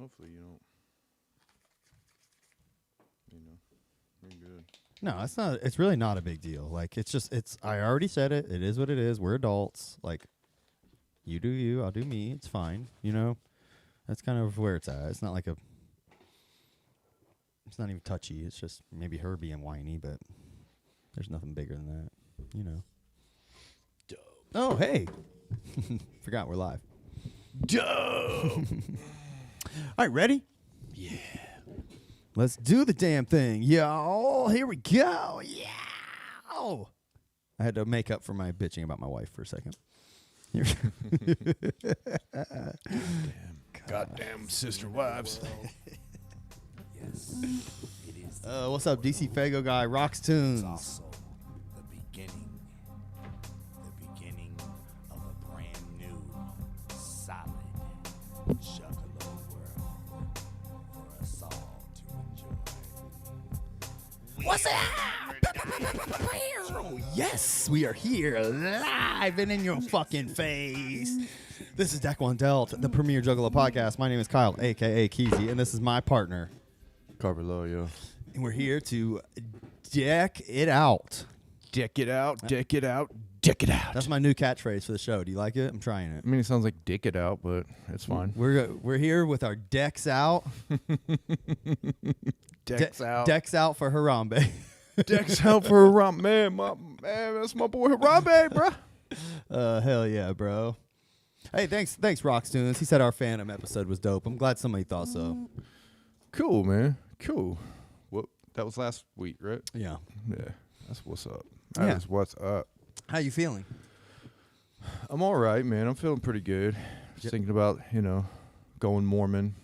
hopefully you don't. You're good. No, it's not. It's really not a big deal. Like, I already said it. It is what it is. We're adults. Like, you do you, I'll do me. It's fine. That's kind of where it's at. It's not like it's not even touchy. It's just maybe her being whiny, but thereh nothing bigger than that. Dope. Oh, hey. Forgot we're live. Dope. All right, ready? Yeah. Let's do the damn thing, y'all. Here we go. Yeah. I had to make up for my bitching about my wife for a second. Goddamn sister wives. Yes, it is. What's up, DC Fago guy? Rocks tunes. It's also the beginning of a brand new, solid Juggalo world for us all to enjoy. What's up? Yes, we are here live and in your fucking face. This is Deck One Dealt, the premier Juggalo podcast. My name is Kyle, a.k.a. Keezy, and this is my partner. Carnival, yo. And we're here to deck it out. Deck it out, deck it out, deck it out. That's my new catchphrase for the show. Do you like it? I'm trying it. I mean, it sounds like dick it out, but it's fine. We're here with our decks out. Decks out. Decks out for Harambe. Decks out for Harambe. Man, that's my boy Harambe, bro. Hell yeah, bro. Hey, thanks, Rocks Tunes. He said our Phantom episode was dope. I'm glad somebody thought so. Cool, man. Cool. That was last week, right? Yeah. Yeah. That's what's up. That is what's up. How you feeling? I'm all right, man. I'm feeling pretty good. Just thinking about, going Mormon.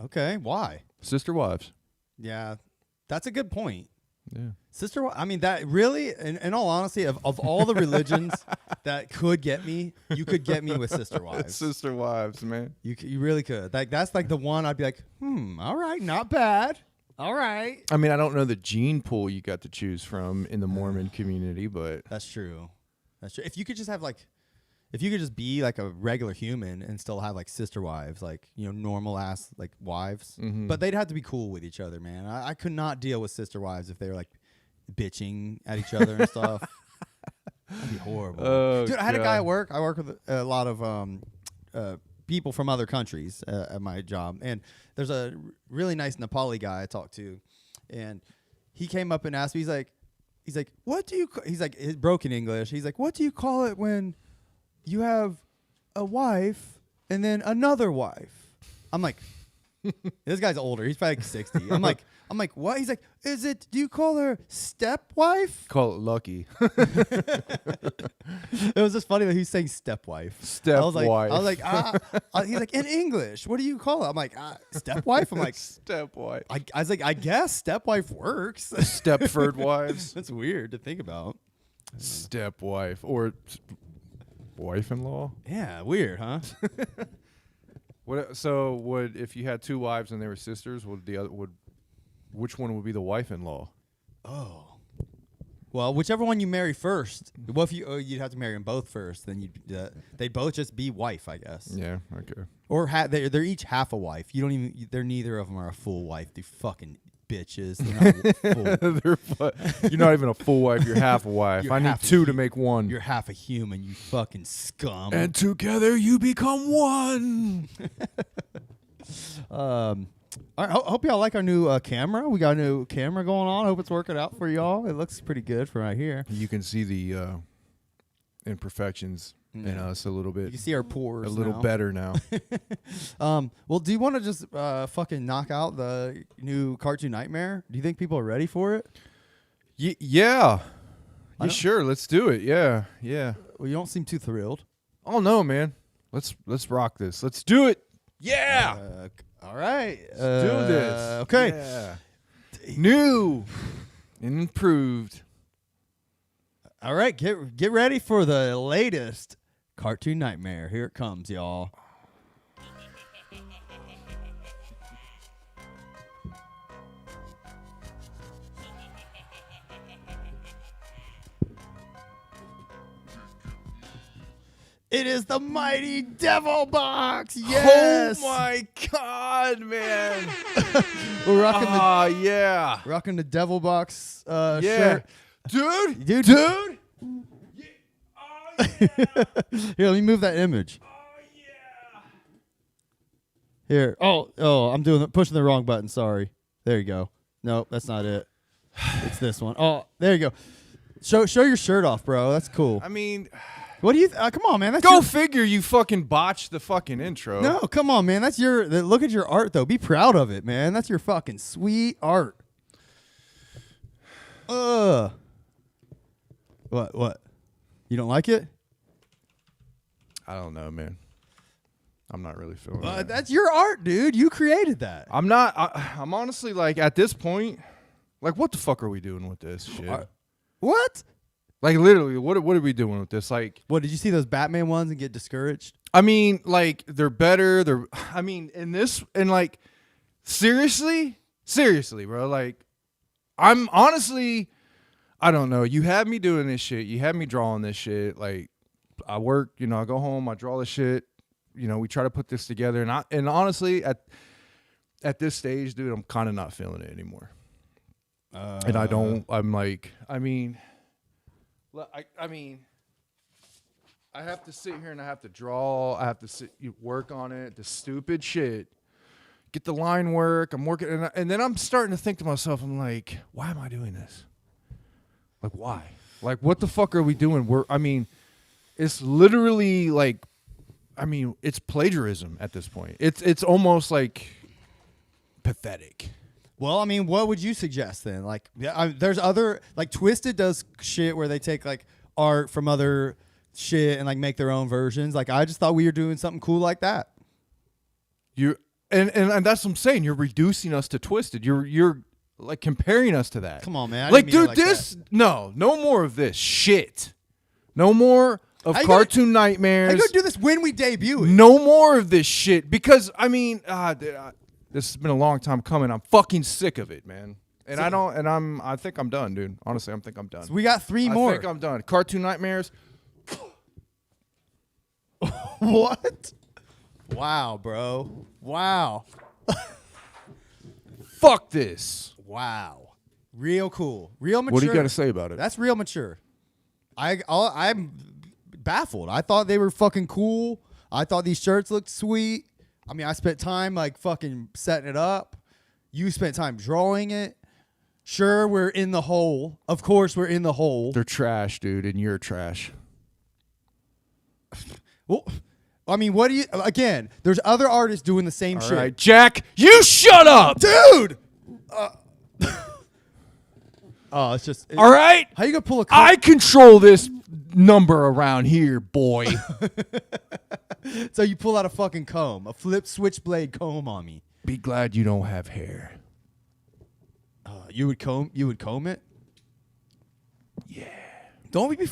Okay. Why? Sister wives. Yeah, that's a good point. Yeah. Sister, I mean, that really, in all honesty, of all the religions that could get me, you could get me with sister wives. Sister wives, man. You really could. That's like the one I'd be like, all right, not bad. All right. I mean, I don't know the gene pool you got to choose from in the Mormon community, but That's true. If you could just be like a regular human and still have like sister wives, like, normal ass like wives, but they'd have to be cool with each other, man. I could not deal with sister wives if they were like bitching at each other and stuff. That'd be horrible. Oh, Dude, I had a God. guy at work. I work with a lot of people from other countries at my job, and there's a really nice Nepali guy I talked to, and he came up and asked me, he's like, what do you? He's like, his broken English. He's like, what do you call it when you have a wife and then another wife? I'm like, this guy's older. He's probably like 60. I'm like, what? He's like, do you call her stepwife? call it lucky. It was just funny that he was saying stepwife. Stepwife. I was like, he's like, in English, what do you call it? I'm like, stepwife? I'm like, Stepwife. I was like, I guess stepwife works. Stepford wives. That's weird to think about. Stepwife or wife-in-law. Yeah, weird, huh? Would if you had two wives and they were sisters, which one would be the wife-in-law? Oh. Well, whichever one you marry first. Well, if you'd have to marry them both first, then they'd both just be wife, I guess. Yeah. Okay. Or they're each half a wife. They're neither of them are a full wife. They fucking bitches. They're not full. You're not even a full wife. You're half a wife. I need two to make one. You're half a human, you fucking scum. And together you become one. All right, hope y'all like our new camera. We got a new camera going on. Hope it's working out for y'all. It looks pretty good from right here. You can see the imperfections in us a little bit. You can see our pores a little better now. Well, do you want to just fucking knock out the new Cartoon Nightmare? Do you think people are ready for it? Yeah. Sure. Let's do it. Yeah. Well, you don't seem too thrilled. Oh no, man. Let's rock this. Let's do it. Yeah. All right. Let's do this. Okay. Yeah. New and improved. All right. Get ready for the latest Cartoon Nightmare. Here it comes, y'all. It is the mighty Devil Box. Yes. Oh my God, man. We're rocking yeah. rocking the Devil Box Yeah. shirt. Dude. Dude. Dude. Yeah. Oh, yeah. Here, let me move that image. Oh, yeah. Here. Oh, I'm pushing the wrong button. Sorry. There you go. Nope, that's not it. It's this one. Oh, there you go. Show your shirt off, bro. That's cool. I mean, What do you? Come on, man. That's go your, figure. You fucking botched the fucking intro. No, come on, man. That's your. Look at your art, though. Be proud of it, man. That's your fucking sweet art. What? You don't like it? I don't know, man. I'm not really feeling it. That's your art, dude. You created that. I'm not. I'm honestly like at this point, like, what the fuck are we doing with this shit? What? Like, literally, what are we doing with this? Like, What, did you see those Batman ones and get discouraged? I mean, like, they're better. I mean, in this, and like, seriously, bro. Like, I'm honestly, I don't know. You had me doing this shit. You had me drawing this shit. Like, I work, I go home, I draw the shit. We try to put this together. And honestly, at this stage, dude, I'm kind of not feeling it anymore. And I'm like, I mean, I have to sit here and I have to draw. I have to work on it. The stupid shit. Get the line work. I'm working. And then I'm starting to think to myself, I'm like, why am I doing this? Like, why? Like, what the fuck are we doing? It's literally like, it's plagiarism at this point. It's almost like pathetic. Well, I mean, what would you suggest then? Like, there's other, like, Twisted does shit where they take like art from other shit and like make their own versions. Like, I just thought we were doing something cool like that. And that's what I'm saying. You're reducing us to Twisted. You're like comparing us to that. Come on, man. I Like, didn't mean dude, it like this no more of this shit. No more of How you Cartoon How Nightmares. you gonna do this when we debut it? No more of this shit because this has been a long time coming. I'm fucking sick of it, man. And I think I'm done, dude. Honestly, I think I'm done. So we got 3 more. I think I'm done. Cartoon Nightmares. What? Wow, bro. Wow. Fuck this. Wow. Real cool. Real mature. What do you got to say about it? That's real mature. I'm baffled. I thought they were fucking cool. I thought these shirts looked sweet. I mean, I spent time like fucking setting it up. You spent time drawing it. Sure, we're in the hole. Of course, we're in the hole. They're trash, dude, and you're trash. Well, I mean, what do you... Again, there's other artists doing the same All shit. right, Jack, you shut up, Dude! Oh, it's just... all right? How you gonna pull a... I control this number around here, boy. So you pull out a fucking comb. A flip switchblade comb on me. Be glad you don't have hair. You would comb it? Yeah. Don't be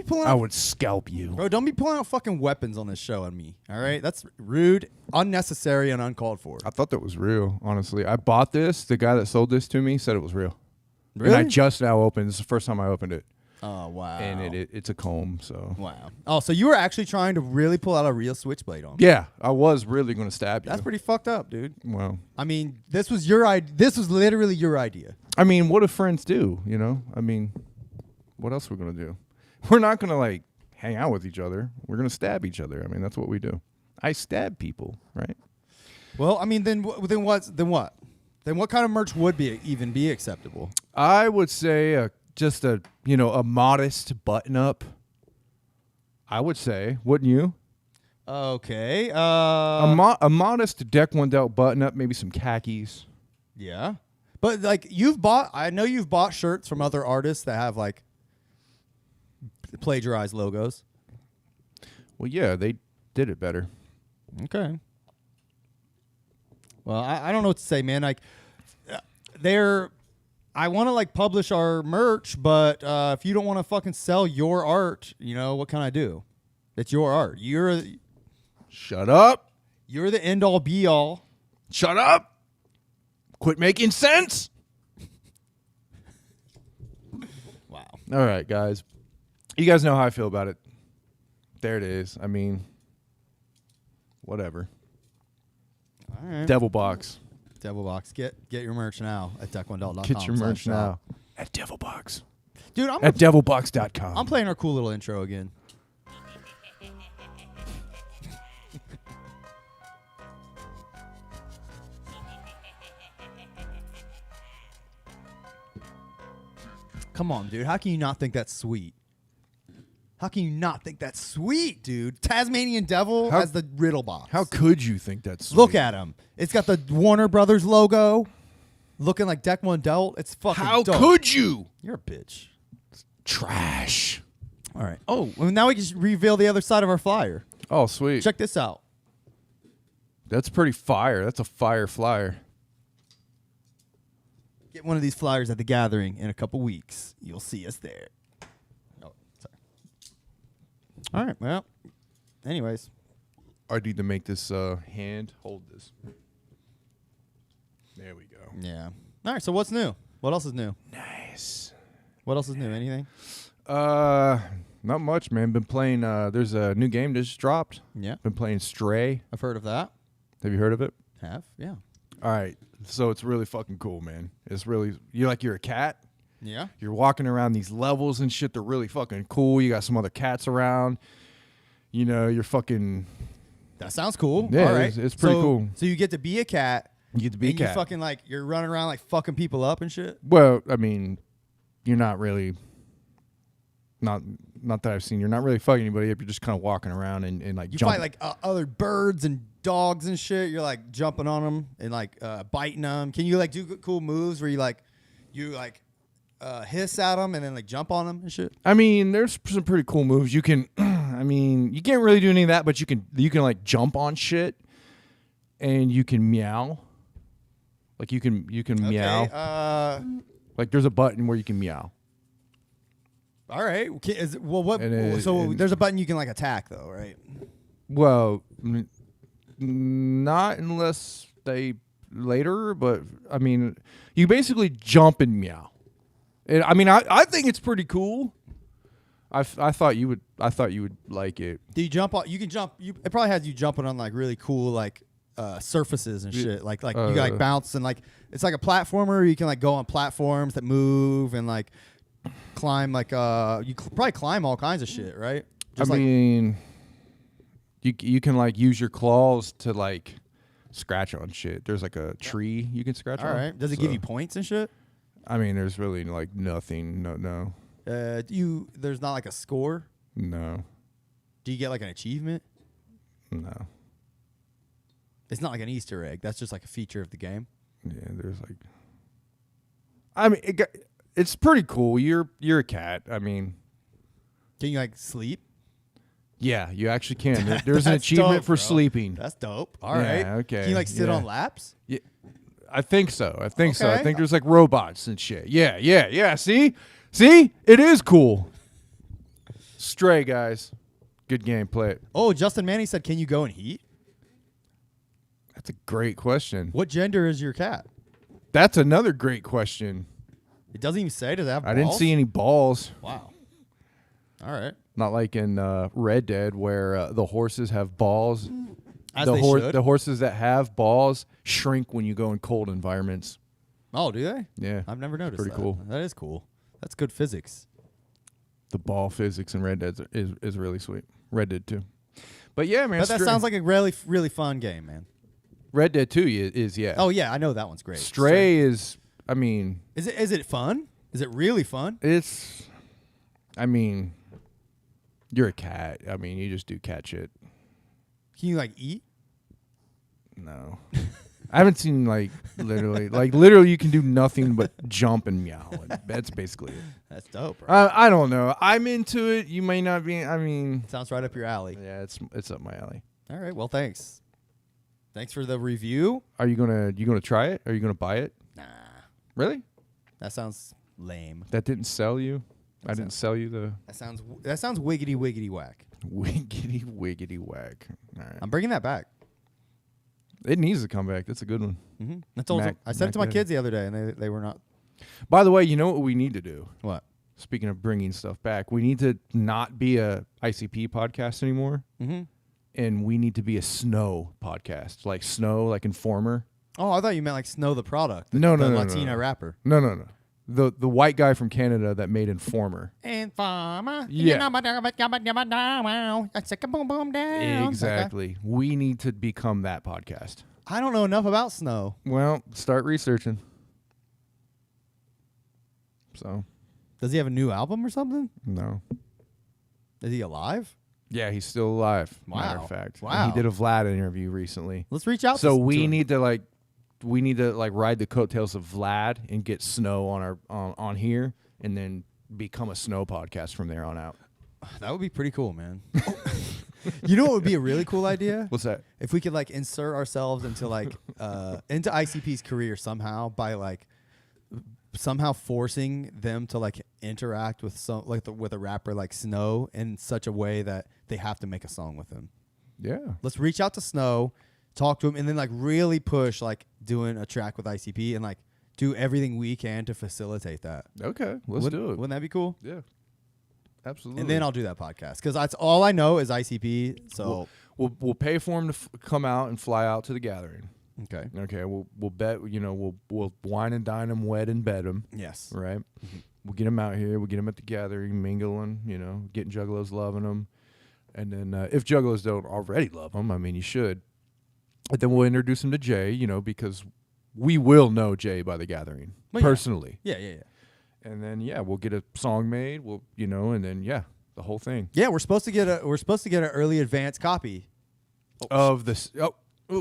pulling I out... would scalp you. Bro, don't be pulling out fucking weapons on this show on me. All right? That's rude, unnecessary, and uncalled for. I thought that was real, honestly. I bought this. The guy that sold this to me said it was real. Really? And I just now opened. This is the first time I opened it. Oh, wow. And it's a comb, so. Wow. Oh, so you were actually trying to really pull out a real switchblade on me. Yeah, I was really going to stab you. That's pretty fucked up, dude. Well, I mean, this was your idea. This was literally your idea. I mean, what do friends do, I mean, what else are we going to do? We're not going to, like, hang out with each other. We're going to stab each other. I mean, that's what we do. I stab people, right? Well, I mean, then what? Then what kind of merch would even be acceptable? I would say just a modest button up. I would say, wouldn't you? Okay. A modest deck one out button up, maybe some khakis. Yeah. But like I know you've bought shirts from other artists that have like plagiarized logos. Well, yeah, they did it better. Okay. Well, I don't know what to say, man. Like, I want to like publish our merch, but if you don't want to fucking sell your art, what can I do? It's your art. Shut up. You're the end all be all. Shut up. Quit making sense. Wow. All right, guys. You guys know how I feel about it. There it is. I mean, whatever. All right. Devil Box. Devil Box. Get your merch now at taekwondo.com. Get your merch /shop. now at Devil Box. Dude, At devilbox.com. I'm playing our cool little intro again. Come on, dude. How can you not think that's sweet? How can you not think that's sweet, dude? Tasmanian Devil has the riddle box. How could you think that's sweet? Look at him. It's got the Warner Brothers logo, looking like Deck One Dealt. It's fucking How dope. could you? You're a bitch. Trash. All right. Oh, well, now we can just reveal the other side of our flyer. Oh, sweet. Check this out. That's pretty fire. That's a fire flyer. Get one of these flyers at the gathering in a couple weeks. You'll see us there. Oh, sorry. All right. Well, anyways. I need to make this hand hold this. There we go. Yeah. All right. So what's new? What else is new? Nice. What else is new? Anything? Not much, man. Been playing. There's a new game that just dropped. Yeah. Been playing Stray. I've heard of that. Have you heard of it? Have? Yeah. All right. So it's really fucking cool, man. It's really you're a cat. Yeah. You're walking around these levels and shit. They're really fucking cool. You got some other cats around. You know, you're fucking. That sounds cool. Yeah, All right. it's pretty cool. So you get to be a cat. You get to be a and cat. You fucking you're running around like fucking people up and shit. Well, I mean, you're not really. Not that I've seen. You're not really fucking anybody up. You're just kind of walking around and like You jumping. fight like other birds and dogs and shit. You're like jumping on them and like biting them. Can you like do cool moves where you hiss at them and then like jump on them and shit? I mean, there's some pretty cool moves. You can. I mean, you can't really do any of that, but you can like jump on shit, and you can meow. Like you can meow. Okay. Like there's a button where you can meow. All right. What? And So there's a button you can like attack though, right? Well, not unless they later, but I mean, you basically jump and meow. And I mean, I think it's pretty cool. I thought you would like it. Do you jump on? You can jump. It probably has you jumping on like really cool like surfaces and shit. Like you can like bounce and like it's like a platformer. You can like go on platforms that move and like climb like probably climb all kinds of shit, right? I mean, you can like use your claws to like scratch on shit. There's like a tree you can scratch on. All right. Does it give you points and shit? I mean, there's really like nothing. No. There's not like a score. No. Do you get like an achievement? No. It's not like an Easter egg. That's just like a feature of the game. Yeah, there's like. I mean, it's pretty cool. You're a cat. I mean. Can you like sleep? Yeah, you actually can. There's an That's achievement dope, for bro. sleeping. That's dope. All right. Yeah, okay. Can you like sit Yeah. on laps? Yeah, I think so. I think so. I Okay. think there's like robots and shit. Yeah. See, it is cool. Stray, guys, good game. Play it. Oh, Justin Manning said, "Can you go in heat?" That's a great question. What gender is your cat? That's another great question. It doesn't even say. Does it have balls? I didn't see any balls. Wow. All right. Not like in Red Dead where the horses have balls. As they should. The horses that have balls shrink when you go in cold environments. Oh, do they? Yeah, I've never noticed. pretty that. cool. That is cool. That's good physics. The ball physics in Red Dead is really sweet. Red Dead 2. But yeah, man. But that sounds like a really, really fun game, man. Red Dead 2 is yeah. Oh yeah, I know that one's great. Stray is, I mean. Is it fun? Is it really fun? It's, I mean, you're a cat. I mean, you just do cat shit. Can you like eat? No. I haven't seen literally you can do nothing but jump and meow. And that's basically it. That's dope, bro. I don't know. I'm into it. You may not be. I mean, Sounds right up your alley. yeah, it's up my alley. All right. Well, thanks. Thanks for the review. Are you gonna try it? Are you gonna buy it? Nah, Really? that sounds lame. That didn't sell you? I didn't sell you the That sounds wiggity wiggity whack. wiggity whack. All right. I'm bringing that back. It needs to come back. That's a good one. I told Mac- I said it to my Mac kids the other day, and they were not. By the way, you know what we need to do? What? speaking of bringing stuff back, we need to not be a ICP podcast anymore. Mm-hmm. And we need to be a Snow podcast, like Snow, like Informer. Oh, I thought you meant like Snow the product. No, the no, no, Latina no. rapper. No. The white guy from Canada that made Informer. Informer. Yeah. Boom, boom, down. Exactly. Okay. We need to become that podcast. I don't know enough about Snow. Well, start researching. So, Does he have a new album or something? no. Is he alive? Yeah, he's still alive. Matter Wow. of fact. Wow. And he did a Vlad interview recently. Let's reach out. So to we him. need to ride the coattails of Vlad and get Snow on our on here, and then become a Snow podcast from there on out. That would be pretty cool, man. You know what would be a really cool idea? What's that? If we could like insert ourselves into like into ICP's career somehow by like somehow forcing them to like interact with with a rapper like Snow in such a way that they have to make a song with him. Yeah. Let's reach out to Snow, talk to him, and then like really push like doing a track with ICP and like do everything we can to facilitate that. Okay. Let's do it. Wouldn't that be cool? Yeah. Absolutely. And then I'll do that podcast because that's all I know is ICP. So we'll pay for him to come out and fly out to the gathering. okay, Okay. We'll bet. We'll wine and dine him, wed and bed him. yes, Right. We'll get him out here. We'll get him at the gathering, mingling. Getting juggalos loving him, and then if juggalos don't already love him, I mean, you should. But then we'll introduce him to Jay. Because we will know Jay by the gathering personally. yeah. And then we'll get a song made. And then the whole thing Yeah, we're supposed to get an early advance copy. of this.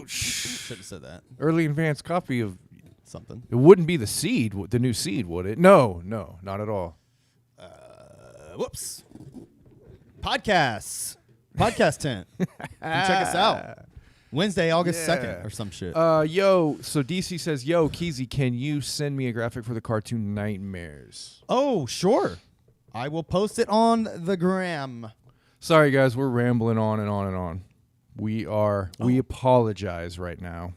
Should have said that. Early advanced copy of. Something. It wouldn't be the new seed, would it? No, not at all. Whoops. Podcast tent. You can check us out. Wednesday, August 2nd or some shit. So DC says, yo, Keezy, can you send me a graphic for the cartoon Nightmares? Oh, sure. I will post it on the gram. Sorry, guys, we're rambling on and on and on. We apologize right now.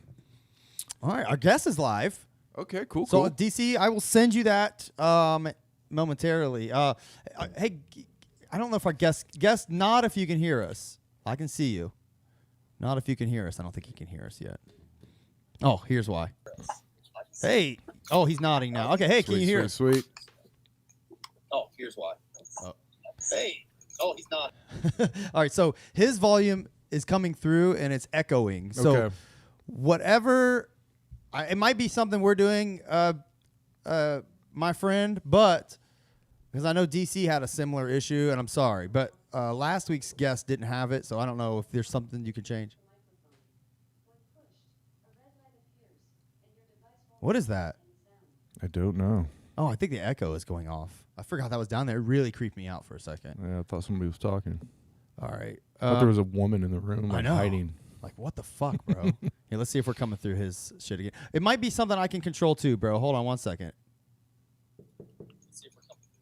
All right, our guest is live. Okay, cool. So, DC, I will send you that momentarily. Hey, I don't know if our guest, nod if you can hear us. I can see you. Not if you can hear us. I don't think he can hear us yet. Oh, here's why. Hey. Oh, he's nodding now. Okay, hey, can you hear us? Sweet. Oh, here's why. Oh. Hey. Oh, he's not. All right, so his volume is coming through and it's echoing. So Okay. whatever, it might be something we're doing, my friend, but because I know DC had a similar issue, and I'm sorry, but last week's guest didn't have it, so I don't know if there's something you could change. What is that? I don't know. Oh, I think the echo is going off. I forgot that was down there. It really creeped me out for a second. Yeah, I thought somebody was talking. All right. I thought there was a woman in the room I know. hiding. Like, what the fuck, bro? Here, let's see if we're coming through his shit again. It might be something I can control too, bro. Hold on one second.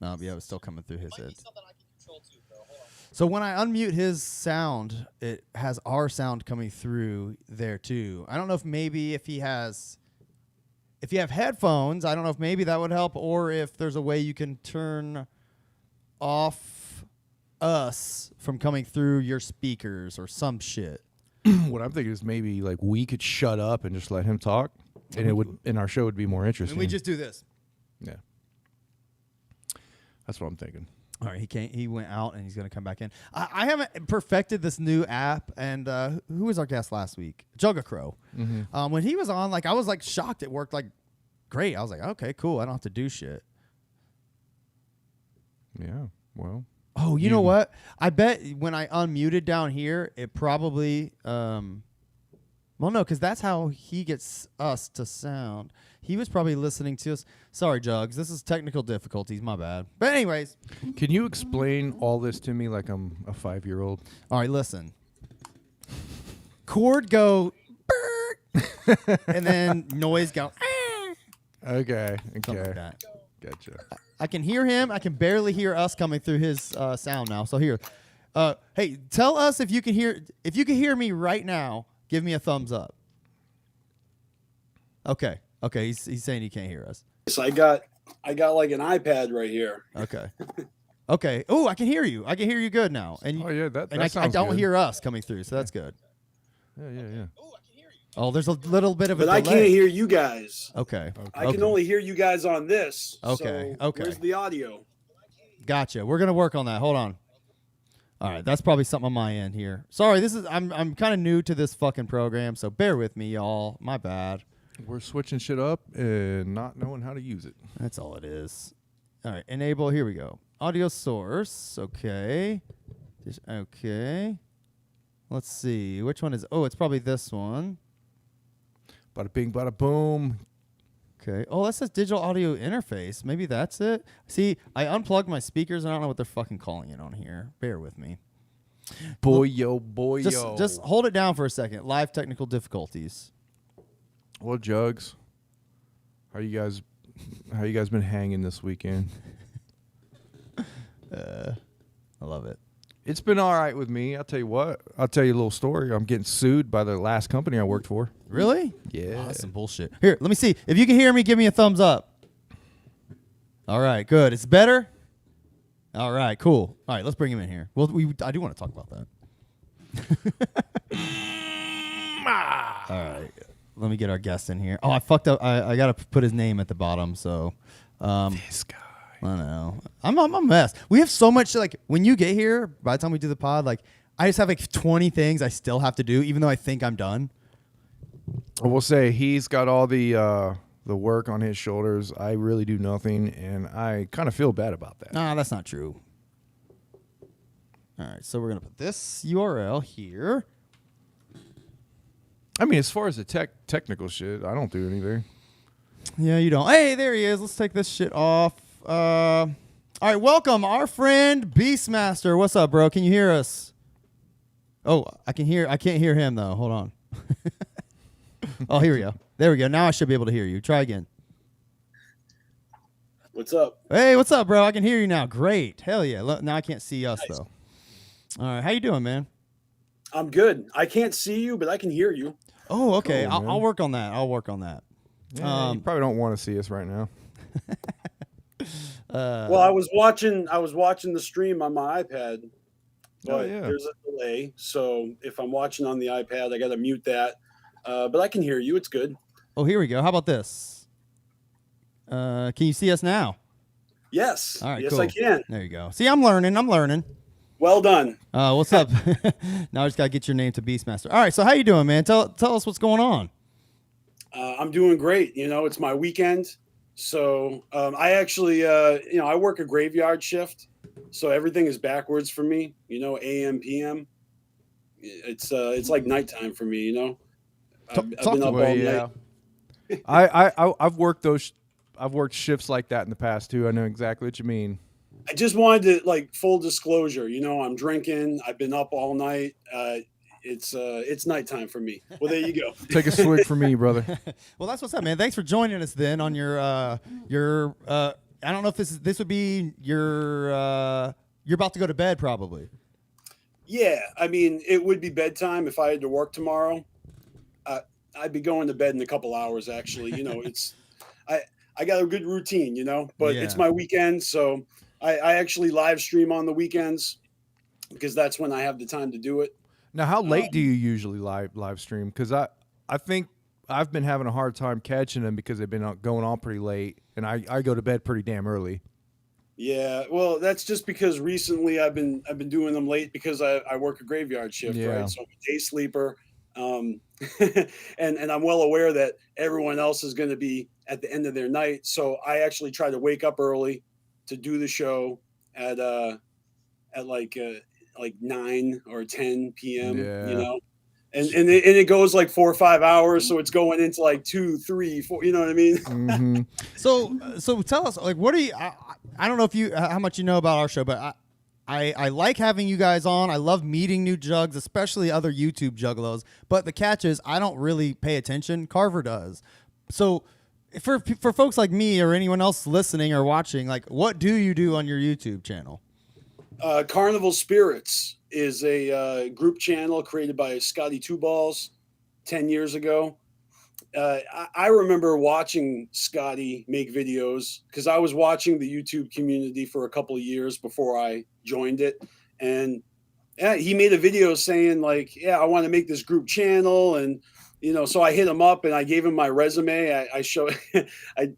No, yeah, it's still coming through his head. So when I unmute his sound, it has our sound coming through there too. I don't know if maybe if you have headphones, I don't know if maybe that would help, or if there's a way you can turn off us from coming through your speakers or some shit. What I'm thinking is maybe like we could shut up and just let him talk, and our show would be more interesting. And we just do this. Yeah. That's what I'm thinking. All right, he went out and he's gonna come back in. I haven't perfected this new app, and who was our guest last week? Jugga Crow. Mm-hmm. When he was on, like I was like shocked it worked like great. I was like, okay, cool. I don't have to do shit. Yeah. Well. Oh, you know what? I bet when I unmuted down here, it probably well, no, because that's how he gets us to sound. He was probably listening to us. Sorry, Jugs. This is technical difficulties. My bad. But anyways. Can you explain all this to me like I'm a 5-year-old? All right, listen. Chord go, and then noise go, Okay. something like that. Gotcha. I can hear him. I can barely hear us coming through his sound now. So here, hey, tell us if you can hear. If you can hear me right now, give me a thumbs up. Okay. He's saying he can't hear us. So I got I got like an iPad right here. Okay. Okay. Oh, I can hear you. I can hear you good now. And Oh yeah, that and I sounds don't good. hear us coming through, so that's good. Yeah. Oh, there's a little bit of a But I delay. can't hear you guys. Okay. I can only hear you guys on this. Okay, So okay. where's the audio? Gotcha. We're gonna work on that. Hold on. All right, that's probably something on my end here. Sorry, I'm kind of new to this fucking program, so bear with me, y'all. My bad. We're switching shit up and not knowing how to use it. That's all it is. All right, enable. Here we go. Audio source. Okay. Okay. Let's see. Which one is? Oh, it's probably this one. Bada bing, bada boom. Okay. Oh, that says digital audio interface. Maybe that's it. See, I unplugged my speakers and I don't know what they're fucking calling it on here. Bear with me. Boy, Just hold it down for a second. Live technical difficulties. Well, Jugs, how you guys been hanging this weekend? I love it. It's been all right with me. I'll tell you what. I'll tell you a little story. I'm getting sued by the last company I worked for. Really? Yeah. Oh, that's some bullshit. Here, let me see. If you can hear me, give me a thumbs up. All right, good. It's better? All right, cool. All right, let's bring him in here. Well, I do want to talk about that. All right. Let me get our guest in here. Oh, I fucked up. I got to put his name at the bottom, so. This guy. I know. I'm a mess. We have so much, like, when you get here, by the time we do the pod, like, I just have like 20 things I still have to do, even though I think I'm done. I will say he's got all the work on his shoulders. I really do nothing, and I kind of feel bad about that. Nah, that's not true. All right, so we're going to put this URL here. I mean, as far as the technical shit, I don't do anything. Yeah, you don't. Hey, there he is. Let's take this shit off. All right, welcome our friend BstMstR. What's up, bro? Can you hear us? Oh, I can't hear him though. Hold on. Oh, here we go. There we go. Now I should be able to hear you. Try again. What's up? Hey, what's up, bro? I can hear you now. Great. Hell yeah. Look, now I can't see us though. All right, how you doing, man? I'm good. I can't see you, but I can hear you. Oh, okay. Cool, man. I'll work on that. Yeah, you probably don't want to see us right now. Well, I was watching the stream on my iPad, but yeah. there's a delay. So if I'm watching on the iPad, I got to mute that. But I can hear you. It's good. Oh, here we go. How about this? Can you see us now? Yes. All right, yes, cool. I can. There you go. See, I'm learning. Well done. What's up? Now I just got to get your name to BstMstR. All right, so how you doing, man? Tell us what's going on. I'm doing great. You know, it's my weekend. So I actually, I work a graveyard shift. So everything is backwards for me, AM, PM. It's like nighttime for me, you know. I've been up all night. I've worked I've worked shifts like that in the past too. I know exactly what you mean. I just wanted to, like, full disclosure, I'm drinking. I've been up all night. It's nighttime for me. Well, there you go. Take a swig for me, brother. Well, that's what's up, man. Thanks for joining us then on your I don't know if this would be your you're about to go to bed probably. Yeah, I mean, it would be bedtime if I had to work tomorrow. I'd be going to bed in a couple hours, actually. I got a good routine, but it's my weekend, so I actually live stream on the weekends because that's when I have the time to do it. Now, how late do you usually live stream? Because I think I've been having a hard time catching them because they've been going on pretty late, and I go to bed pretty damn early. Yeah, well, that's just because recently I've been doing them late because I work a graveyard shift, right? So I'm a day sleeper, and I'm well aware that everyone else is going to be at the end of their night. So I actually try to wake up early to do the show at like 9 or 10 p.m. And it goes like 4 or 5 hours, so it's going into like 2, 3, 4. You know what I mean? Mm-hmm. So tell us, like, what do you? I don't know if how much you know about our show, but I like having you guys on. I love meeting new jugs, especially other YouTube juggalos. But the catch is, I don't really pay attention. Carver does. So for folks like me or anyone else listening or watching, like, what do you do on your YouTube channel? Carnival Spirits is a group channel created by Scotty Two Balls 10 years ago. I remember watching Scotty make videos because I was watching the YouTube community for a couple of years before I joined it, and yeah, he made a video saying like, yeah, I want to make this group channel, and so I hit him up and I gave him my resume. I show, I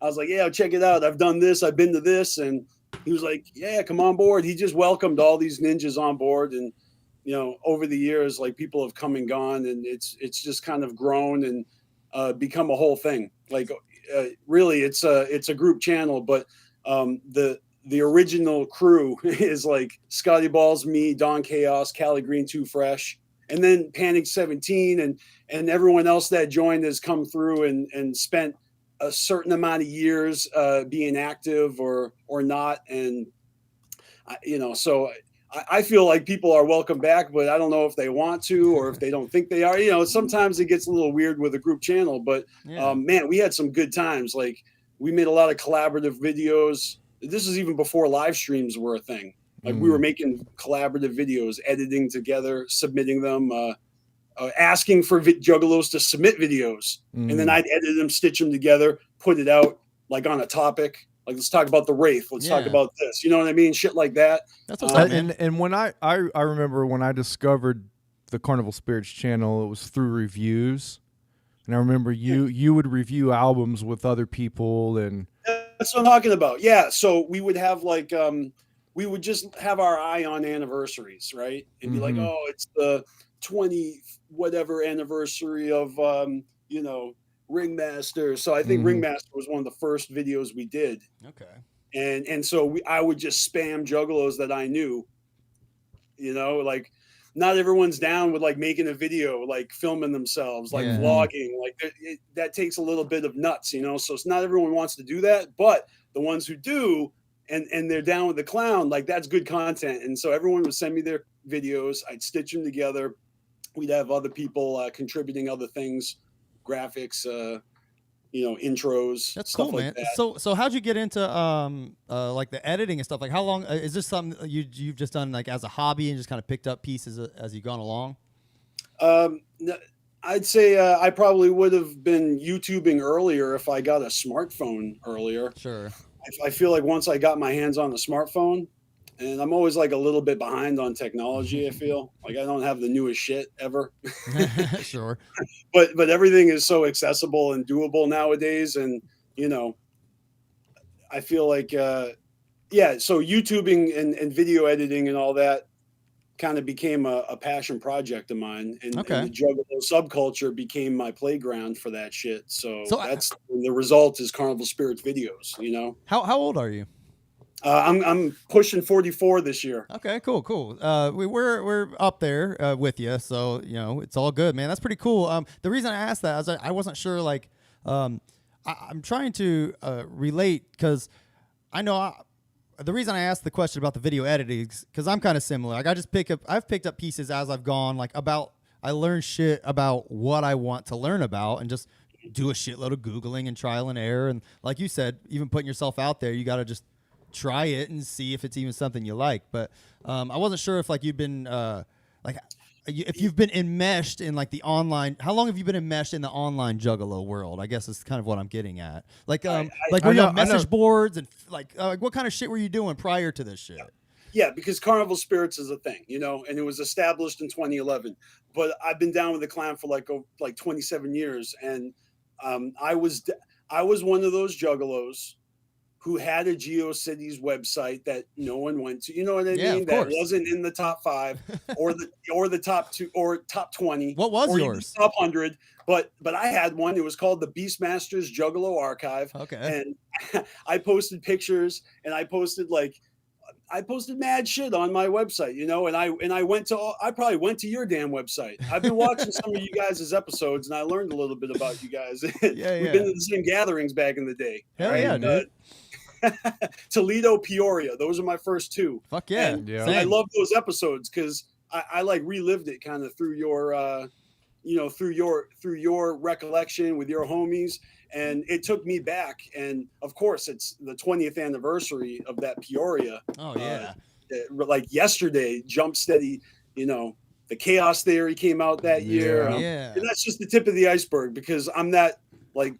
was like, yeah, check it out. I've done this. I've been to this, and he was like, yeah, come on board. He just welcomed all these ninjas on board, and over the years, like people have come and gone, and it's just kind of grown and become a whole thing. Like really, it's a group channel, but the original crew is like Scotty Balls, me, Don Chaos, Cali Green, Too Fresh, and then Panic 17, and everyone else that joined has come through and spent a certain amount of years being active or not, and so I feel like people are welcome back, but I don't know if they want to or if they don't think they are. Sometimes it gets a little weird with a group channel, but man, we had some good times. Like we made a lot of collaborative videos. This is even before live streams were a thing. Like we were making collaborative videos, editing together, submitting them, asking for juggalos to submit videos, and then I'd edit them, stitch them together, put it out like on a topic. Like, let's talk about the Wraith. Let's talk about this. You know what I mean? Shit like that. That's what's up, man. And when I remember when I discovered the Carnival Spirits channel, it was through reviews. And I remember you would review albums with other people, and that's what I'm talking about. Yeah. So we would have like we would just have our eye on anniversaries, right? And be like, oh, it's the 20 whatever anniversary of Ringmaster. So I think Ringmaster was one of the first videos we did. Okay. And so I would just spam juggalos that I knew, like not everyone's down with like making a video, like filming themselves, like vlogging, like that takes a little bit of nuts, so it's not everyone wants to do that, but the ones who do, and they're down with the clown, like that's good content. And so everyone would send me their videos. I'd stitch them together. We'd have other people contributing other things, graphics, intros. That's stuff cool, like man. that. So how'd you get into like the editing and stuff? Like how long is this something you've just done like as a hobby and just kind of picked up pieces as you've gone along? I'd say I probably would have been YouTubing earlier if I got a smartphone earlier. Sure. I feel like once I got my hands on the smartphone, and I'm always like a little bit behind on technology. I feel like I don't have the newest shit ever. Sure. But everything is so accessible and doable nowadays. And, I feel like, so YouTubing and video editing and all that kind of became a passion project of mine. And the juggalo subculture became my playground for that shit. So that's the result is Carnival Spirits videos, How old are you? I'm pushing 44 this year. Okay, cool. We're up there with you, so it's all good, man. That's pretty cool. The reason I asked that is I wasn't sure. Like, I'm trying to relate because I know the reason I asked the question about the video editing is because I'm kind of similar. Like, I've picked up pieces as I've gone. Like I learn shit about what I want to learn about, and just do a shitload of Googling and trial and error. And like you said, even putting yourself out there, you got to just try it and see if it's even something you like. But I wasn't sure if like you've been if you've been enmeshed in like the online. How long have you been enmeshed in the online juggalo world? I guess is kind of what I'm getting at. Like were you on message boards and like what kind of shit were you doing prior to this shit? Yeah, because Carnival Spirits is a thing, and it was established in 2011. But I've been down with the clan for like 27 years, and I was one of those juggalos who had a GeoCities website that no one went to. You know what I mean? That wasn't in the top 5 or the top 2 or top 20. What was yours? Top 100. But I had one. It was called the BstMstR's Juggalo Archive. Okay. And I posted pictures, and I posted mad shit on my website, and I probably went to your damn website. I've been watching some of you guys' episodes, and I learned a little bit about you guys. We've been to the same gatherings back in the day. Hell right? Yeah, dude. Toledo, Peoria. Those are my first 2. Fuck yeah. And I love those episodes because I like relived it kind of through your, through your recollection with your homies. And it took me back. And of course, it's the 20th anniversary of that Peoria. Oh, yeah. Like yesterday, Jump Steady, the Chaos Theory came out that year. Yeah. And that's just the tip of the iceberg because I'm that like,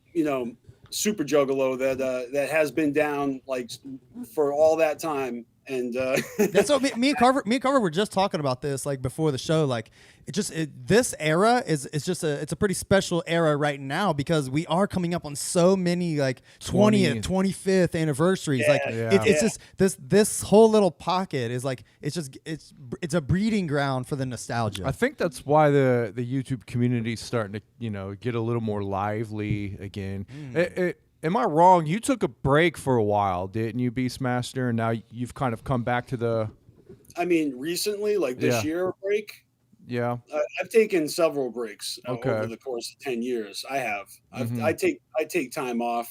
super juggalo that has been down like for all that time. And that's what me and Carver were just talking about this like before the show. Like this era it's a pretty special era right now because we are coming up on so many like 20th, 25th anniversaries. Like it's just this whole little pocket is like it's a breeding ground for the nostalgia. I think that's why the YouTube community is starting to get a little more lively again. Am I wrong? You took a break for a while, didn't you, BstMstR? And now you've kind of come back to the. I mean, recently, like this year break. Yeah. I've taken several breaks Okay. over the course of 10 years. I have. I take time off.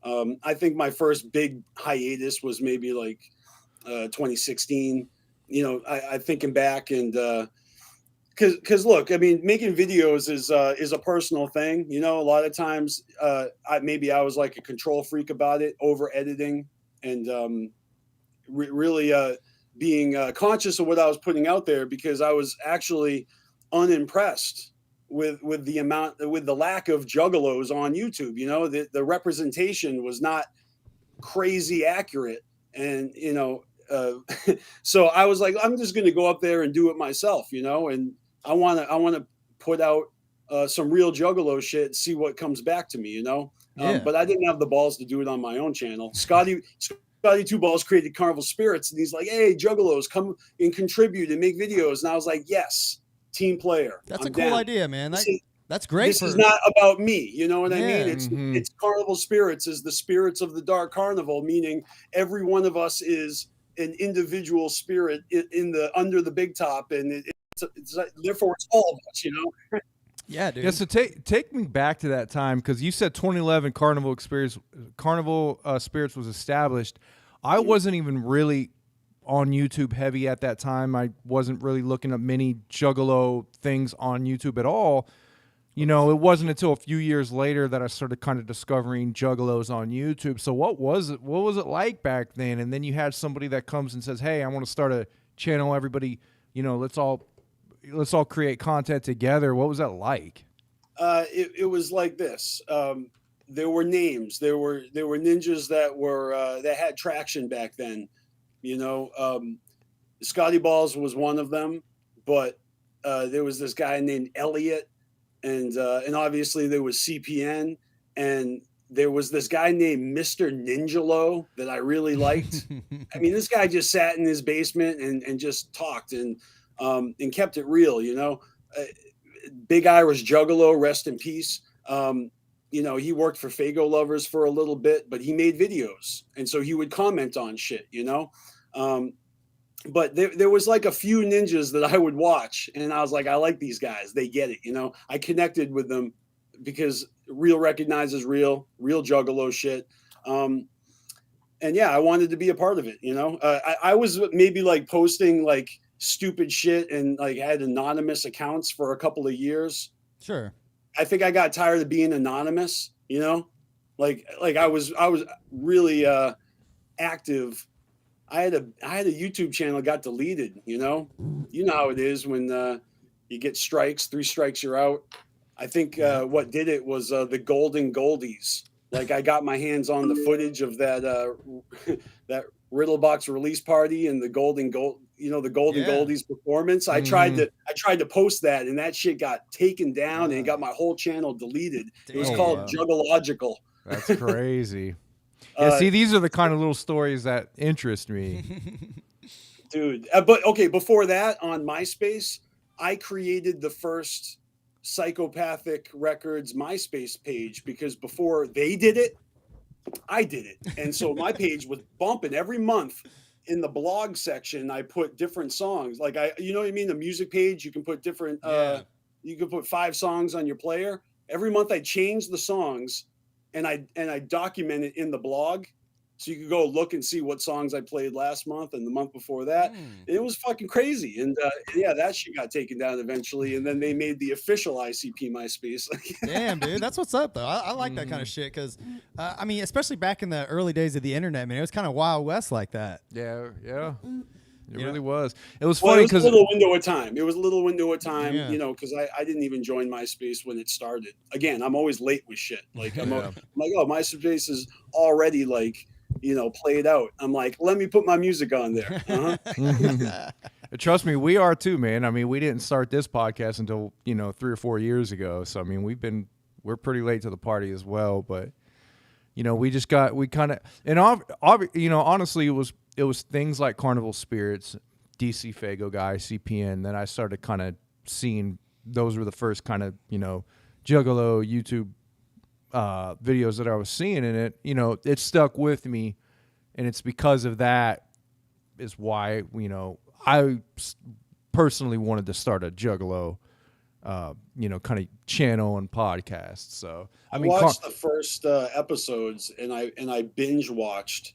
I think my first big hiatus was maybe like 2016. I thinking back and. Because look, I mean, making videos is a personal thing. A lot of times, I was like a control freak about it, over editing, and really being conscious of what I was putting out there because I was actually unimpressed with the lack of juggalos on YouTube. The representation was not crazy accurate, and so I was like, I'm just going to go up there and do it myself, and I want to put out some real juggalo shit, see what comes back to me, but I didn't have the balls to do it on my own channel. Scotty Two Balls created Carnival Spirits, and he's like, hey, juggalos, come and contribute and make videos. And I was like, yes, team player. That's I'm a cool down. idea, man. That's great. This is not about me. You know what I mean? Mm-hmm. It's Carnival Spirits is the spirits of the Dark Carnival, meaning every one of us is an individual spirit in the under the big top, and it's therefore it's all of us, Yeah, dude. Yeah, so take me back to that time because you said 2011 Carnival Spirits was established. I wasn't even really on YouTube heavy at that time. I wasn't really looking up many juggalo things on YouTube at all. It wasn't until a few years later that I started kind of discovering juggalos on YouTube. So what was it like back then? And then you had somebody that comes and says, hey, I want to start a channel. Everybody, let's all create content together. What was that like? It was like this. There were names. There were ninjas that had traction back then. Scotty Balls was one of them, but there was this guy named Elliot, and obviously there was CPN, and there was this guy named Mr. Ninjalo that I really liked. I mean, this guy just sat in his basement and just talked and kept it real, Big Irish Juggalo, rest in peace. He worked for Fago Lovers for a little bit, but he made videos. And so he would comment on shit, but there was like a few ninjas that I would watch and I was like, I like these guys. They get it. I connected with them because real recognizes real juggalo shit. And yeah, I wanted to be a part of it. I was maybe like posting like stupid shit and like had anonymous accounts for a couple of years. Sure. I think I got tired of being anonymous, like I was really active. I had a YouTube channel got deleted, you know how it is when you get strikes, 3 strikes, you're out. I think what did it was the Golden Goldies. Like I got my hands on the footage of that that Riddlebox release party and the Golden Goldies performance. I tried to post that and that shit got taken down and got my whole channel deleted. It was called Juggalogical. That's crazy. Yeah, see, these are the kind of little stories that interest me. Dude. But okay, before that on MySpace, I created the first Psychopathic Records MySpace page because before they did it, I did it. And so my page was bumping every month. In the blog section, I put different songs. Like you know what I mean? The music page, you can put different, you can put 5 songs on your player. Every month I changed the songs and I document it in the blog. So you could go look and see what songs I played last month and the month before that. It was fucking crazy. And yeah, that shit got taken down eventually. And then they made the official ICP MySpace. Damn, dude. That's what's up, though. I like that kind of shit because, I mean, especially back in the early days of the internet, man, it was kind of Wild West like that. Yeah. It Yeah. really was. It was Well, funny it was a because little window of time. It was a little window of time, Yeah. you know, because I didn't even join MySpace when it started. Again, I'm always late with shit. Like I'm Yeah. like, oh, MySpace is already like, you know, played out. I'm like, let me put my music on there. Uh-huh. trust me, we are too, man. I mean, we didn't start this podcast until 3 or 4 years ago. So I mean, we're pretty late to the party as well. But we kind of and honestly, it was things like Carnival Spirits, DC Fago guy, CPN. Then I started kind of seeing those were the first kind of Juggalo YouTube videos that I was seeing in it. It stuck with me, and it's because of that is why I personally wanted to start a Juggalo kind of channel and podcast. So I watched the first episodes, and I binge watched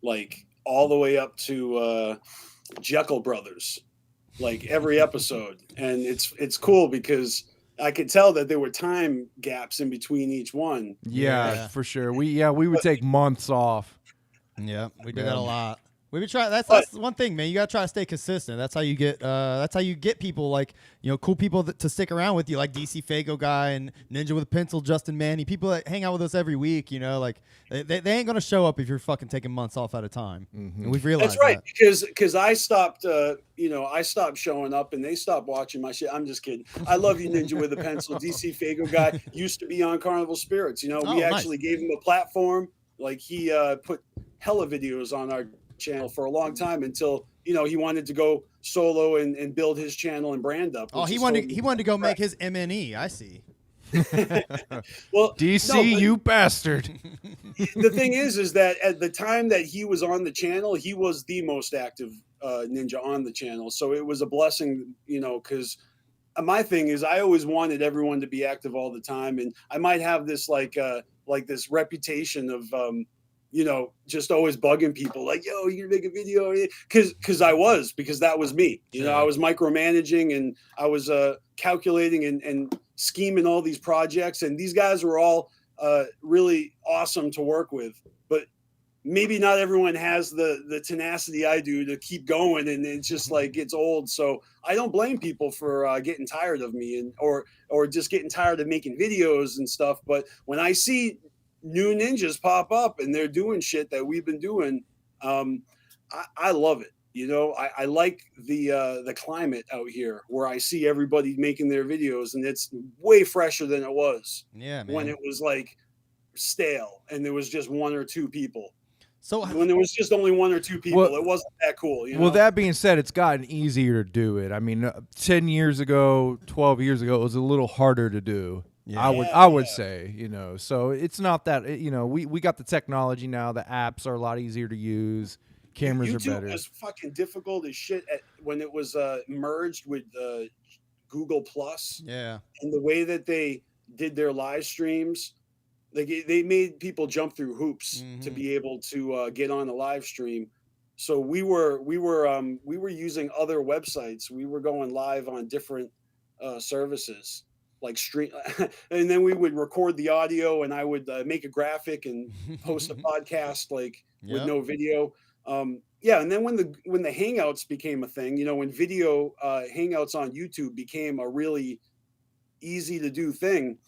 like all the way up to Jekyll Brothers, like every episode, and it's cool because I could tell that there were time gaps in between each one. Yeah, for sure. We would take months off. Yeah, we did Yeah. that a lot. We would try. That's one thing, man. You gotta try to stay consistent. That's how you get. That's how you get people like cool people to stick around with you, like DC Fago guy and Ninja with a Pencil, Justin Manny. People that hang out with us every week. Like they ain't gonna show up if you're fucking taking months off at a time. Mm-hmm. And we've realized That's right, that. because I stopped. I stopped showing up, and they stopped watching my shit. I'm just kidding. I love you, Ninja with a Pencil. DC Fago guy used to be on Carnival Spirits. We nice. actually gave him a platform. Like he put hella videos on our channel for a long time until he wanted to go solo and build his channel and brand up. Oh, he wanted to go make his MNE. I see. Well, DC, you bastard. The thing is that at the time that he was on the channel, he was the most active ninja on the channel. So it was a blessing, because my thing is I always wanted everyone to be active all the time, and I might have this like this reputation of just always bugging people like, yo, you gonna make a video? Because that was me. I was micromanaging, and I was calculating and scheming all these projects, and these guys were all really awesome to work with. But maybe not everyone has the tenacity I do to keep going, and it's just like it's old. So I don't blame people for getting tired of me or just getting tired of making videos and stuff. But when I see new ninjas pop up and they're doing shit that we've been doing, I love it. I like the climate out here where I see everybody making their videos, and it's way fresher than it was when it was like stale and there was just one or two people. So when there was just only one or two people, it wasn't that cool. Well, that being said, it's gotten easier to do it. I mean, 10 years ago, 12 years ago, it was a little harder to do. Yeah. I would say, so it's not that, we got the technology now. The apps are a lot easier to use. Cameras YouTube are better. was fucking difficult as shit when it was merged with Google Plus. Yeah. And the way that they did their live streams, they made people jump through hoops to be able to get on a live stream. So we were using other websites. We were going live on different services. Like stream, and then we would record the audio, and I would make a graphic and post a podcast with no video. And then when the Hangouts became a thing, when video Hangouts on YouTube became a really easy to do thing,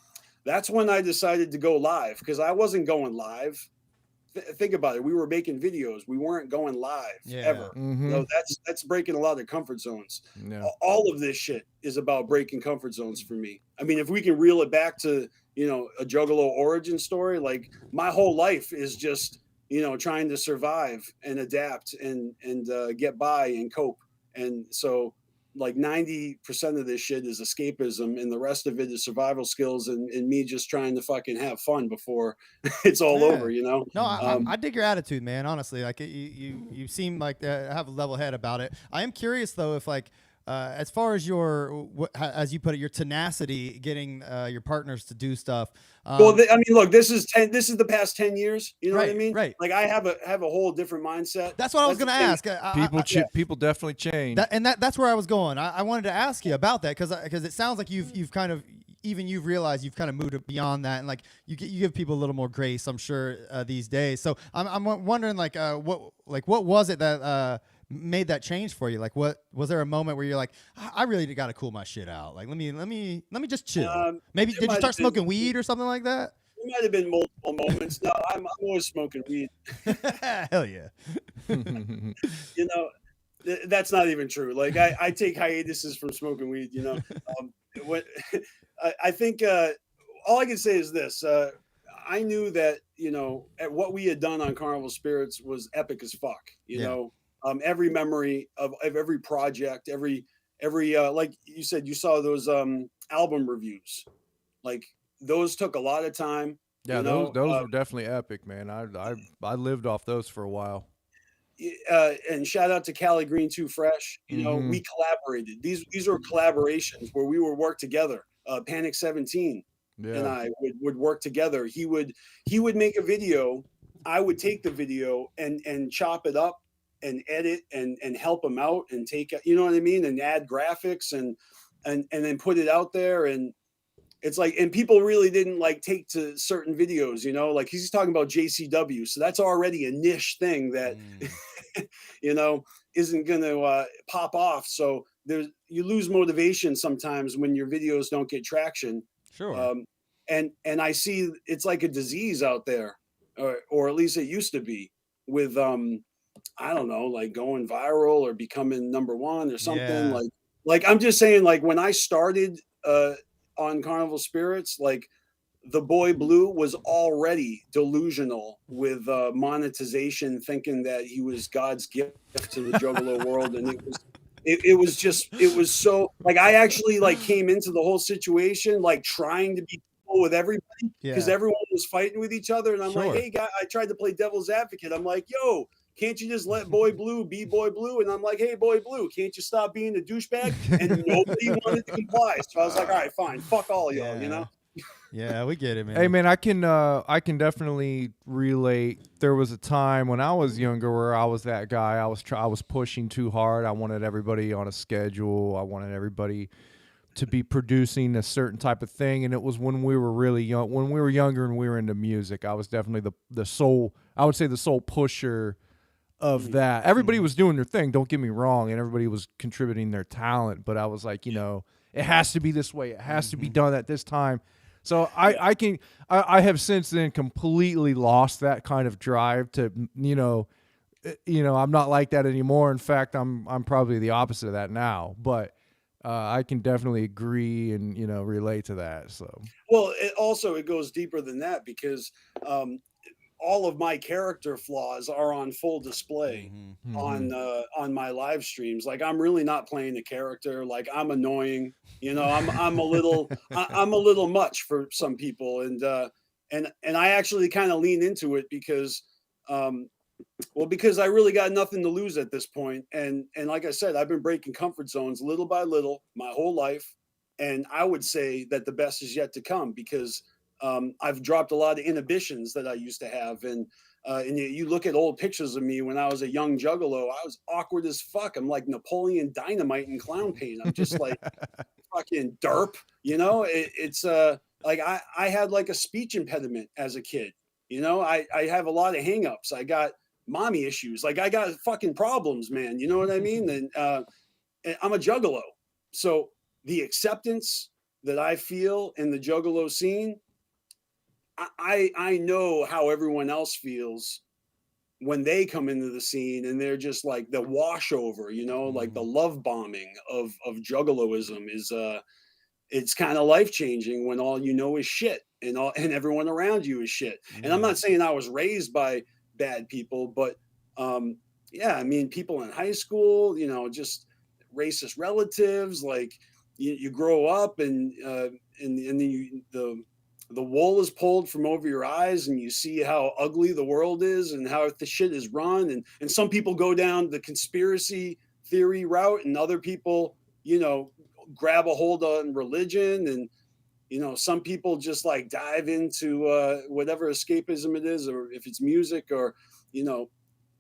that's when I decided to go live, because I wasn't going live. Think about it. We were making videos. We weren't going live ever. Mm-hmm. That's breaking a lot of comfort zones. Yeah. All of this shit is about breaking comfort zones for me. I mean, if we can reel it back to, a Juggalo origin story, like my whole life is just, trying to survive and adapt and get by and cope. And so like 90% of this shit is escapism, and the rest of it is survival skills and me just trying to fucking have fun before it's all over, No, I dig your attitude, man. Honestly, like you seem like have a level head about it. I am curious though, if as far as as you put it, your tenacity, getting your partners to do stuff. Well, I mean, look, this is the past 10 years. You know what I mean? Right. Like I have a whole different mindset. That's what I was going to ask. People definitely change. That's where I was going. I wanted to ask you about that because it sounds like you've kind of, even you've realized you've kind of moved beyond that, and like you give people a little more grace, I'm sure, these days. So I'm wondering what was it that made that change for you? Like, what was there a moment where you're like, I really got to cool my shit out? Like, let me just chill. Maybe There did you might start have been- smoking weed or something like that? There might have been multiple moments. No, I'm always smoking weed. Hell yeah. You know, that's not even true. Like I take hiatuses from smoking weed. You know, what I think all I can say is this. I knew that, you know, at what we had done on Carnival Spirits was epic as fuck. You Yeah. know, every memory of every project, every like you said, you saw those album reviews. Like those took a lot of time. Yeah, you know, those were definitely epic, man. I lived off those for a while. and shout out to Cali Green Too Fresh. You know, we collaborated. These are collaborations where we would work together. Panic 17 and Yeah. I would work together. He would make a video. I would take the video and chop it up and edit and help him out and take, you know what I mean, and add graphics and then put it out there. And it's like, and people really didn't like take to certain videos, you know, like he's talking about JCW. So that's already a niche thing that, you know, isn't going to pop off. So you lose motivation sometimes when your videos don't get traction. Sure. And I see it's like a disease out there, or at least it used to be with, I don't know, like going viral or becoming number one or something. Yeah. Like I'm just saying, like when I started, on Carnival Spirits, like the boy Blue was already delusional with monetization, thinking that he was God's gift to the Juggalo world, and it was so like I actually like came into the whole situation like trying to be cool with everybody because everyone was fighting with each other, and I'm like, hey guy, I tried to play devil's advocate. I'm like, yo, can't you just let Boy Blue be Boy Blue? And I'm like, hey, Boy Blue, can't you stop being a douchebag? And nobody wanted to comply. So I was like, all right, fine, fuck all y'all, you know? Yeah, we get it, man. Hey man, I can definitely relate. There was a time when I was younger where I was that guy. I was pushing too hard. I wanted everybody on a schedule. I wanted everybody to be producing a certain type of thing, and it was when we were really young, when we were younger and we were into music. I was definitely the sole, I would say the sole pusher of that. Everybody was doing their thing, don't get me wrong, and everybody was contributing their talent, but I was like, you know, it has to be this way. It has to be done at this time. So I have since then completely lost that kind of drive to, you know, I'm not like that anymore. In fact, I'm probably the opposite of that now, but I can definitely agree and, you know, relate to that. So, well, it goes deeper than that because, all of my character flaws are on full display on my live streams. Like I'm really not playing a character. Like I'm annoying, you know, I'm a little, I'm a little much for some people. And I actually kind of lean into it because, because I really got nothing to lose at this point. And like I said, I've been breaking comfort zones little by little my whole life. And I would say that the best is yet to come because, I've dropped a lot of inhibitions that I used to have. And you look at old pictures of me when I was a young juggalo, I was awkward as fuck. I'm like Napoleon Dynamite in clown paint. I'm just like fucking derp, you know, it's like I had like a speech impediment as a kid. You know, I have a lot of hangups. I got mommy issues. Like I got fucking problems, man. You know what I mean? And I'm a juggalo. So the acceptance that I feel in the juggalo scene, I know how everyone else feels when they come into the scene and they're just like the washover, you know, like the love bombing of juggaloism is it's kind of life changing when all you know is shit and everyone around you is shit. And I'm not saying I was raised by bad people, but yeah, I mean people in high school, you know, just racist relatives, like you grow up and then the wool is pulled from over your eyes and you see how ugly the world is and how the shit is run. And some people go down the conspiracy theory route and other people, you know, grab a hold on religion. And, you know, some people just like dive into whatever escapism it is, or if it's music or, you know,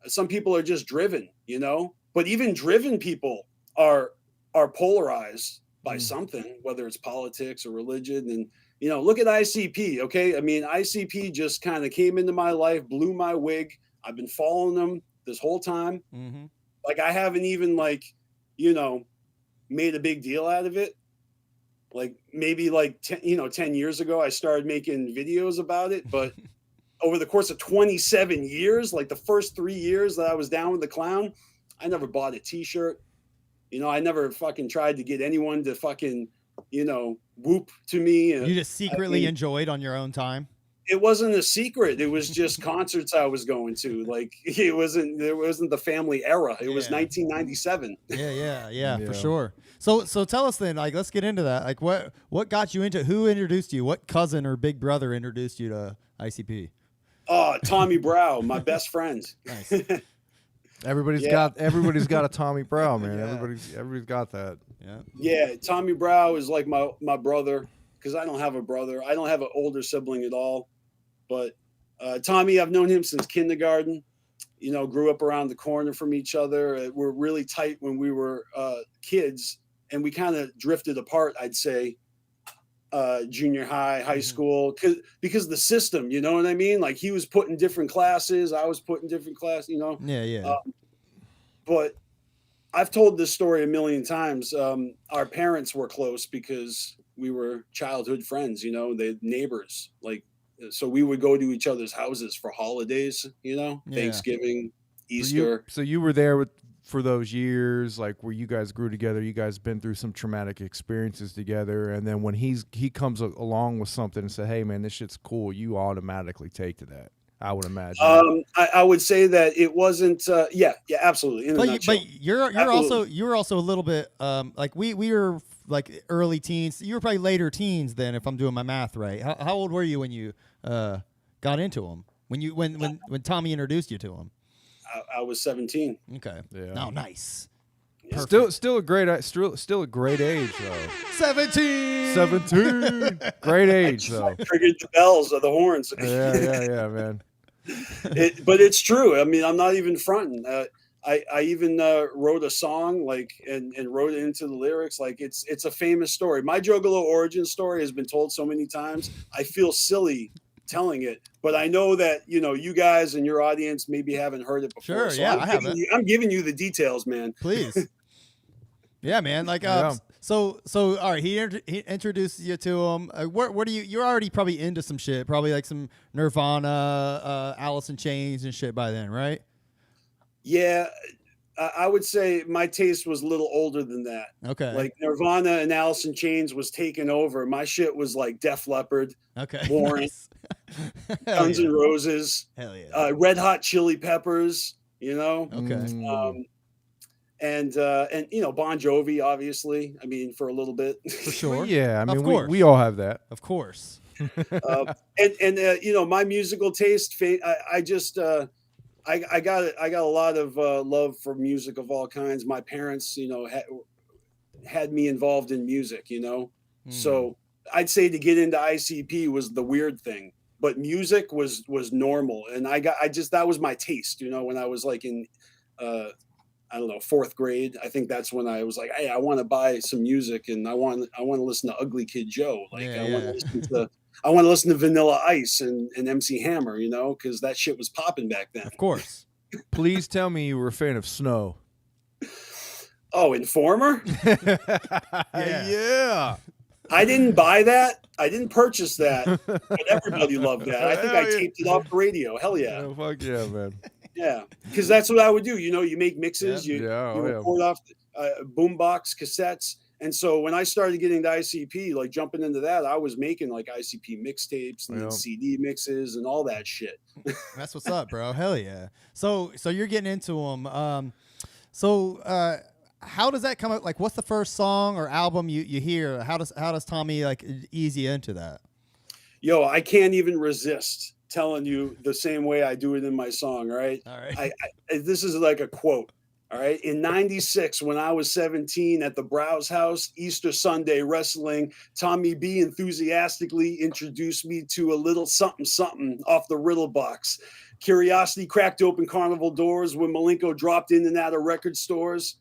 some people are just driven, you know, but even driven people are polarized by something, whether it's politics or religion. And, you know, look at ICP. Okay. I mean, ICP just kind of came into my life, blew my wig. I've been following them this whole time. Like I haven't even made a big deal out of it. Like maybe 10 years ago, I started making videos about it, but over the course of 27 years, like the first 3 years that I was down with the clown, I never bought a t-shirt. I never fucking tried to get anyone to fucking, whoop to me. You just secretly enjoyed on your own time? It wasn't a secret. It was just concerts I was going to. Like there wasn't the family era. It was 1997. Yeah, for sure. So tell us then, like, let's get into that. Like what got you into, who introduced you? What cousin or big brother introduced you to ICP? Oh, Tommy Brow, my best friend. Nice. Everybody's got a Tommy Brow, man. Yeah. Everybody's got that. Yeah. Yeah, Tommy Brow is like my brother, because I don't have a brother. I don't have an older sibling at all. But Tommy, I've known him since kindergarten. Grew up around the corner from each other. We're really tight when we were kids, and we kind of drifted apart, I'd say, junior high school, because the system, you know what I mean? Like he was put in different classes, I was put in different classes, Yeah. But I've told this story a million times. Our parents were close because we were childhood friends, they neighbors, like, so we would go to each other's houses for holidays, Thanksgiving, Easter. So you were there for those years, like where you guys grew together. You guys been through some traumatic experiences together, and then when he comes along with something and say, "Hey, man, this shit's cool," you automatically take to that. I would imagine. I would say that it wasn't. Yeah, absolutely. But you're also a little bit like we were like early teens. You were probably later teens then, if I'm doing my math right. How old were you when you got into him? When Tommy introduced you to him? I was 17. Okay. Yeah. No, nice. Still a great age though. 17. Great age though. Triggered the bells of the horns. Yeah, man. But it's true. I mean, I'm not even fronting. I even wrote a song and wrote it into the lyrics. Like it's a famous story. My Juggalo origin story has been told so many times. I feel silly telling it, but I know that you guys and your audience maybe haven't heard it before. Sure, so yeah, I haven't. I'm giving you the details, man. Please. Yeah, man. Like, so all right. He introduces you to him. What do you're already probably into some shit, probably like some Nirvana, Alice in Chains and shit by then, right? Yeah, I would say my taste was a little older than that. Okay. Like Nirvana and Alice in Chains was taken over. My shit was like Def Leppard, okay, Warren, Guns N' Roses, hell yeah, Red Hot Chili Peppers. Okay. And Bon Jovi, obviously. I mean, for a little bit. For sure. Well, yeah, I mean, Of course. we all have that. Of course. My musical taste. I got a lot of love for music of all kinds. My parents, had me involved in music. So I'd say to get into ICP was the weird thing, but music was normal, and that was my taste. When I was like in I don't know, 4th grade. I think that's when I was like, hey, I want to buy some music, and I want to listen to Ugly Kid Joe. Like I want to listen to Vanilla Ice and MC Hammer, because that shit was popping back then. Of course. Please tell me you were a fan of Snow. Oh, Informer? Yeah. I didn't buy that. I didn't purchase that, but everybody loved that. I think I taped it off the radio. Hell yeah. Oh, fuck yeah, man. Yeah, because that's what I would do. You make mixes, you Yeah. record off boombox cassettes. And so when I started getting to ICP, like jumping into that, I was making like ICP mixtapes and then CD mixes and all that shit. That's what's up, bro. Hell yeah. So you're getting into them. How does that come out? Like, what's the first song or album you hear? How does Tommy like ease you into that? Yo, I can't even resist telling you the same way I do it in my song. Right. All right. This is like a quote. All right. In 96, when I was 17 at the Browse House, Easter Sunday wrestling, Tommy B enthusiastically introduced me to a little something, something off the riddle box. Curiosity cracked open carnival doors when Malenko dropped in and out of record stores.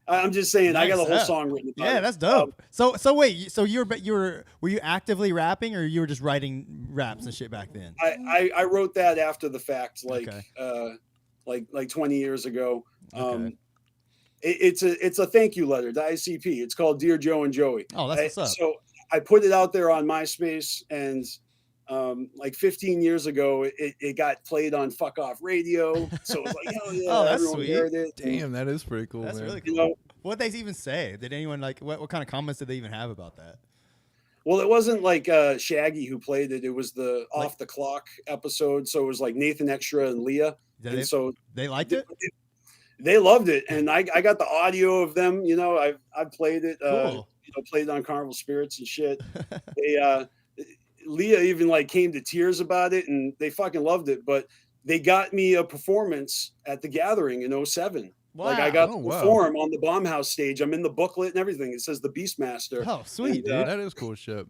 I'm just saying, nice. I got a whole song written about it. Yeah, that's dope. So wait, so were you actively rapping, or you were just writing raps and shit back then? I wrote that after the fact, like, okay. like 20 years ago. Okay. It's a thank you letter to ICP. It's called Dear Joe and Joey. Oh, that's what's up. So I put it out there on MySpace, and like 15 years ago, it got played on Fuck Off Radio. So it was like, hell yeah, Oh, that's everyone sweet. heard it. Damn, that is pretty cool, That's man. really You cool. know, What'd they even say? Did anyone like what kind of comments did they even have about that? well, it wasn't like Shaggy who played it. It was the Off the Clock episode. So it was like Nathan Extra and Leah. Did And so they liked it? they loved it, and I got the audio of them. You know, I've played it. Cool. You know, played it on Carnival Spirits and shit. They Leah even like came to tears about it, and they fucking loved it. But they got me a performance at the Gathering in 07. Like I got Oh, to wow. perform on the Bombhouse stage. I'm in the booklet and everything. It says the BstMstR. Oh, sweet, And, dude. That is cool shit.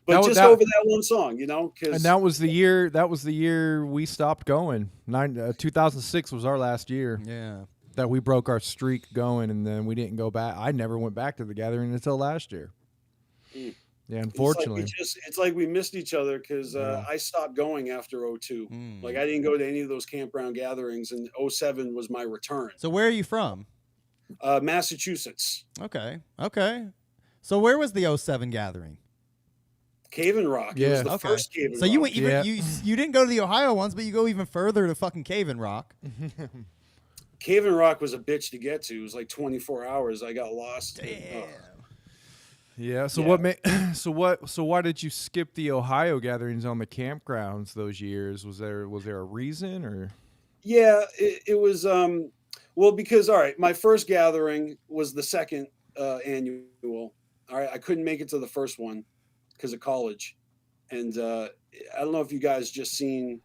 But That was- just that- over that one song, you know, because And that was the year. That was the year we stopped going. 2006 was our last year Yeah. that we broke our streak going, and then we didn't go back. I never went back to the Gathering until last year. Mm. Yeah, unfortunately. it's like we missed each other because Yeah. I stopped going after 02. Mm. Like I didn't go to any of those campground gatherings, and 07 was my return. So where are you from? Massachusetts, Okay. Okay. So where was the 07 gathering? Cave and Rock. It Yeah. was the Okay. first Cave and So Rock. you went even Yeah. you didn't go to the Ohio ones, but you go even further to fucking Cave and Rock. Cave and Rock was a bitch to get to. It was like 24 hours. I got lost. Damn. Yeah. So Yeah. So why did you skip the Ohio gatherings on the campgrounds those years? Was there a reason or? Yeah, it was well, because all right, my first gathering was the second annual. All right, I couldn't make it to the first one because of college. And I don't know if you guys just seen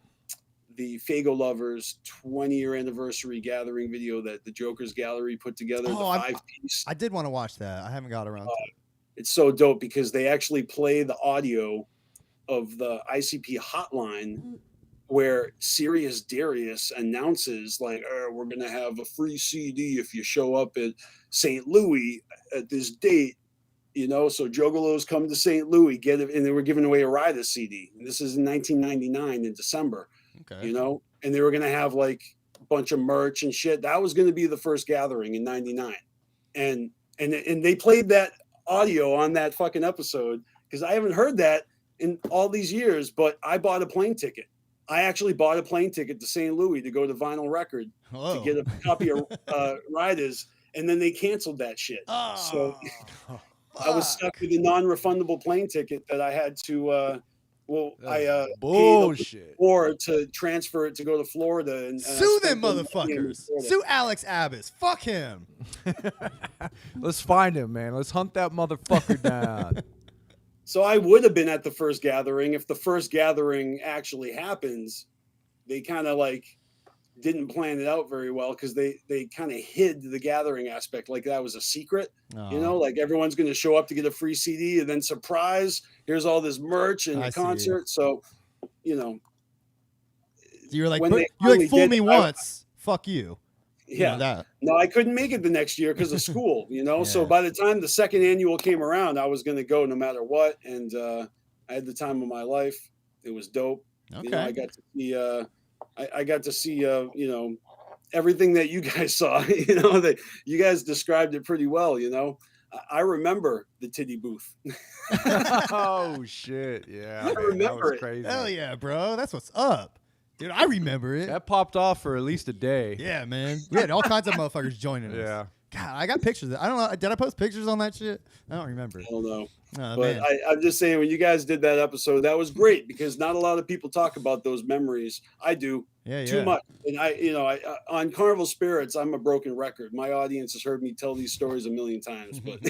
the Fago Lovers 20-year anniversary gathering video that the Joker's Gallery put together, Oh, the 5-piece. I did want to watch that. I haven't got around to it. It's so dope because they actually play the audio of the ICP hotline where Sirius Darius announces like, we're going to have a free CD if you show up at St. Louis at this date, you know, so Juggalos come to St. Louis, get it. And they were giving away a Rida CD. And this is in 1999 in December, Okay. you know, and they were going to have like a bunch of merch and shit. That was going to be the first gathering in 99. And they played that audio on that fucking episode because I haven't heard that in all these years, but I bought a plane ticket. I actually bought a plane ticket to St. Louis to go to Vinyl Record Whoa. to get a copy of Riders, and then they canceled that shit. Oh, So I was stuck with a non-refundable plane ticket that I had to paid Bullshit. or to transfer it to go to Florida and sue spent them the money in motherfuckers. Florida. Sue Alex Abbas. Fuck him. Let's find him, man. Let's hunt that motherfucker down. So I would have been at the first gathering if the first gathering actually happens. They kind of like didn't plan it out very well because they kind of hid the gathering aspect like that was a secret. You know, like everyone's going to show up to get a free CD and then surprise, here's all this merch and I the see. concert. So, you know, You're like, when they you're like, finally fool did me it, once. Fuck you. You know yeah. that. No, I couldn't make it the next year because of school, you know. So Yeah. by the time the second annual came around, I was going to go no matter what, and I had the time of my life. It was dope. Okay. You know, I got to see. I got to see. You know, everything that you guys saw. You know, that you guys described it pretty well. You know, I remember the titty booth. Oh shit! Yeah, man, that remember was it. crazy. Hell yeah, bro. That's what's up. Dude, I remember it. That popped off for at least a day. Yeah, man. We had all kinds of motherfuckers joining us. Yeah. God, I got pictures. I don't know. Did I post pictures on that shit? I don't remember. I don't know. Oh, But man. I'm just saying, when you guys did that episode, that was great because not a lot of people talk about those memories. I do. Yeah, Too much. And I on Carnival Spirits, I'm a broken record. My audience has heard me tell these stories a million times, but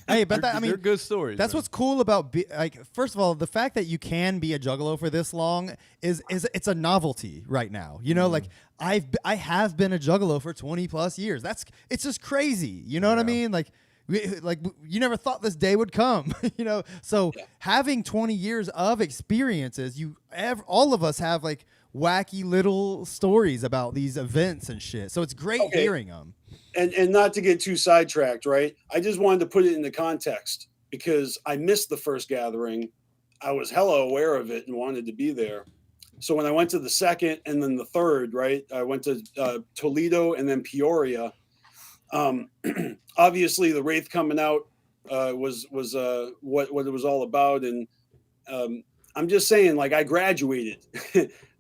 Hey, but that, I They're mean, good stories. that's man. what's cool about like. First of all, the fact that you can be a juggalo for this long is it's a novelty right now. You know, like I have been a juggalo for 20 plus years. It's just crazy. You know what I Yeah. mean? Like you never thought this day would come. You know, so having 20 years of experiences, all of us have like wacky little stories about these events and shit. So it's great Okay. hearing them. and not to get too sidetracked, right? I just wanted to put it into context because I missed the first gathering. I was hella aware of it and wanted to be there. So when I went to the second and then the third, right, I went to Toledo and then Peoria. Obviously, the Wraith coming out was what it was all about, and I'm just saying, like, I graduated.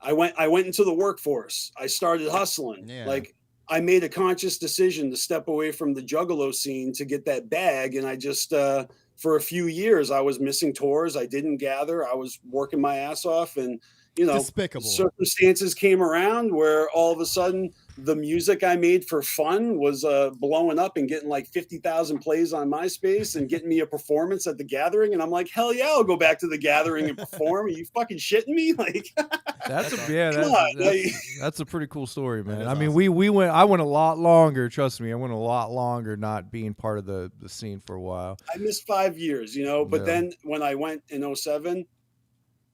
I went into the workforce. I started hustling. Yeah. Like, I made a conscious decision to step away from the juggalo scene to get that bag, and I just for a few years I was missing tours. I didn't gather. I was working my ass off, and Despicable. circumstances came around where all of a sudden the music I made for fun was blowing up and getting like 50,000 plays on MySpace and getting me a performance at the Gathering. And I'm like, hell yeah, I'll go back to the Gathering and perform. Are you fucking shitting me? Like, That's a pretty cool story, man. is I mean, awesome. I went a lot longer. Trust me, I went a lot longer not being part of the scene for a while. I missed 5 years, but Yeah. then when I went in 2007,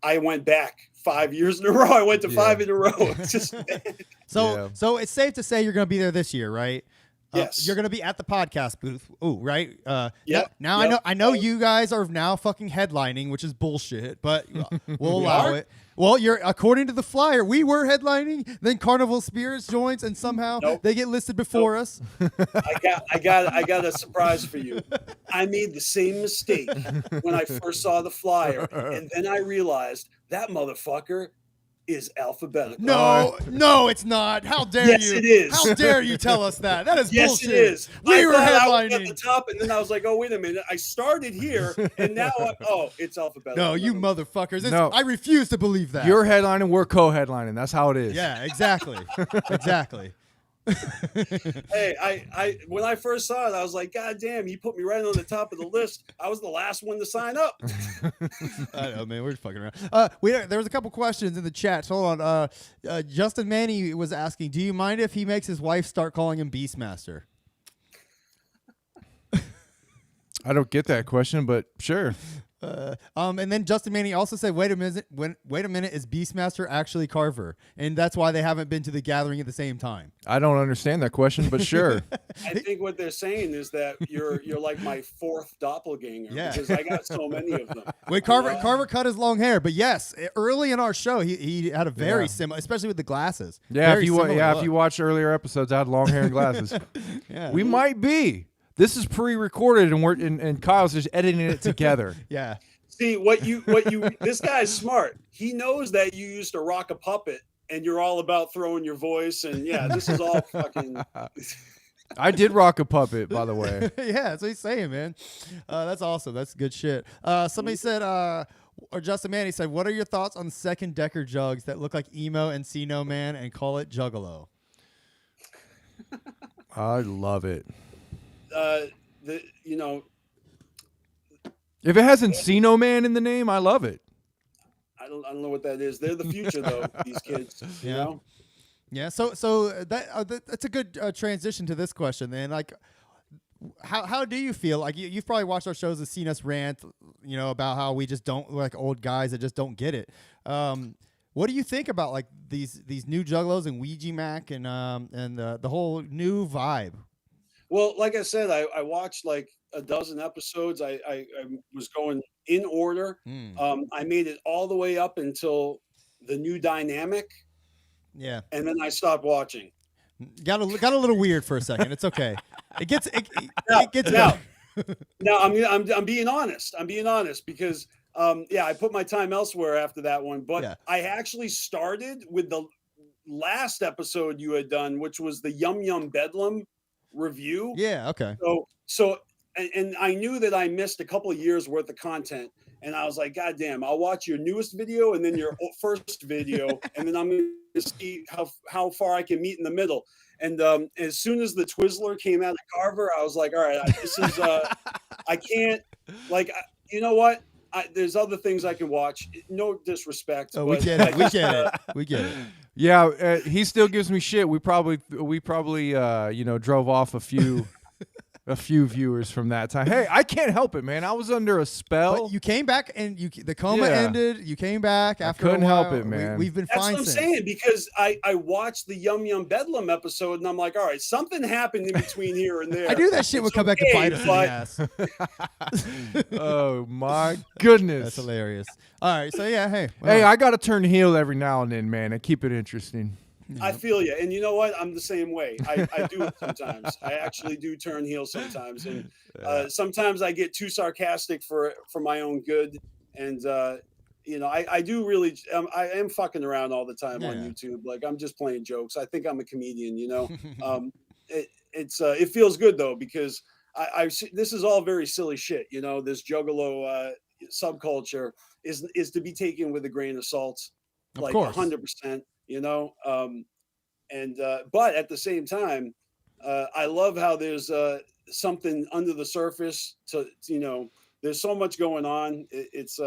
I went back 5 years in a row. I went to 5 in a row. It's just So it's safe to say you're going to be there this year, right? Yes. You're going to be at the podcast booth. Ooh, right? Yep. Now Yep. I know you guys are now fucking headlining, which is bullshit, but we'll We allow are? it. Well, according to the flyer, we were headlining, then Carnival Spirits joins, and somehow Nope. they get listed before us. I got a surprise for you. I made the same mistake when I first saw the flyer, and then I realized that motherfucker is alphabetical. No, it's not. How dare Yes, you? it is. How dare you tell us that? That is Yes, bullshit. it is. We I were thought I was at headlining. the top, and then I was like, "Oh, wait a minute! I started here, and now it's alphabetical." No, you motherfuckers. No. I refuse to believe that. You're headlining, we're co-headlining. That's how it is. Yeah, exactly. Exactly. Hey, I when I first saw it, I was like, "God damn!" He put me right on the top of the list. I was the last one to sign up. I know, man. We're just fucking around. There was a couple questions in the chat. So hold on. Justin Manny was asking, do you mind if he makes his wife start calling him BstMstR? I don't get that question, but sure. And then Justin Manny also said, wait a minute, is BstMstR actually Carver? And that's why they haven't been to the Gathering at the same time. I don't understand that question, but sure. I think what they're saying is that you're like my fourth doppelganger Yeah. because I got so many of them. Wait, Carver cut his long hair, but yes, early in our show, he had a very Yeah. similar, especially with the glasses. Yeah, Very similar if look. you watch earlier episodes, I had long hair and glasses. Yeah. We might be. This is pre-recorded, and Kyle's just editing it together. Yeah. See this guy's smart. He knows that you used to rock a puppet and you're all about throwing your voice and yeah, this is all fucking I did rock a puppet, by the way. Yeah, that's what he's saying, man. That's awesome. That's good shit. Somebody said, or Justin Manny said, what are your thoughts on second decker jugs that look like emo and see no man and call it Juggalo? I love it. If it has Encino Man in the name, I love it. I don't know what that is. They're the future though, these kids. You Yeah. know? Yeah, so that's a good transition to this question. Then, like, how do you feel? Like you've probably watched our shows and seen us rant, about how we just don't like old guys that just don't get it. What do you think about like these new juggalos and Ouija Mac and the whole new vibe? Well, like I said, I watched like a dozen episodes. I was going in order. I made it all the way up until the new dynamic, Yeah, and then I stopped watching. got a little weird for a second. It's okay. It gets Now, better. now I'm being honest. I'm being honest because I put my time elsewhere after that one. But Yeah. I actually started with the last episode you had done, which was the Yum Yum Bedlam review. Yeah. Okay. So and I knew that I missed a couple of years worth of content. And I was like, God damn, I'll watch your newest video and then your first video. And then I'm going to see how far I can meet in the middle. And as soon as the Twizzler came out of Carver, I was like, all right, this is, I can't, like, you know what? There's other things I can watch. No disrespect. Oh, we but get it. I We just, get it. We get it. Yeah, he still gives me shit. We probably drove off a few a few viewers from that time. Hey, I can't help it, man. I was under a spell. But you came back and the coma Yeah. ended. You came back after couldn't a while. help it, man. We've been That's fine what I'm since. saying, because I watched the Yum Yum Bedlam episode and I'm like, all right, something happened in between here and there. I knew that shit would It's come back and okay, bite us in the but- ass. Oh my goodness. That's hilarious. All right, so yeah, hey, Hey, I got to turn heel every now and then, man, and keep it interesting. I feel you. And you know what? I'm the same way. I do it sometimes. I actually do turn heel sometimes. And sometimes I get too sarcastic for my own good. And, you know, I do really, I am fucking around all the time on Yeah. YouTube. Like, I'm just playing jokes. I think I'm a comedian, you know. It feels good, though, because this is all very silly shit. You know, this Juggalo subculture is to be taken with a grain of salt, Of like course. 100%. You know, but at the same time, I love how there's something under the surface. To you know, there's so much going on. It's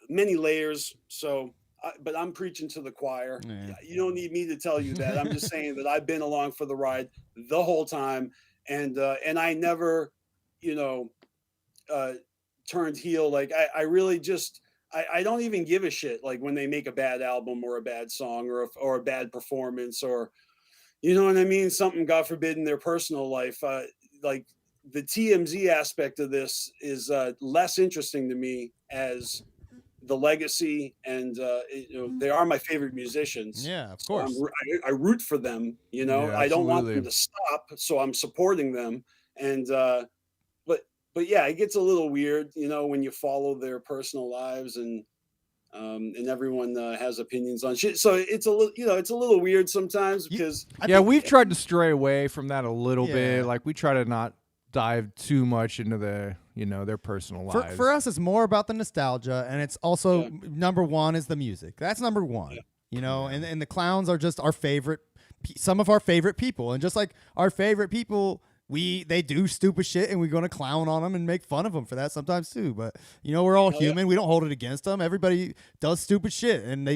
many layers. So, but I'm preaching to the choir. Yeah. You don't need me to tell you that. I'm just saying that I've been along for the ride the whole time, and I never, you know, turned heel. Like I really just. I don't even give a shit like when they make a bad album or a bad song or a bad performance, or you know what I mean, something God forbid in their personal life. Like the TMZ aspect of this is less interesting to me as the legacy, and you know, they are my favorite musicians. Yeah, of So course. I root for them. You know, Yeah, I don't want absolutely. them to stop, so I'm supporting them. And but yeah, it gets a little weird, you know, when you follow their personal lives, and everyone has opinions on shit. So it's a little, you know, it's a little weird sometimes because Yeah, we've tried to stray away from that a little Yeah. bit. Like we try to not dive too much into the, you know, their personal lives. For us, it's more about the nostalgia, and it's also number one is the music. That's number one. Yeah. You know, and the clowns are just our favorite, some of our favorite people, and just like our favorite people. They do stupid shit, and we're gonna clown on them and make fun of them for that sometimes too. But you know, we're all human. We don't hold it against them. Everybody does stupid shit, and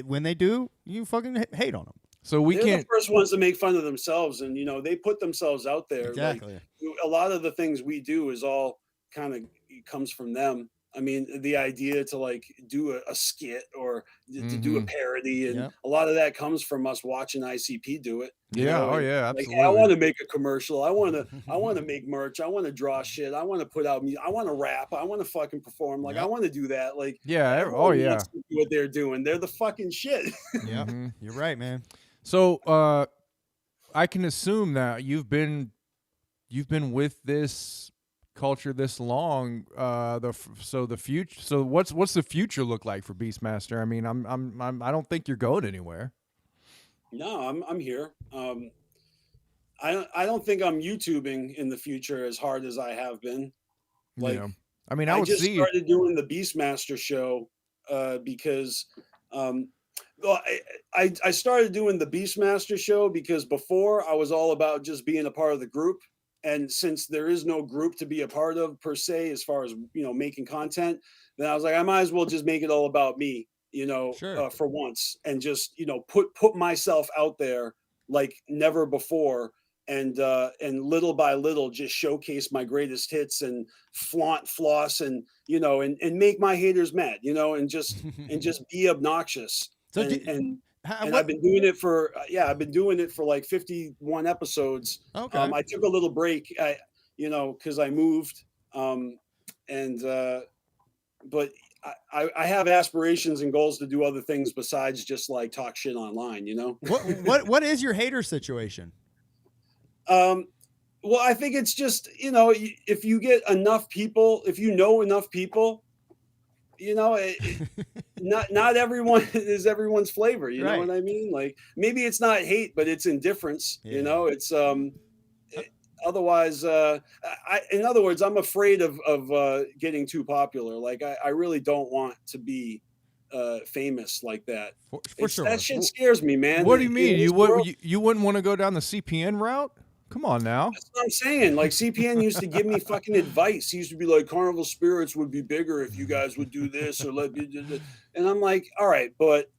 when they do, you fucking hate on them. So we they're can't. the first ones to make fun of themselves, and you know, they put themselves out there. Exactly. Like, a lot of the things we do is all kind of comes from them. I mean, the idea to like do a skit or to do a parody, and Yep. a lot of that comes from us watching ICP do it. you Yeah. know, Oh and yeah. like, Absolutely. hey, I want to make a commercial. I want to make merch. I want to draw shit. I want to put out music. I want to rap. I want to fucking perform. Like, I Yep. want to do that. Like, Yeah. Oh everyone yeah. wants to do what they're doing. They're the fucking shit. Yeah, Mhm. you're right, man. So I can assume that you've been with this culture this long. The future. So what's the future look like for BstMstR? I mean, I don't think you're going anywhere. No, I'm here. I don't think I'm YouTubing in the future as hard as I have been. Like, Yeah. I mean, I I would just see. started doing the BstMstR show because well, I started doing the BstMstR show because before I was all about just being a part of the group. And since there is no group to be a part of per se, as far as, you know, making content, then I was like, I might as well just make it all about me, you know, Sure. for once, and just, you know, put myself out there like never before. And little by little just showcase my greatest hits and flaunt, floss, and, you know, and make my haters mad, you know, and just be obnoxious. So And I've been doing it for I've been doing it for like 51 episodes. Okay. I took a little break, you know, because I moved, but I have aspirations and goals to do other things besides just like talk shit online, you know. what is your hater situation? Well, I think it's just, you know, if you get enough people, if you know enough people, you know, not everyone is everyone's flavor. You know what I mean? Like, maybe it's not hate, but it's indifference. Yeah. You know, it's otherwise. In other words, I'm afraid of getting too popular. Like, I really don't want to be famous like that. For sure. That shit scares me, man. What do you mean? In this You world- wouldn't want to go down the CPN route? Come on now. That's what I'm saying. Like, CPN used to give me fucking advice. He used to be like, Carnival Spirits would be bigger if you guys would do this or let me do this. And I'm like, all right, but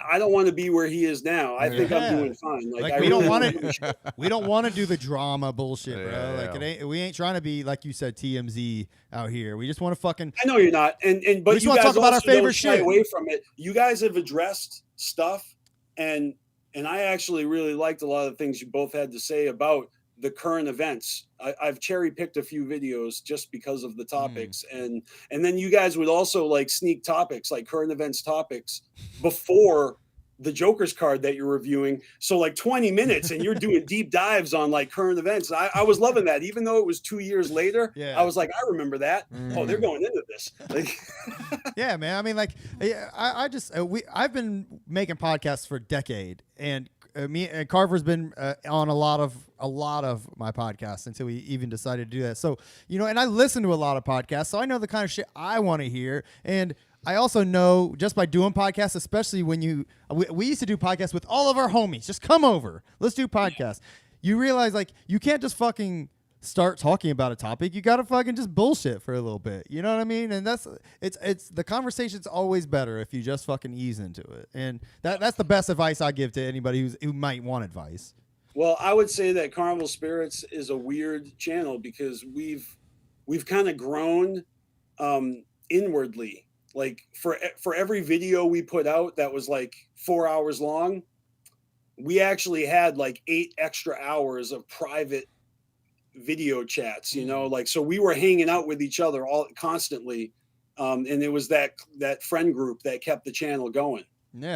I don't want to be where he is now. I think I'm Yeah. doing fine. Like, I we don't really want don't it. give a shit. We don't want to do the drama bullshit, bro. Yeah, Like, yeah. we ain't trying to be, like you said, TMZ out here. We just want to fucking. I know you're not, and We but just you wanna guys talk about our also favorite don't shy shit. away from it. You guys have addressed stuff, and I actually really liked a lot of things you both had to say about the current events. I've cherry picked a few videos just because of the topics, and then you guys would also like sneak topics, like current events topics, before the Joker's card that you're reviewing. So like 20 minutes, and you're doing deep dives on like current events. And I was loving that, even though it was 2 years later. Yeah. I was like, I remember that. Oh, they're going into this. Like, Yeah, man. I mean, like, I just I've been making podcasts for a decade, and me and Carver's been on a lot of my podcasts until we even decided to do that. So, you know, and I listen to a lot of podcasts, so I know the kind of shit I want to hear. And I also know just by doing podcasts, especially when we used to do podcasts with all of our homies. Just come over, let's do podcasts. You realize, like, you can't just fucking start talking about a topic. You gotta fucking just bullshit for a little bit. You know what I mean? And it's the conversation's always better if you just fucking ease into it. And that's the best advice I give to anybody who might want advice. well, I would say that Carnival Spirits is a weird channel because we've kind of grown inwardly. Like for every video we put out that was like 4 hours long, we actually had like 8 extra hours of private video chats, you know, like, so we were hanging out with each other all constantly. And it was that friend group that kept the channel going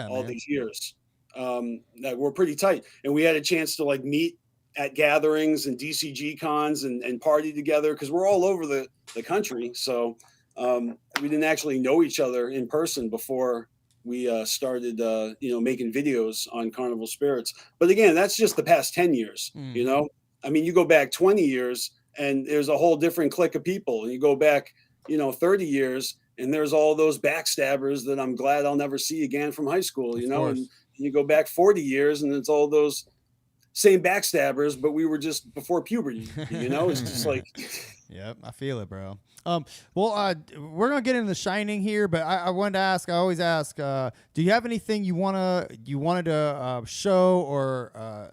all these years. That we're pretty tight, and we had a chance to like meet at gatherings and DCG cons and party together because we're all over the country. So we didn't actually know each other in person before we started, making videos on Carnival Spirits. But again, that's just the past 10 years, you know? I mean, you go back 20 years and there's a whole different clique of people. And you go back, 30 years and there's all those backstabbers that I'm glad I'll never see again from high school, you know? And you go back 40 years and it's all those same backstabbers, but we were just before puberty, you know? It's just like... Yep, I feel it, bro. We're gonna get into The Shining here, but I wanted to ask. I always ask, do you have anything you wanted to show or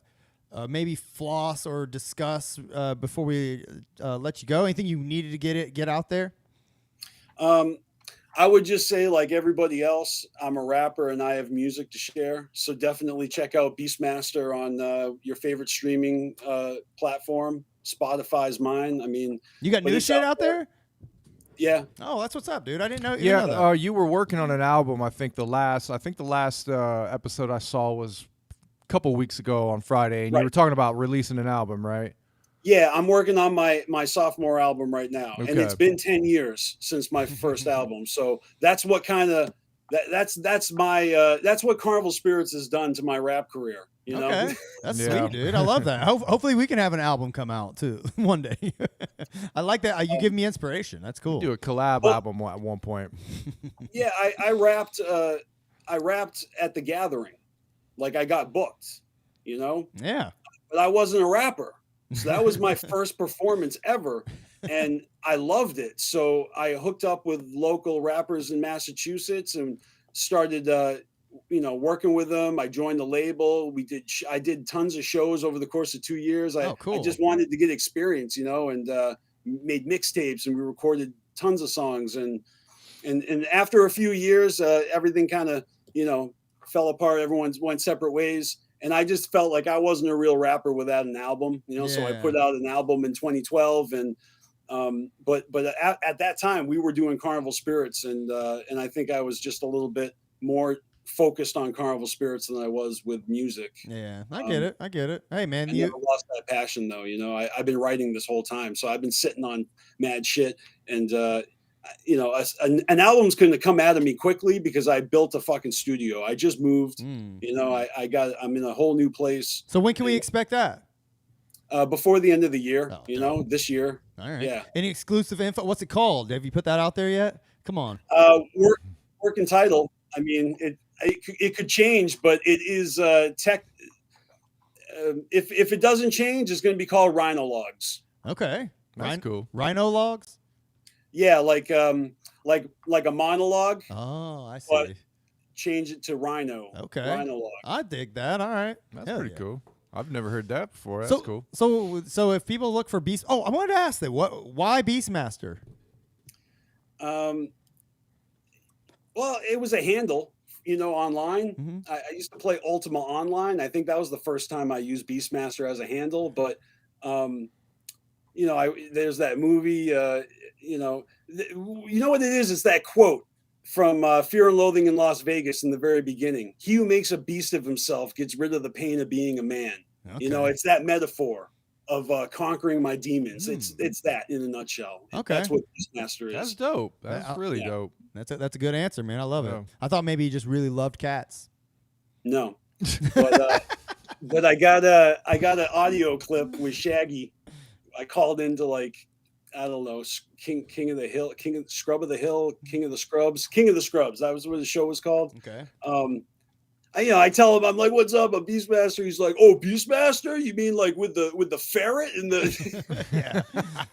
maybe floss or discuss before we let you go? Anything you needed to get out there? I would just say, like everybody else, I'm a rapper and I have music to share. So definitely check out BstMstR on your favorite streaming platform. Spotify's mine. I mean, You got new shit out there? Yeah. Oh, that's what's up, dude. I didn't know. Yeah, know that. you were working on an album. I think the last episode I saw was a couple weeks ago on Friday, and you were talking about releasing an album, right? Yeah, I'm working on my sophomore album right now, and it's been 10 years since my first album. So that's what kind of that's what Carnival Spirits has done to my rap career. You know, that's sweet, dude. I love that. Hopefully, we can have an album come out too one day. I like that. You give me inspiration. That's cool. Do a collab album at one point. Yeah, I rapped. I rapped at the gathering, like I got booked. You know. Yeah. But I wasn't a rapper. So that was my first performance ever, and I loved it. So I hooked up with local rappers in Massachusetts and started, working with them. I joined the label. I did tons of shows over the course of 2 years. I just wanted to get experience, and made mixtapes, and we recorded tons of songs. And after a few years, everything kind of, fell apart. Everyone went separate ways. And I just felt like I wasn't a real rapper without an album, So I put out an album in 2012, and but at that time we were doing Carnival Spirits, and I think I was just a little bit more focused on Carnival Spirits than I was with music. Yeah, I get it. Hey, man, I never lost that passion though. I've been writing this whole time, so I've been sitting on mad shit, and an album's going to come out of me quickly because I built a fucking studio. I just moved, I'm in a whole new place. So when can we expect that? Before the end of the year, this year. All right. Yeah. Any exclusive info? What's it called? Have you put that out there yet? Come on. Working title. I mean, it could change, but it is tech. If it doesn't change, it's going to be called Rhino Logs. Okay. That's cool. Rhino Logs? Yeah, like a monologue. Oh, I see. But change it to Rhino. Okay. Rhino log. I dig that. All right. That's Hell pretty yeah. cool. I've never heard that before. That's cool. So if people look for Beast, I wanted to ask that. Why BstMstR? Well, it was a handle, online. Mhm. I used to play Ultima Online. I think that was the first time I used BstMstR as a handle. But, there's that movie. You know what it is? It's that quote from Fear and Loathing in Las Vegas in the very beginning. He who makes a beast of himself gets rid of the pain of being a man. Okay. It's that metaphor of conquering my demons. It's that in a nutshell. Okay. That's what BstMstR is. That's dope. That's really yeah. dope. That's a good answer, man. I love Yeah. it. I thought maybe you just really loved cats. No, but I got an audio clip with Shaggy. I called into I don't know, King of the Hill, King of Scrub of the Hill, King of the Scrubs. That was what the show was called. Okay. I tell him, I'm like, "What's up, I'm BstMstR?" He's like, "Oh, BstMstR? You mean like with the ferret and the?" Yeah,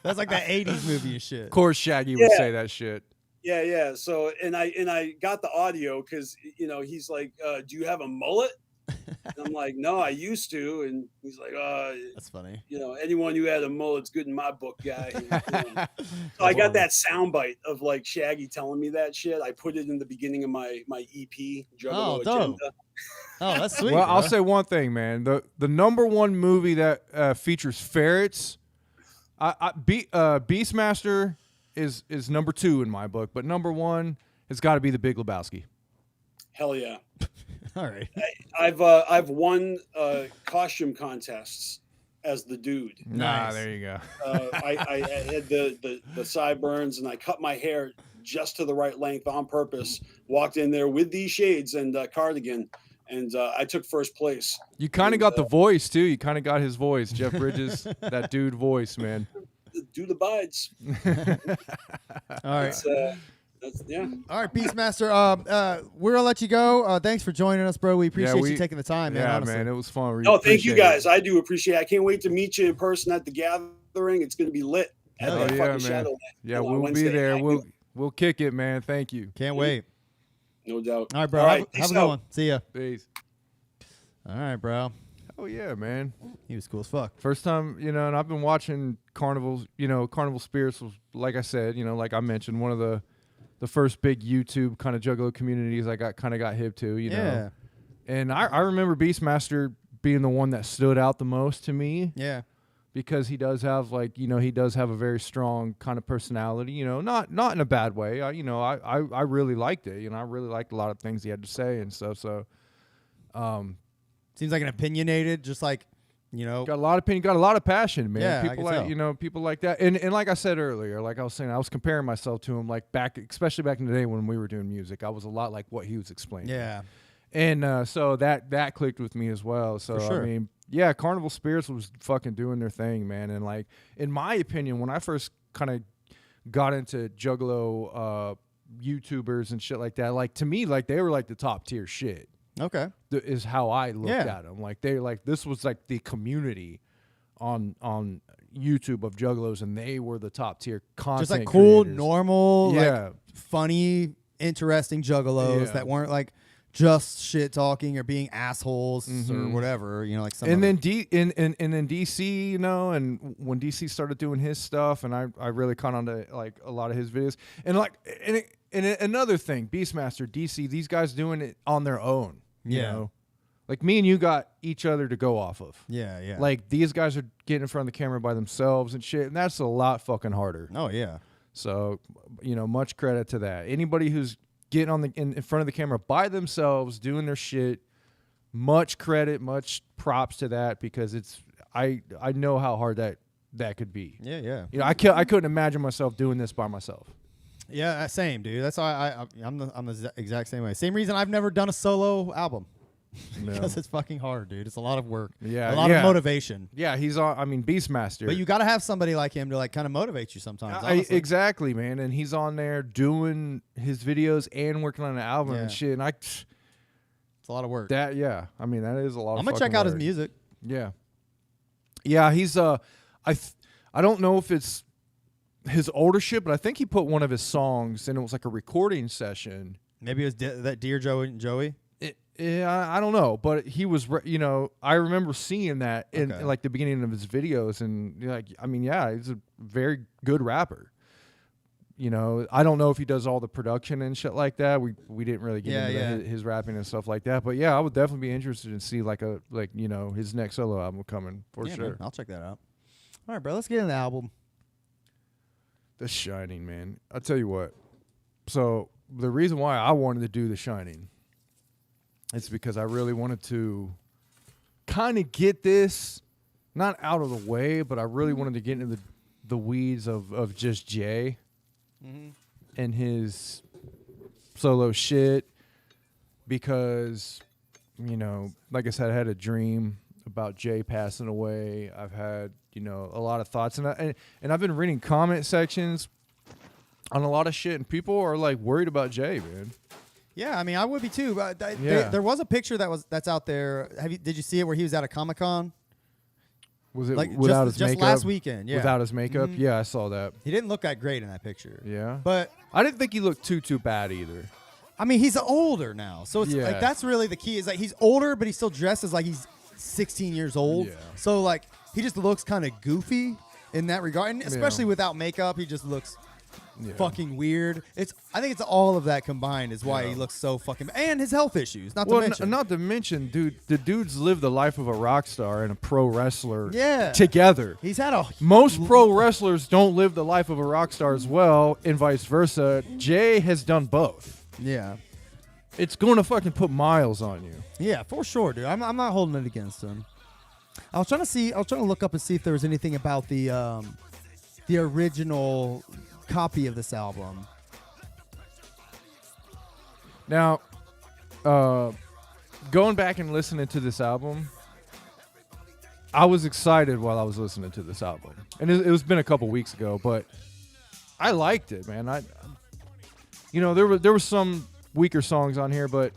that's like that '80s movie and shit. Of course, Shaggy would say that shit. Yeah. So and I got the audio because he's like, "Do you have a mullet?" And I'm like, "No, I used to." And he's like, That's funny. Anyone who had a mullet's good in my book, guy. So I got that soundbite of like Shaggy telling me that shit. I put it in the beginning of my EP, Juggalo Agenda. Oh, that's sweet. Well, bro. I'll say one thing, man. The number one movie that features ferrets, BstMstR is number 2 in my book, but number 1 has got to be The Big Lebowski. Hell yeah. All right. I've won costume contests as the dude. Nah, Nice. there you go. I had the sideburns and I cut my hair just to the right length on purpose. Walked in there with these shades and cardigan, and I took first place. You kind of got the voice too. You kind of got his voice, Jeff Bridges, that dude voice, man. The dude abides. All right. Yeah. All right, BstMstR. We're gonna let you go. Thanks for joining us, bro. We appreciate you taking the time, man. Yeah, honestly. man, it was fun. No, thank you guys. I do appreciate it. I can't wait to meet you in person at the gathering. It's going to be lit. At Hell that yeah, fucking man. Shadowland Yeah, on we'll Wednesday be there. night. We'll kick it, man. Thank you. Can't wait. No doubt. All right, bro. All right, have peace a good out. one. See ya. Peace. All right, bro. Oh yeah, man. He was cool as fuck. First time, and I've been watching Carnival. Carnival Spirits was, like I said, like I mentioned, one of the first big YouTube kind of Juggalo communities I got hip to. Yeah. And I remember BstMstR being the one that stood out the most to me. Yeah. Because he does have he does have a very strong kind of personality, not in a bad way. I really liked it. I really liked a lot of things he had to say and stuff. So, Seems like an opinionated, just like, got a lot of opinion, got a lot of passion, man. Yeah, People I can like, tell. people like that. And like I said earlier, like I was saying, I was comparing myself to him, like especially back in the day when we were doing music. I was a lot like what he was explaining. Yeah. And so that clicked with me as well. So For sure. I mean, yeah, Carnival Spirits was fucking doing their thing, man. And like, in my opinion, when I first kind of got into Juggalo YouTubers and shit like that, like to me, like they were like the top tier shit. Okay. Is how I looked Yeah. at them. Like this was like the community on YouTube of Juggalos, and they were the top tier content. Just like cool, creators. normal, Yeah. like funny, interesting juggalos Yeah. that weren't like just shit talking or being assholes or whatever, like some. And other- then and then DC, and when DC started doing his stuff, and I really caught on to like a lot of his videos, and like and another thing, BstMstR, DC, these guys doing it on their own. You Yeah. know? Like me and you got each other to go off of. Yeah, yeah. Like these guys are getting in front of the camera by themselves and shit, and that's a lot fucking harder. oh yeah. So, much credit to that. Anybody who's getting on in front of the camera by themselves doing their shit, much credit, much props to that, because I know how hard that could be. Yeah, yeah. I couldn't imagine myself doing this by myself. Yeah, same, dude. That's why I'm the exact same way. Same reason I've never done a solo album. Because it's fucking hard, dude. It's a lot of work. Yeah, a lot of motivation. Yeah, he's on. I mean, BstMstR. But you got to have somebody like him to like kind of motivate you sometimes. honestly. Exactly, man. And he's on there doing his videos and working on an album Yeah. and shit. And It's a lot of work. I mean, that is a lot. I'm of gonna check fucking out his work. music. Yeah. Yeah, he's I don't know if it's his older shit, but I think he put one of his songs and it was like a recording session Maybe it was that Dear Joey and Joey. Yeah, I don't know, but he was, I remember seeing that in Okay. like the beginning of his videos, and like, I mean, yeah, he's a very good rapper. I don't know if he does all the production and shit like that. We didn't really get into his rapping and stuff like that, but yeah, I would definitely be interested in see his next solo album coming for sure. Man, I'll check that out. All right, bro, let's get into the album. The Shining, man. I'll tell you what. So the reason why I wanted to do The Shining, it's because I really wanted to kind of get this not out of the way, but I really wanted to get into the weeds of just Jay and his solo shit, because like I said, I had a dream about Jay passing away. I've had a lot of thoughts, and I've been reading comment sections on a lot of shit, and people are like worried about Jay, man. Yeah, I mean, I would be too. But Yeah. there was a picture that's out there. Did you see it where he was at a Comic-Con? Was it Like without his just makeup? last weekend? Yeah, Without his makeup? Yeah, I saw that. he didn't look that great in that picture. Yeah. But I didn't think he looked too bad either. I mean, he's older now, so it's Yeah. like that's really the key. Is like he's older, but he still dresses like he's 16 years old. Yeah. So like he just looks kind of goofy in that regard, and especially without makeup, he just looks fucking weird. I think it's all of that combined is why he looks so fucking. And his health issues, not to mention. Not to mention, dude, the dudes live the life of a rock star and a pro wrestler Yeah. together. He's had a Most pro wrestlers don't live the life of a rock star as well, and vice versa. Jay has done both. yeah. It's going to fucking put miles on you. Yeah, for sure, dude. I'm not holding it against him. I was trying to look up and see if there was anything about the original copy of this album. Now, going back and listening to this album, I was excited while I was listening to this album, and it was been a couple weeks ago, but I liked it, man. There were some weaker songs on here, but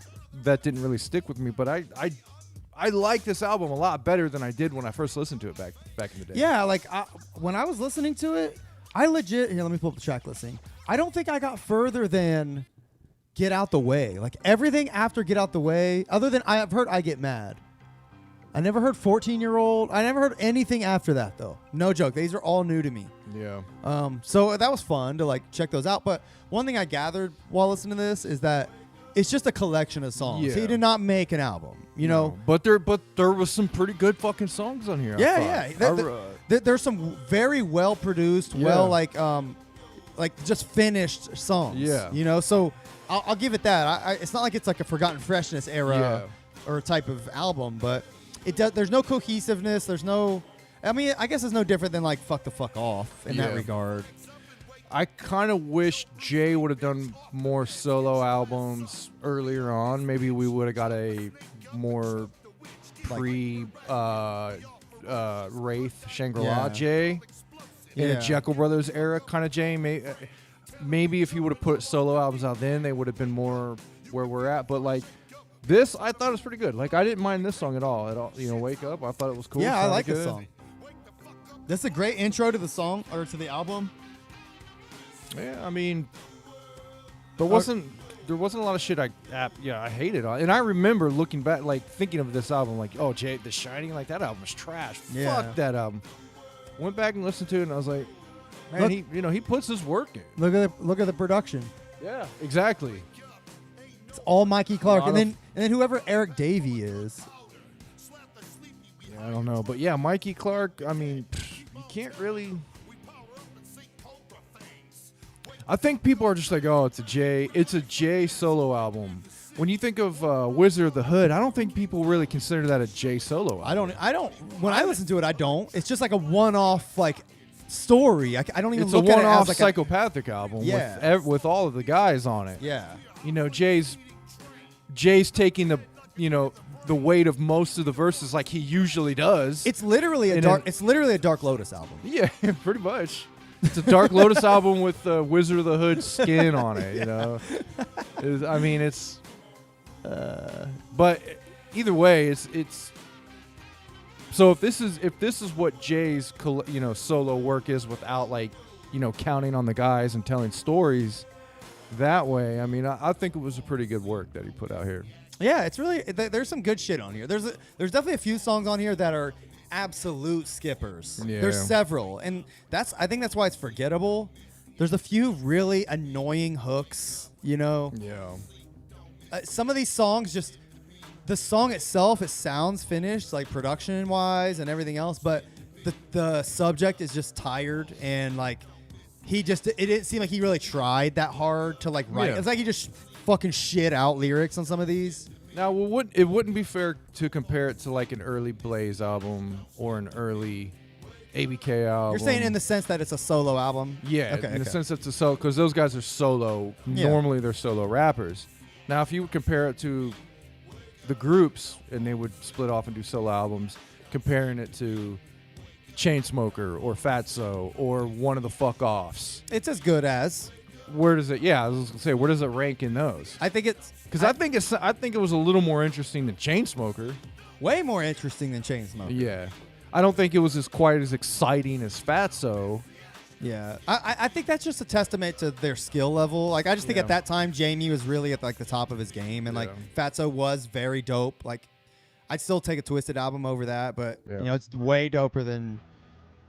that didn't really stick with me. But I like this album a lot better than I did when I first listened to it back in the day. Yeah, like when I was listening to it, I legit here. Let me pull up the track listing. I don't think I got further than Get Out the Way. Like everything after Get Out the Way, other than I've heard I Get Mad. I never heard 14-Year-Old. I never heard anything after that though. No joke. These are all new to me. Yeah. So that was fun to like check those out. But one thing I gathered while listening to this is that it's just a collection of songs. Yeah. He did not make an album, you know. But there was some pretty good fucking songs on here. I thought. There's some very well produced, like just finished songs. Yeah. You know, so I'll give it that. It's not like it's like a Forgotten Freshness era or type of album, but there's no cohesiveness. There's no. I mean, I guess it's no different than like Fuck the Fuck Off in that regard. I kind of wish Jay would have done more solo albums earlier on. Maybe we would have got a more Wraith Shangri-La Jay in a Jekyll Brothers era kind of Jay. Maybe if he would have put solo albums out then, they would have been more where we're at. But like this, I thought it was pretty good. Like I didn't mind this song at all. Wake Up. I thought it was cool. Yeah, I like good. this song. This is a great intro to the song or to the album. Yeah, I mean, there wasn't a lot of shit I hated on, and I remember looking back, like thinking of this album, like, oh, Jay, The Shining, like that album was trash. Yeah. Fuck that album. Went back and listened to it, and I was like, man, he puts his work in. Look at the production. Yeah, exactly. It's all Mikey Clark, and then whoever Eric Davey is. Yeah, I don't know, but yeah, Mikey Clark. I mean, you can't really. I think people are just like, oh, it's a Jay solo album. When you think of Wizard of the Hood, I don't think people really consider that a Jay solo album. I don't. When I listen to it, I don't. It's just like a one-off like story. I don't even It's look a at it one-off as like psychopathic album with all of the guys on it. Yeah. Jay's taking the weight of most of the verses like he usually does. It's literally a Dark Lotus album. Yeah, pretty much. It's a Dark Lotus album with Wizard of the Hood skin on it. But either way, it's. So if this is what Jay's solo work is without counting on the guys and telling stories, that way. I mean, I think it was a pretty good work that he put out here. Yeah, it's really there's some good shit on here. There's definitely a few songs on here that are absolute skippers. Yeah. There's several, and I think that's why it's forgettable. There's a few really annoying hooks, you know. Yeah. Some of these songs the song itself, it sounds finished, like production wise and everything else, but the subject is just tired, and like it didn't seem like he really tried that hard to like write. Yeah. It's like he just fucking shit out lyrics on some of these. Now, it wouldn't be fair to compare it to like an early Blaze album or an early ABK album. You're saying in the sense that it's a solo album? Yeah, Okay, in the sense it's a solo, because those guys are solo. Yeah. Normally, they're solo rappers. Now, if you would compare it to the groups, and they would split off and do solo albums, comparing it to Chainsmoker or Fatso or one of the Fuck Offs, It's as good as. where does it? Yeah, I was gonna say, where does it rank in those? I think it's Because I think it was a little more interesting than Chainsmoker. way more interesting than Chainsmoker. Yeah, I don't think it was quite as exciting as Fatso. Yeah, I think that's just a testament to their skill level. Like, I just think Yeah. at that time, Jamie was really at like the top of his game, and like Fatso was very dope. Like, I'd still take a Twisted album over that, but Yeah. you know, it's way doper than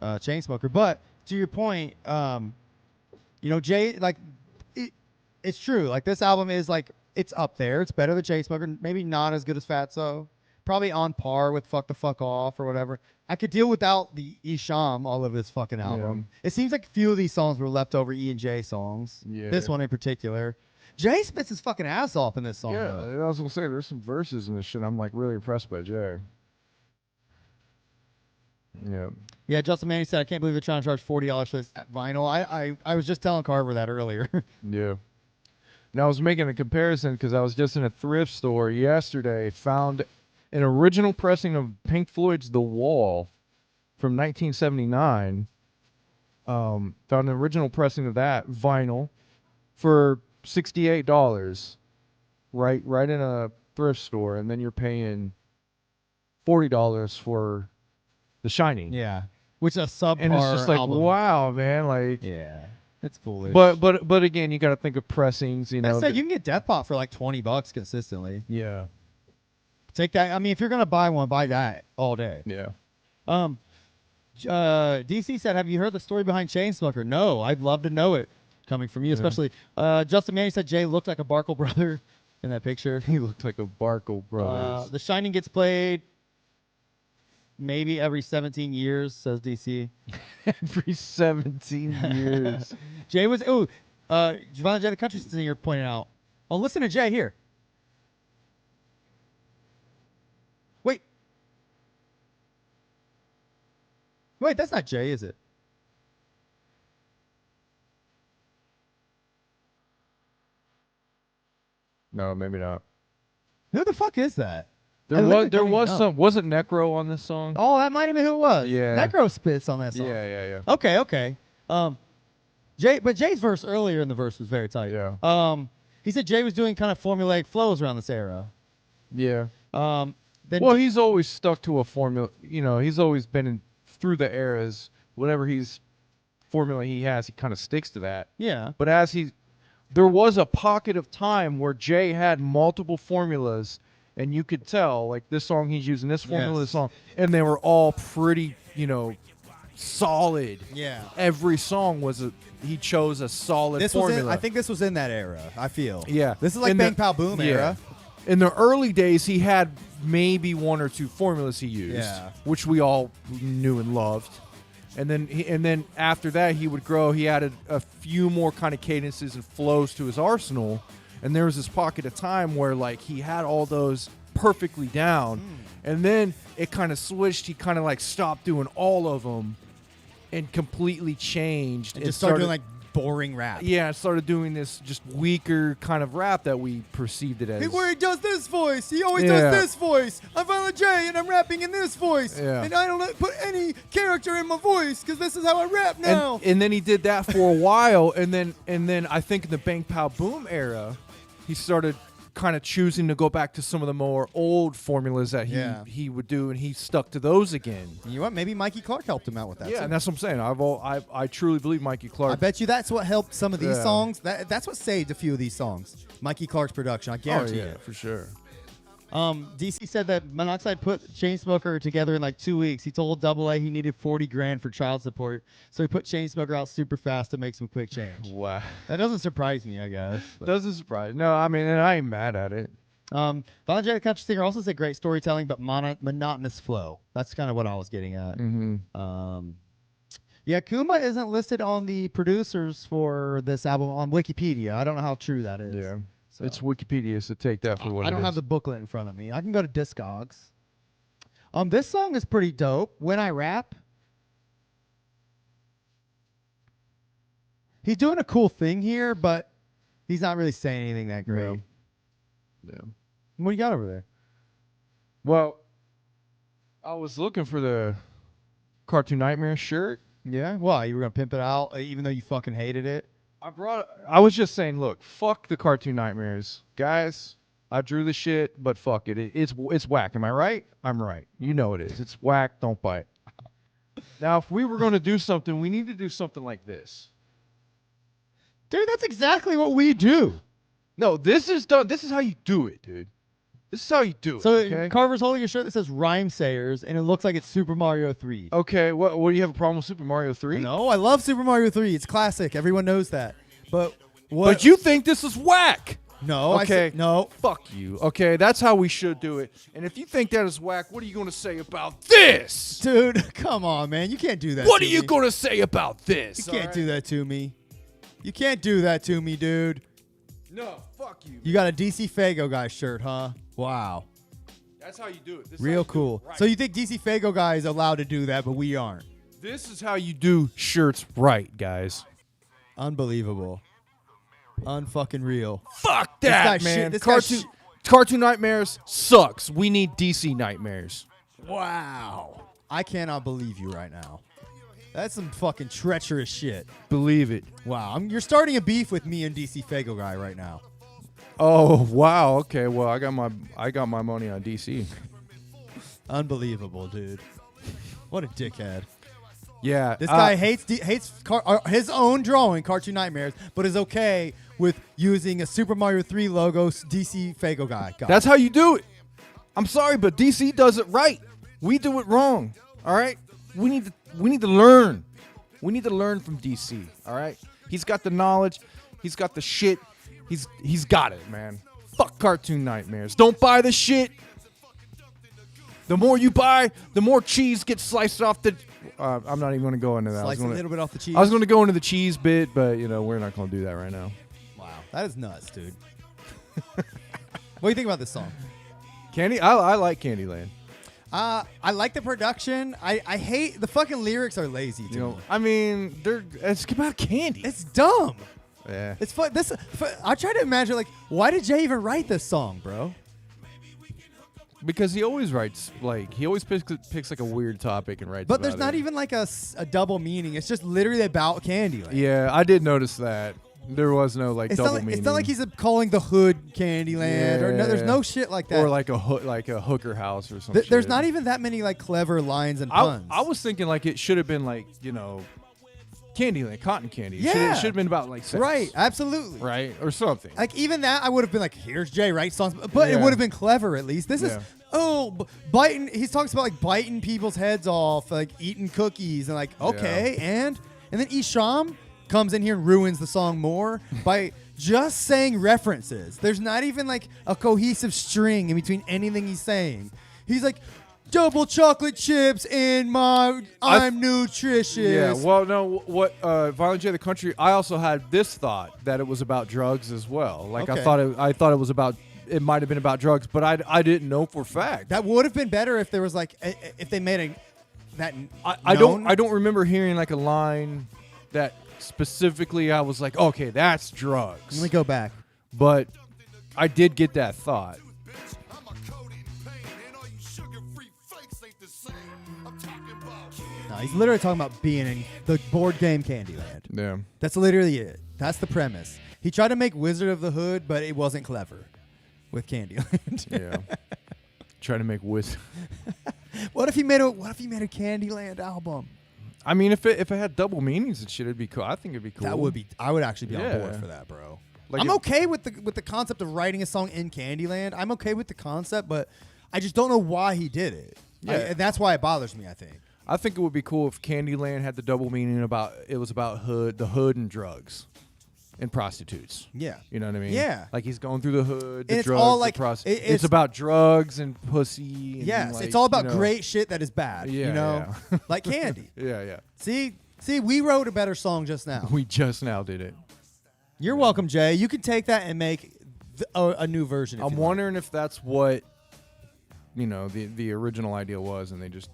Chainsmoker. But to your point, you know, Jay, like, it's true. Like, this album is like, it's up there. It's better than Chainsmoker. Maybe not as good as Fatso. Probably on par with Fuck the Fuck Off or whatever. I could deal without the Isham all of this fucking album. It seems like a few of these songs were leftover E and J songs. Yeah. This one in particular. Jay spits his fucking ass off in this song. Yeah, though. I was gonna say there's some verses in this shit. I'm like really impressed by Jay. Yeah. Yeah, Justin Manning said, I can't believe they're trying to charge $40 for this vinyl. I was just telling Carver that earlier. Yeah. Now I was making a comparison because I was just in a thrift store yesterday, found an original pressing of Pink Floyd's The Wall from 1979. Found an original pressing of that vinyl for $68. Right in a thrift store, and then you're paying $40 for The Shining. Yeah. Which is a subpar And it's just like, album. wow, man, like. Yeah. It's foolish. But again, you got to think of pressings, you know. That said, you can get Death Pop for like $20 consistently. Yeah. Take that. I mean, if you're gonna buy one, buy that all day. Yeah. DC said, "Have you heard the story behind Chainsmoker?" No, I'd love to know it. Coming from you, especially. Justin Manning said Jay looked like a Barkle brother in that picture. He looked like a Barkle brother. The Shining gets played maybe every 17 years, says DC. Every 17 years. Jay was Giovanna Jay the country singer pointed out. Oh, listen to Jay here. Wait, that's not Jay, is it? No, maybe not. Who the fuck is that? There was some. Wasn't Necro on this song? Oh, that might have been who it was. Yeah. Necro spits on that song. Yeah. Okay. Jay's verse earlier in the verse was very tight. Yeah. He said Jay was doing kind of formulaic flows around this era. Yeah. Then Well, he's always stuck to a formula. You know, he's always been through the eras. Whatever formula he has, he kind of sticks to that. yeah. But there was a pocket of time where Jay had multiple formulas, and you could tell, like, this song he's using this formula, Yes. this song, and they were all pretty, solid. Yeah. Every song he chose a solid This formula. I think this was in that era, I feel. Yeah. This is like In Bang the- Pow Boom era. In the early days, he had maybe one or two formulas he used, Yeah. which we all knew and loved. And then after that, he would grow. He added a few more kind of cadences and flows to his arsenal. And there was this pocket of time where, like, he had all those perfectly down. And then it kind of switched. He kind of, like, stopped doing all of them and completely changed. And just started doing like boring rap. Yeah, started doing this just weaker kind of rap that we perceived it as. Where he does this voice. He always Yeah. does this voice. I'm Violent J and I'm rapping in this voice. Yeah. And I don't put any character in my voice because this is how I rap now. And then he did that for a while, and then I think in the Bang Pow Boom era, he started kind of choosing to go back to some of the more old formulas that he would do, and he stuck to those again. You know what? Maybe Mikey Clark helped him out with that. Yeah, too. and that's what I'm saying. I truly believe Mikey Clark. I bet you that's what helped some of these songs. That's what saved a few of these songs. Mikey Clark's production. I guarantee it. For sure. DC said that Monoxide put Chainsmoker together in like 2 weeks. He told Double A he needed 40 grand for child support, so he put Chainsmoker out super fast to make some quick change. Wow. That doesn't surprise me, I guess. but- Doesn't surprise. No, I mean, and I ain't mad at it. Volunteer the Country Singer also said great storytelling, but monotonous flow. That's kind of what I was getting at. Mm-hmm. Yeah, Kuma isn't listed on the producers for this album on Wikipedia. I don't know how true that is. Yeah. So. It's Wikipedia, so take that for what it is. I don't have the booklet in front of me. I can go to Discogs. This song is pretty dope. When I Rap. He's doing a cool thing here, but he's not really saying anything that great. Yeah. What do you got over there? Well, I was looking for the Cartoon Nightmare shirt. Yeah? Why? You were going to pimp it out even though you fucking hated it? I was just saying, look, fuck the Cartoon Nightmares. Guys, I drew the shit, but fuck it. It's whack. Am I right? I'm right. You know it is. It's whack. Don't buy it. Now, if we were going to do something, we need to do something like this. Dude, that's exactly what we do. No, this is done. This is how you do it, dude. This is how you do it. So okay? Carver's holding a shirt that says Rhyme Sayers, and it looks like it's Super Mario 3. Okay, what do you have a problem with Super Mario 3? No, I love Super Mario 3. It's classic. Everyone knows that. But what? But you think this is whack. No. Okay. I said, no. Fuck you. Okay, that's how we should do it. And if you think that is whack, what are you going to say about this? Dude, come on, man. You can't do that What to are you me. going to say about this? You can't do that to me. You can't do that to me, dude. No, fuck you. You got a DC Fago guy shirt, huh? Wow. That's how you do it. This is Real how you do cool. it right. So you think DC Fago guy is allowed to do that, but we aren't. This is how you do shirts right, guys. Unbelievable. Unfucking real. Fuck This that, guy's man. shit- this guy's Cartoon Nightmares sucks. We need DC Nightmares. Wow. I cannot believe you right now. That's some fucking treacherous shit. Believe it. Wow. You're starting a beef with me and DC Fago guy right now. Oh, wow. Okay, well, I got my money on DC. Unbelievable, dude. What a dickhead. Yeah. This guy hates his own drawing, Cartoon Nightmares, but is okay with using a Super Mario 3 logo DC Fago guy. That's how you do it. I'm sorry, but DC does it right. We do it wrong. All right? We need to learn. We need to learn from DC, all right? He's got the knowledge. He's got the shit. He's got it, man. Fuck Cartoon Nightmares. Don't buy the shit. The more you buy, the more cheese gets sliced off the... I'm not even going to go into that. Slice a little bit off the cheese. I was going to go into the cheese bit, but, we're not going to do that right now. Wow. That is nuts, dude. What do you think about this song? Candy? I like Candyland. I like the production. I hate... The fucking lyrics are lazy to me. I mean, it's about candy. It's dumb. Yeah. It's fun. I try to imagine, like, why did Jay even write this song, bro? Because he always writes, he always picks like a weird topic and writes But about there's not it. even like a double meaning. It's just literally about Candyland. Yeah, I did notice that. There was no double meaning. It's not like he's calling the hood Candyland or no. There's no shit like that. Or like a hooker house or something. There's not even that many like clever lines and puns. I was thinking it should have been Candyland, cotton candy. Yeah. It should have been about sex. Right, absolutely. Right, or something. Like even that, I would have been like, "Here's Jay, write songs," but it Yeah. would have been clever at least. This is Yeah. biting. He talks about biting people's heads off, eating cookies, and okay, and then Isham comes in here and ruins the song more by just saying references. There's not even a cohesive string in between anything he's saying. He's like, double chocolate chips in my I'm nutritious. Yeah, well, no, what Violent J the Country, I also had this thought that it was about drugs as well. Okay. I thought it was about, it might have been about drugs, but I didn't know for a fact. That would have been better if there was if they made I don't remember hearing a line that specifically I was like, okay, that's drugs. Let me go back. But I did get that thought. No, he's literally talking about being in the board game Candyland. Yeah. That's literally it. That's the premise. He tried to make Wizard of the Hood, but it wasn't clever. with Candyland. Yeah. Trying to make wisdom. What if he made a Candyland album? I mean, if it had double meanings and shit, it'd be cool. I think it'd be cool. That would be. I would actually be on board Yeah. for that, bro. Like I'm if- okay with the concept of writing a song in Candyland. I'm okay with the concept, but I just don't know why he did it. Yeah. And that's why it bothers me. I think. I think it would be cool if Candyland had the double meaning about it was about the hood and drugs and prostitutes. Yeah. You know what I mean? Yeah. Like he's going through the hood, the And it's drugs, all the like- prostitutes. it's- It's about drugs and pussy. And Yes, like, it's all about you know. great shit that is bad. Yeah, you know, yeah. like Candy. Yeah, yeah. See, we wrote a better song just now. We just now did it. You're welcome, Jay. You can take that and make a new version. If I'm you like. wondering if that's what the original idea was, and they just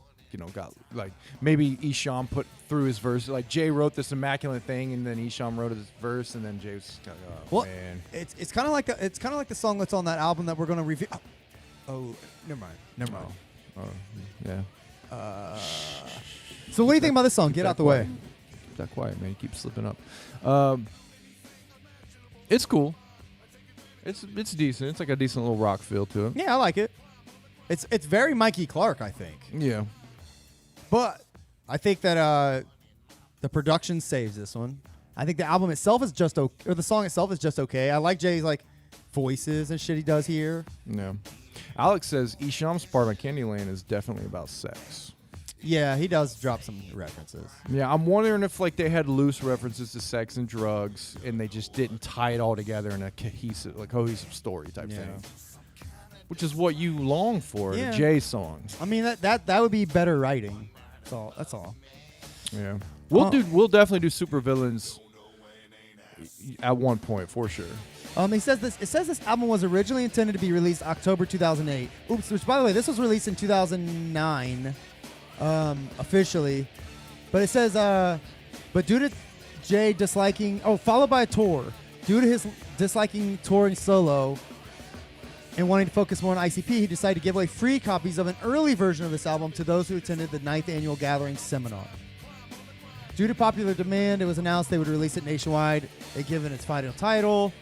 got like maybe Isham put through his verse. Like Jay wrote this immaculate thing, and then Isham wrote his verse, and then Jay was like, oh Well, man. it's kind of like the song that's on that album that we're gonna review. Oh, never mind. Oh, yeah. So what do you think about this song? Get out the way. Keep that quiet, man. You keep slipping up. It's cool. It's decent. It's like a decent little rock feel to it. Yeah, I like it. It's very Mikey Clark, I think. Yeah. But I think that the production saves this one. I think the album itself is just okay, or the song itself is just okay. I like Jay's like voices and shit he does here. Yeah. Alex says Isham's part of Candyland is definitely about sex. Yeah, he does drop some references. Yeah, I'm wondering if like they had loose references to sex and drugs, and they just didn't tie it all together in a cohesive story type Yeah. thing. Which is what you long for in Yeah. a Jay song. I mean that would be better writing. That's all. Yeah, we'll definitely do supervillains at one point for sure. It says this album was originally intended to be released October 2008. Oops, which by the way, this was released in 2009 officially. But it says but due to Jay disliking followed by a tour. Due to his disliking touring solo and wanting to focus more on ICP, he decided to give away free copies of an early version of this album to those who attended the 9th Annual Gathering seminar. Due to popular demand, it was announced they would release it nationwide, given its final title.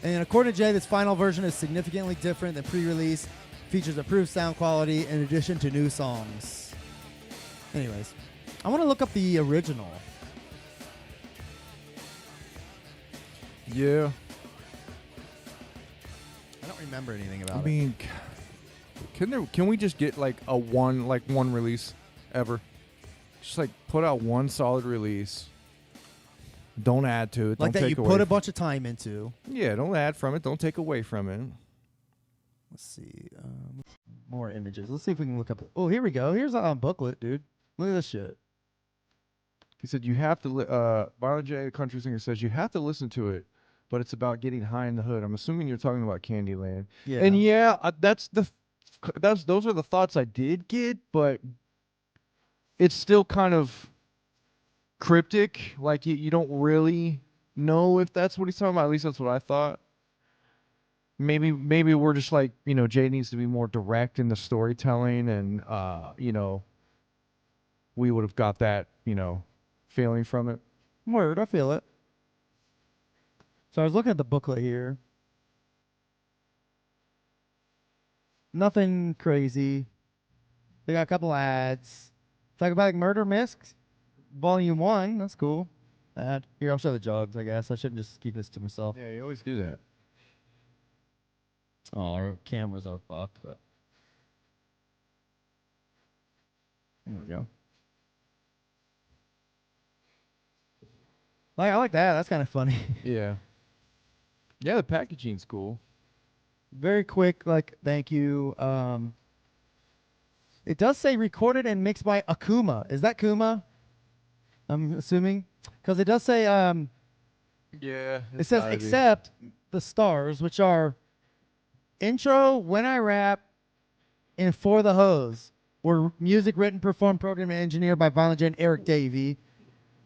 And according to Jay, this final version is significantly different than pre-release, features improved sound quality in addition to new songs. Anyways, I want to look up the original. Yeah, I don't remember anything about I it. mean, can we just get like one release ever? Just like put out one solid release. Don't add to it. Like don't that take you away put a bunch of time into. Yeah, don't add from it. Don't take away from it. Let's see. More images. Let's see if we can look up. Oh, here we go. Here's a booklet, dude. Look at this shit. He said you have to. Violent J, the country singer, says you have to listen to it, but it's about getting high in the hood. I'm assuming you're talking about Candyland. Yeah. And yeah, those are the thoughts I did get, but it's still kind of cryptic. Like you don't really know if that's what he's talking about. At least that's what I thought. Maybe we're just like, Jay needs to be more direct in the storytelling, and we would have got that, feeling from it. Word, I feel it. So I was looking at the booklet here. Nothing crazy. They got a couple ads. Psychopathic Murder Misc, Volume 1. That's cool. Ad. Here, I'll show the jugs, I guess. I shouldn't just keep this to myself. Yeah, you always do that. Oh, our cameras are fucked, but There we go. I like that. That's kind of funny. Yeah. Yeah, the packaging's cool. Very quick, thank you. It does say recorded and mixed by Akuma. Is that Kuma? I'm assuming, because it does say Yeah. it says except the stars, which are intro, When I Rap, and For the Hose, were music written, performed, programmed, and engineered by Violent J and Eric Davey.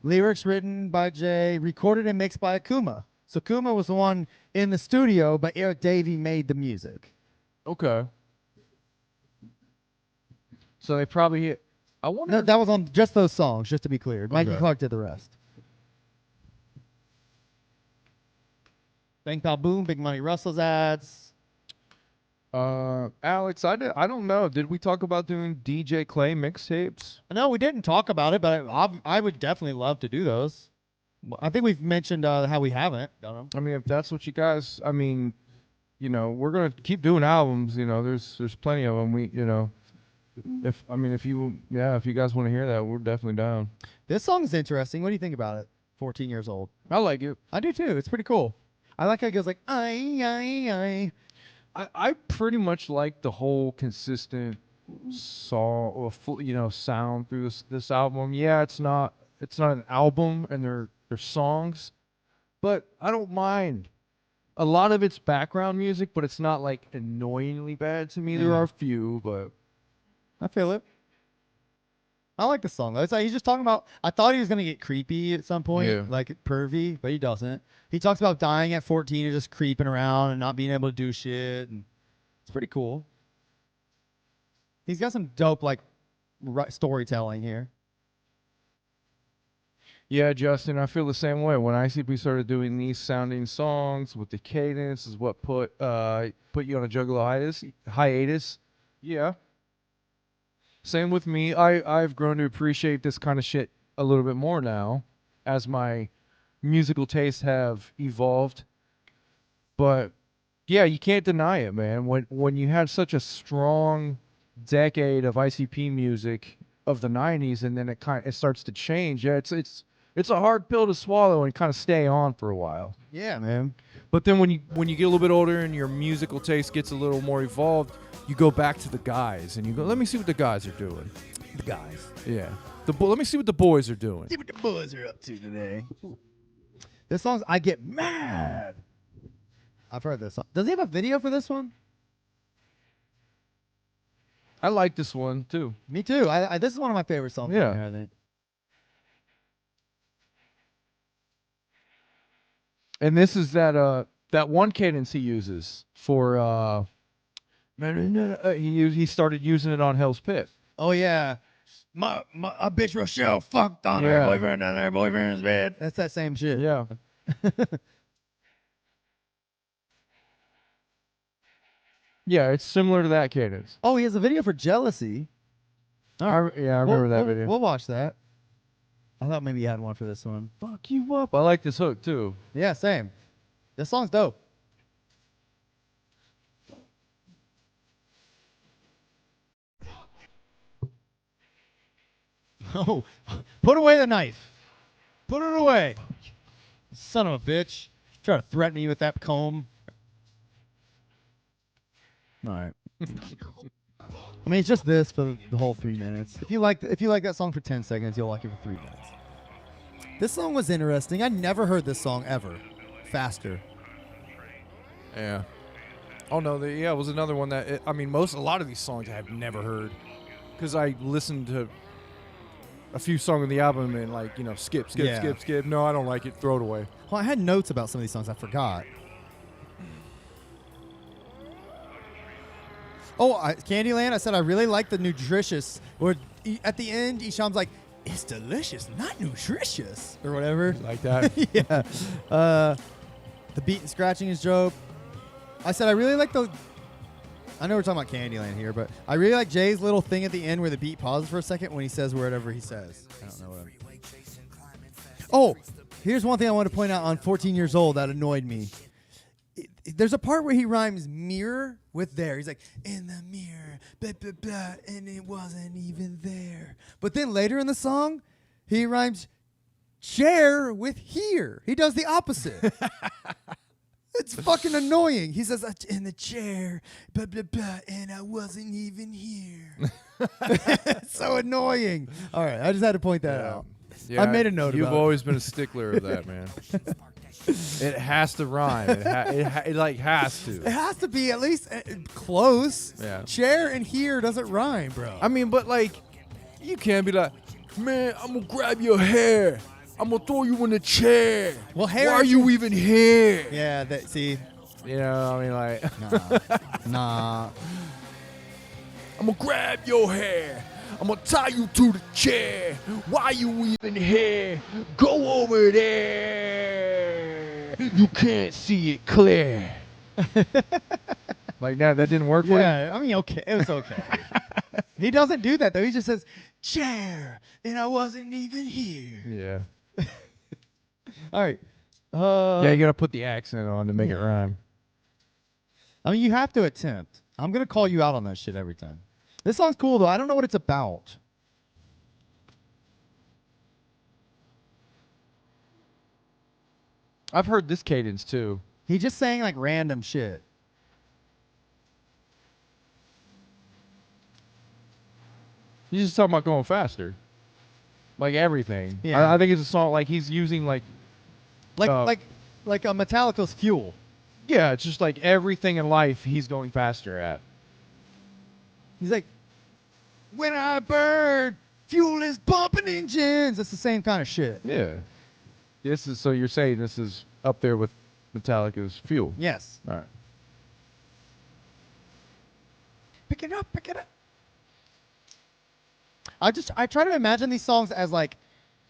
Lyrics written by Jay, recorded and mixed by Akuma. So Akuma was the one in the studio, but Eric Davey made the music. Okay. So they probably I wonder. No, that was on just those songs, just to be clear. Mikey Okay. Clark did the rest. Bang Pal Boom, Big Money Russell's ads. Alex, I don't know. Did we talk about doing DJ Clay mixtapes? No, we didn't talk about it, but I would definitely love to do those. I think we've mentioned how we haven't done them. I mean, if that's what you guys, I mean, you know, we're gonna keep doing albums. You know, there's plenty of them. We, you know, if you guys want to hear that, we're definitely down. This song's interesting. What do you think about it? 14 years old. I like it. I do too. It's pretty cool. I like how it goes like I. I pretty much like the whole consistent song or full, you know, sound through this album. Yeah, it's not an album and they're songs, but I don't mind. A lot of it's background music, but it's not like annoyingly bad to me. There are a few, but I feel it. I like the song though. It's like he's just talking about. I thought he was gonna get creepy at some point, like pervy, but he doesn't. He talks about dying at 14 and just creeping around and not being able to do shit, and it's pretty cool. He's got some dope like storytelling here. Yeah, Justin, I feel the same way. When ICP started doing these sounding songs with the cadence, is what put you on a Juggalo hiatus. Yeah. Same with me. I've grown to appreciate this kind of shit a little bit more now as my musical tastes have evolved. But yeah, you can't deny it, man. When you had such a strong decade of ICP music of the 90s and then it starts to change. Yeah, it's a hard pill to swallow and kind of stay on for a while. Yeah, man. But then when you get a little bit older and your musical taste gets a little more evolved, you go back to the guys and you go, let me see what the guys are doing. The guys. Yeah. Let me see what the boys are doing. See what the boys are up to today. This song's I Get Mad. I've heard this song. Does he have a video for this one? I like this one too. Me too. This is one of my favorite songs. Yeah. On here, I think. And this is that one cadence he uses for he started using it on Hell's Pit. Oh yeah. My bitch Rochelle fucked on her boyfriend on her boyfriend's bed. That's that same shit. Yeah. Yeah, it's similar to that cadence. Oh, he has a video for Jealousy. I remember that video. We'll watch that. I thought maybe you had one for this one. Fuck you up. I like this hook too. Yeah, same. This song's dope. Oh, put away the knife. Put it away. Son of a bitch. Try to threaten me with that comb. All right. I mean, it's just this for the whole 3 minutes. If you like that song for 10 seconds, you'll like it for 3 minutes. This song was interesting. I never heard this song ever. Faster. Yeah. Oh no, it was another one that a lot of these songs I've never heard because I listened to a few songs on the album and skip. No, I don't like it. Throw it away. Well, I had notes about some of these songs. I forgot. Oh, Candyland. I said I really like the nutritious. Or at the end, Isham's like, "It's delicious, not nutritious," or whatever. Like that. Yeah. The beat and scratching is dope. I said I really like the. I know we're talking about Candyland here, but I really like Jay's little thing at the end where the beat pauses for a second when he says whatever he says. I don't know what. Oh, here's one thing I want to point out on 14 Years Old that annoyed me. There's a part where he rhymes mirror with there. He's like, in the mirror, blah, blah, blah, and it wasn't even there. But then later in the song, he rhymes chair with here. He does the opposite. It's fucking annoying. He says, in the chair, blah, blah, blah, and I wasn't even here. It's so annoying. All right, I just had to point that out. Yeah, I made a note You've about always been a stickler of that, man. It has to rhyme. It has to. It has to be at least close. Yeah. Chair and here doesn't rhyme, bro. I mean, but you can't be like, man, I'm gonna grab your hair. I'm gonna throw you in the chair. Well, hair. Why are you even here? Yeah, see. You know, I mean, Nah. I'm gonna grab your hair. I'm gonna tie you to the chair. Why you even here? Go over there. You can't see it clear. Like that didn't work for you? Yeah, I mean, okay, it was okay. He doesn't do that though. He just says chair, and I wasn't even here. Yeah. All right. Yeah, you gotta put the accent on to make it rhyme. I mean, you have to attempt. I'm gonna call you out on that shit every time. This song's cool though. I don't know what it's about. I've heard this cadence too. He just saying like random shit. He's just talking about going faster. Like everything. Yeah. I think it's a song like he's using like Like Uh, like a Metallica's Fuel. yeah, it's just like everything in life he's going faster at. He's like, when I burn, fuel is bumping engines. That's the same kind of shit. Yeah. This is so you're saying this is up there with Metallica's Fuel. Yes. All right. Pick it up, pick it up. I try to imagine these songs as like,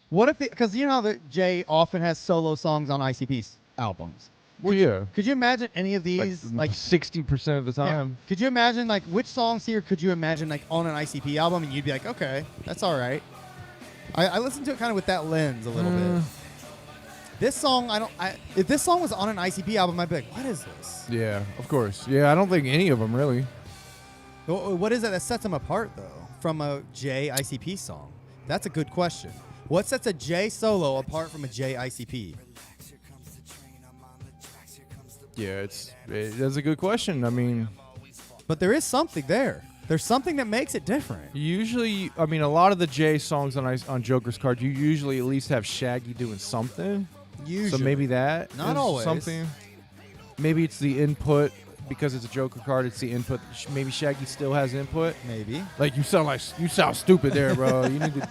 what if because you know how that Jay often has solo songs on ICP's albums. Well, yeah. Could you imagine any of these like 60% of the yeah. time. Could you imagine like which songs here could you imagine like on an ICP album and you'd be like, okay, that's all right. I listened to it kind of with that lens a little bit. This song, if this song was on an ICP album, I'd be like, what is this? Yeah, of course. Yeah, I don't think any of them really. What is it that sets them apart though from a J ICP song? That's a good question. What sets a J solo apart from a J ICP? Yeah, that's a good question. I mean, But there is something there. There's something that makes it different. usually, I mean, a lot of the J songs on Joker's card, you usually at least have Shaggy doing something. Usually. So maybe that Not is always. something. Maybe it's the input because it's a Joker card. It's the input. Maybe Shaggy still has input. Maybe. Like you sound stupid there, bro. You need to,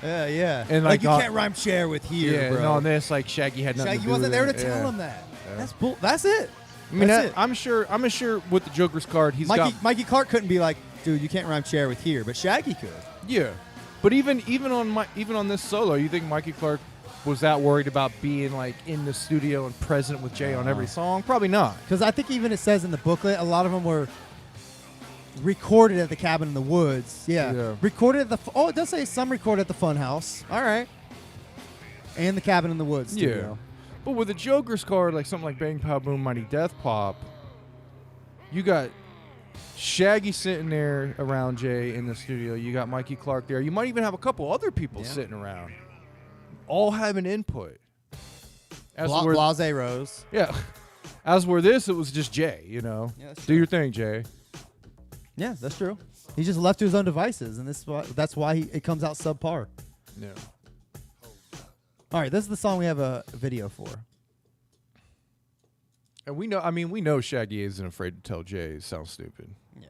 Yeah, yeah. And like like you on- can't rhyme chair with here, yeah. bro. And on this, like Shaggy had nothing. Shaggy to do wasn't with there it. to tell Yeah. him that. Yeah. That's it. I mean, That's it. I'm sure with the Joker's card, he's got Mikey Clark couldn't be like, dude, you can't rhyme chair with here, but Shaggy could. yeah. But even on this solo, you think Mikey Clark was that worried about being like in the studio and present with Jay on every song? Probably not. Because I think even it says in the booklet, a lot of them were recorded at the cabin in the woods. Yeah. Yeah. Recorded at the. It does say some recorded at the Fun House. All right. And the cabin in the woods. Studio. But with the Joker's card, like something like Bang Pow Boom Mighty Death Pop, you got Shaggy sitting there around Jay in the studio. You got Mikey Clark there. You might even have a couple other people sitting around, all having input. Blase Rose. Yeah. As were this, it was just Jay, Yeah, that's Do your thing, Jay. Yeah, that's true. He's just left to his own devices, and that's why it comes out subpar. Yeah. All right, this is the song we have a video for. And we know Shaggy isn't afraid to tell Jay it sounds stupid. Yeah.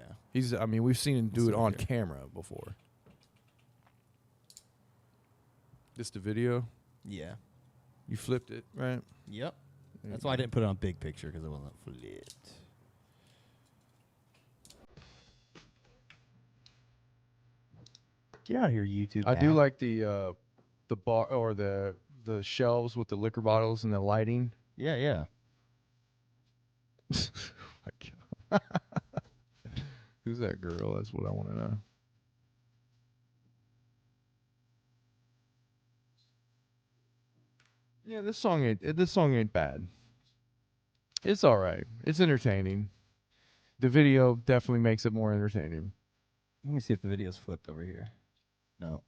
We've seen him do it on camera before. This the video? Yeah. You flipped it, right? Yep. That's why I didn't put it on big picture because it wasn't flipped. Get out of here, YouTube. I do like the bar or the shelves with the liquor bottles and the lighting. Yeah, yeah. Who's that girl? That's what I want to know. Yeah, this song ain't bad. It's all right. It's entertaining. The video definitely makes it more entertaining. Let me see if the video's flipped over here. No.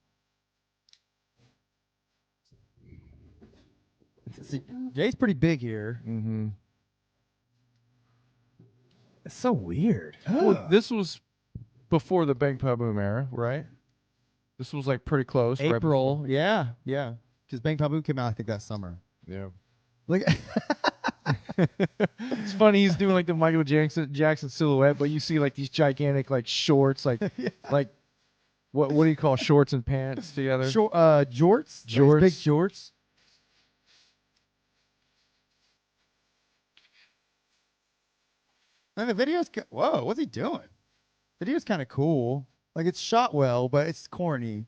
See, Jay's pretty big here. Mm-hmm. It's so weird. Well, this was before the Bang Pa Boom era, right? This was like pretty close. right April. Yeah, yeah. Because Bang Pa Boom came out, I think, that summer. before- Look. It's funny he's doing like the Michael Jackson silhouette, but you see like these gigantic like shorts, like like what do you call shorts and pants together? Jorts. Jorts. Big jorts. And the video's whoa, what's he doing? Video's kind of cool. Like it's shot well, but it's corny.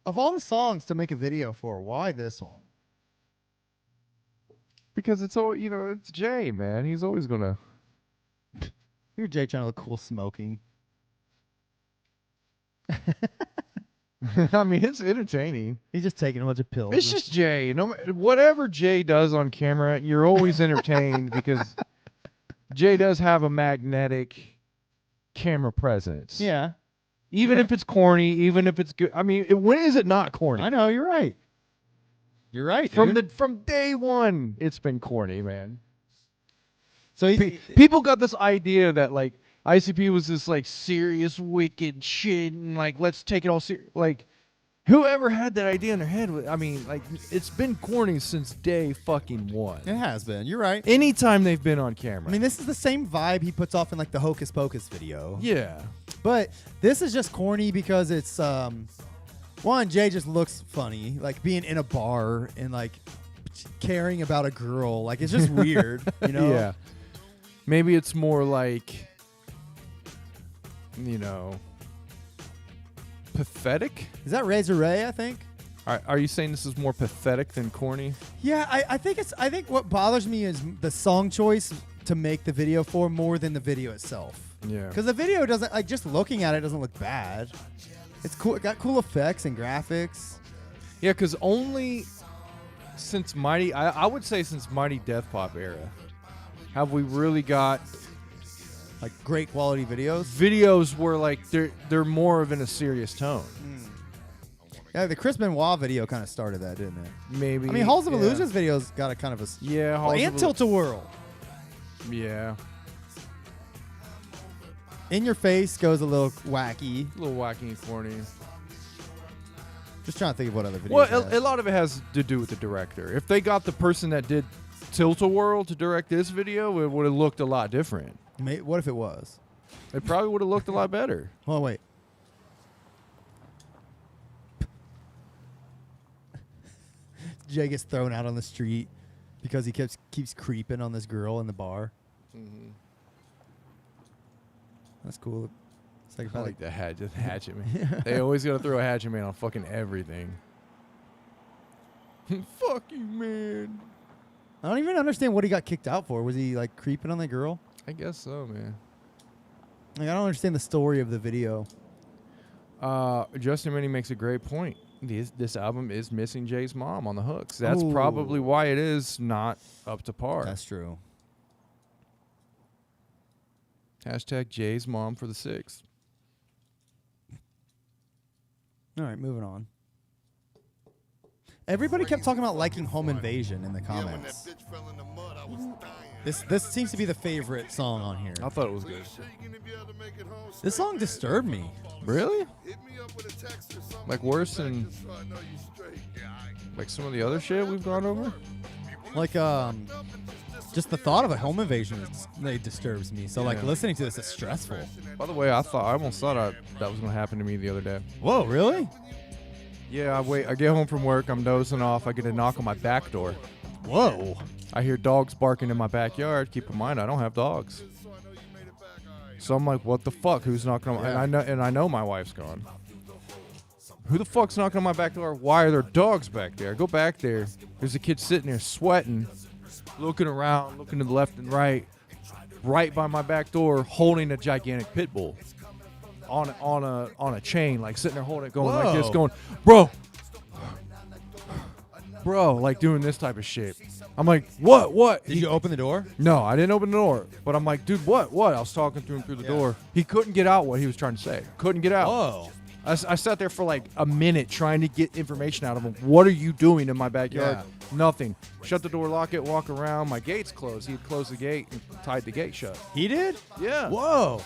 Of all the songs to make a video for, why this one? Because it's all it's Jay, man. He's always gonna. You're Jay trying to look cool smoking. I mean, it's entertaining. He's just taking a bunch of pills. It's just Jay. Whatever Jay does on camera, you're always entertained because Jay does have a magnetic camera presence. yeah. Even if it's corny, even if it's good. I mean, when is it not corny? I know, you're right. You're right. From day one, it's been corny, man. So People got this idea that like ICP was this like serious, wicked shit, and like let's take it all serious. Like, whoever had that idea in their head? I mean, like it's been corny since day fucking one. it has been. You're right. Anytime they've been on camera. I mean, this is the same vibe he puts off in like the Hocus Pocus video. yeah. But this is just corny because it's one, Jay just looks funny, like being in a bar and like caring about a girl. Like it's just weird, you know? Yeah. Maybe it's more like, pathetic. Is that Razor Ray, I think? Are you saying this is more pathetic than corny? Yeah, I think what bothers me is the song choice to make the video for more than the video itself. Yeah. Because the video doesn't, like, just looking at it doesn't look bad. It's cool. It got cool effects and graphics. Yeah, because only since I would say since Mighty Death Pop era, have we really got Like, great quality videos. videos where like they're more of in a serious tone. Yeah, the Chris Benoit video kind of started that, didn't it? Maybe. I mean, Halls of yeah. Illusions video's got a kind of a... Yeah, Halls and of Tilt-A-Whirl. Yeah. In Your Face goes a little wacky. A little wacky and corny. Just trying to think of what other videos. Well, it a lot of it has to do with the director. If they got the person that did Tilt-A-Whirl to direct this video, it would have looked a lot different. What if it was? It probably would have looked a lot better. Oh, wait. Jay gets thrown out on the street because he keeps creeping on this girl in the bar. Mm-hmm. That's cool. It's like I about like the hatchet man. They always gotta throw a hatchet man on fucking everything. Fuck you, man. I don't even understand what he got kicked out for. Was he like creeping on the girl? I guess so, man. Like, I don't understand the story of the video. Justin Minnie makes a great point. This album is missing Jay's mom on the hooks. That's Ooh. probably why it is not up to par. That's true. Hashtag Jay's mom for the 6th. All right, moving on. Everybody kept talking about liking Home Invasion in the comments. This seems to be the favorite song on here. I thought it was good. This song disturbed me. Really? Like worse than like some of the other shit we've gone over? Like, just the thought of a home invasion disturbs me. So, like, Yeah. listening to this is stressful. By the way, I almost thought that was gonna happen to me the other day. Whoa, really? Yeah, I get home from work, I'm dozing off, I get a knock on my back door. Whoa. I hear dogs barking in my backyard. Keep in mind, I don't have dogs. So I'm like, what the fuck? Who's knocking on my and I know my wife's gone. Who the fuck's knocking on my back door? Why are there dogs back there? I go back there. There's a kid sitting there sweating, looking around, looking to the left and right by my back door, holding a gigantic pit bull on a chain, like sitting there holding it, going like this, going, bro, like doing this type of shit. I'm like, what? Did you open the door? No, I didn't open the door. But I'm like, dude, what? I was talking to him through the door. He couldn't get out what he was trying to say. Couldn't get out. Whoa. I sat there for like a minute trying to get information out of him. What are you doing in my backyard? Yeah. Nothing. Shut the door, lock it, walk around. My gate's closed. He had closed the gate and tied the gate shut. He did? Yeah. Whoa.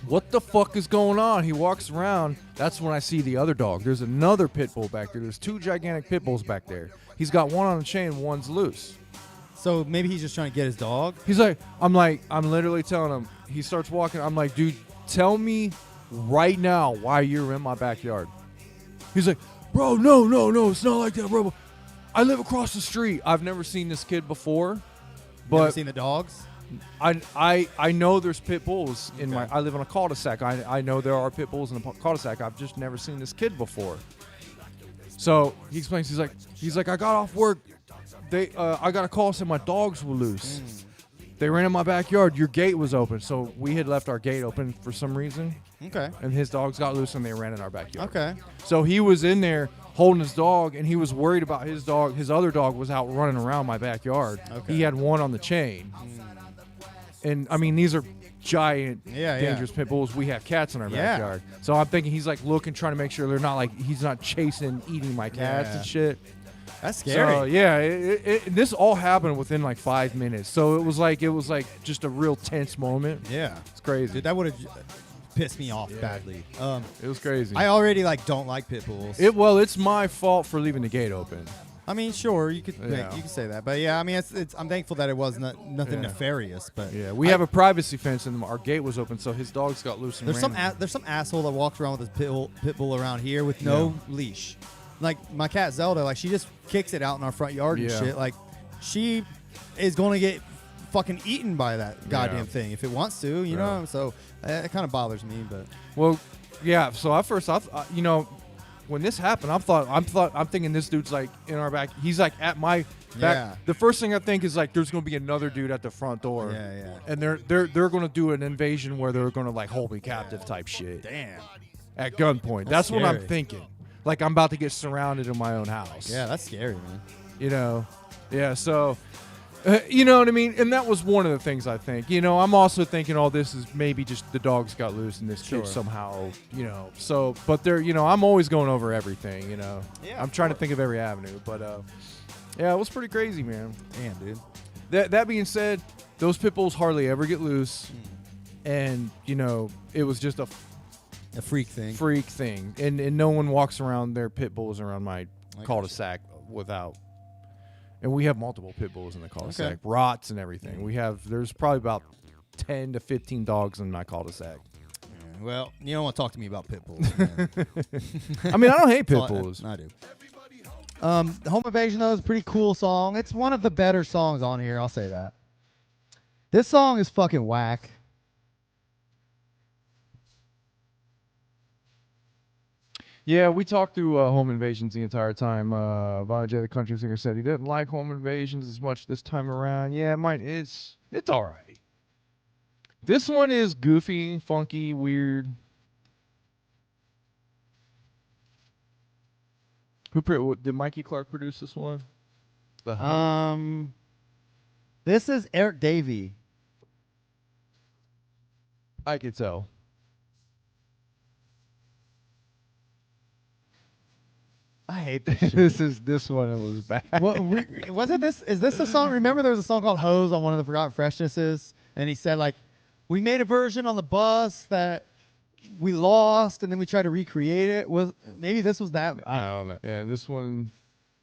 What the fuck is going on? He walks around. That's when I see the other dog. There's another pit bull back there. There's 2 gigantic pit bulls back there. He's got one on a chain, one's loose. So maybe he's just trying to get his dog? He's like, I'm literally telling him. He starts walking. I'm like, dude, tell me right now why you're in my backyard. He's like, bro, no, it's not like that, bro. I live across the street. I've never seen this kid before, Never but seen the dogs? I know there's pit bulls in my. I live in a cul-de-sac. I know there are pit bulls in a cul-de-sac. I've just never seen this kid before. So he explains. He's like, I got off work. I got a call said my dogs were loose. They ran in my backyard. Your gate was open, so we had left our gate open for some reason, Okay. and his dogs got loose and they ran in our backyard. Okay. So he was in there holding his dog, and he was worried about his dog. His other dog was out running around my backyard. Okay. He had one on the chain, and I mean these are giant, Yeah, dangerous pit bulls. We have cats in our Yeah. backyard, so I'm thinking he's like looking, trying to make sure they're not like he's not chasing, eating my cats Yeah. and shit. That's scary. So yeah, this all happened within like 5 minutes. So it was like just a real tense moment. Yeah. It's crazy. Dude, that would have pissed me off Yeah. badly. It was crazy. I already like don't like pit bulls. It's my fault for leaving the gate open. I mean, sure, you could Yeah. you could say that, but yeah, I mean, it's I'm thankful that it was nothing Yeah. nefarious. But Yeah, we have a privacy fence and our gate was open, so his dogs got loose and there's ran. there's some asshole that walks around with his pit bull around here with no leash. Like my cat Zelda, like she just kicks it out in our front yard and Yeah. shit. Like she is going to get fucking eaten by that goddamn thing if it wants to, you know. So it kind of bothers me, but Well, yeah. So at first, when this happened, I'm thinking this dude's like in our back. He's like at my back. Yeah. The first thing I think is like there's gonna be another dude at the front door. Yeah. And they're gonna do an invasion where they're gonna like hold me captive type shit damn. at gunpoint. That's what I'm scary. thinking. Like I'm about to get surrounded in my own house. Yeah, that's scary, man. You know. Yeah. So. You know what I mean? And that was one of the things I think. You know, I'm also thinking all this is maybe just the dogs got loose and this Sure. kid somehow, you know. So, but they're, you know, I'm always going over everything, you know. Yeah, I'm trying to think of every avenue. But, yeah, it was pretty crazy, man. Damn, dude. That being said, those pit bulls hardly ever get loose. And, you know, it was just a A freak thing. freak thing. And no one walks around their pit bulls around my I cul-de-sac without. And we have multiple pit bulls in the cul-de-sac, Okay. rots and everything. There's probably about 10 to 15 dogs in my cul-de-sac. Yeah, well, you don't want to talk to me about pit bulls. Man. I mean, I don't hate pit Well, bulls. I do. The Home Invasion, though, is a pretty cool song. It's one of the better songs on here, I'll say that. This song is fucking whack. Yeah, we talked through home invasions the entire time. Vonnie J, the country singer, said he didn't like home invasions as much this time around. Yeah, it's all right. This one is goofy, funky, weird. Did Mikey Clark produce this one? This is Eric Davey. I could tell. I hate this shit. this one. It was bad. Wasn't this? Is this the song? Remember, there was a song called "Hose" on one of the Forgotten Freshnesses, and he said like, "We made a version on the bus that we lost, and then we tried to recreate it." Was maybe this was that? I don't know. Yeah, this one.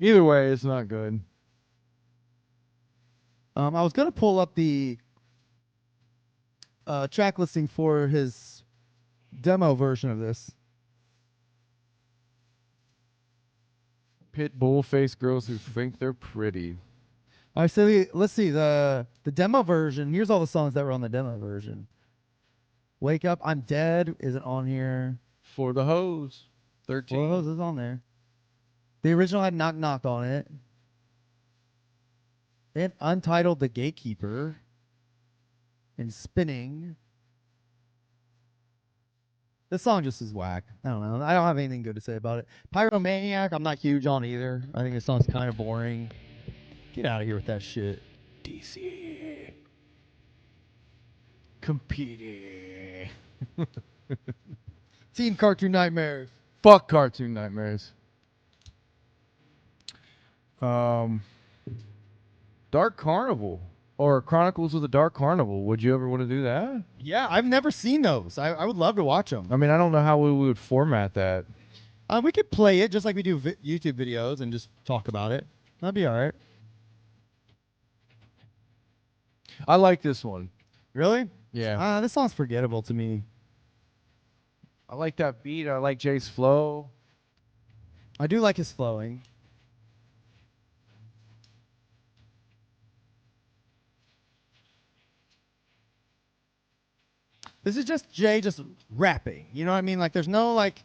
Either way, it's not good. I was gonna pull up the track listing for his demo version of this. Pit bull face girls who think they're pretty. All right, so let's see the demo version. Here's all the songs that were on the demo version. "Wake Up, I'm Dead" isn't on here. For the hose. 13. Well, Hose is on there. The original had "Knock Knock" on it. They had Untitled, "The Gatekeeper," and "Spinning." This song just is whack. I don't know. I don't have anything good to say about it. "Pyromaniac," I'm not huge on either. I think this song's kind of boring. Get out of here with that shit. DC. Competing. Team Cartoon Nightmares. Fuck Cartoon Nightmares. Dark Carnival. Or Chronicles of the Dark Carnival. Would you ever want to do that? Yeah, I've never seen those. I would love to watch them. I mean, I don't know how we would format that. We could play it just like we do YouTube videos and just talk about it. That'd be all right. I like this one. Really? Yeah. This song's forgettable to me. I like that beat. I like Jay's flow. I do like his flowing. This is just Jay just rapping. You know what I mean? Like, there's no like.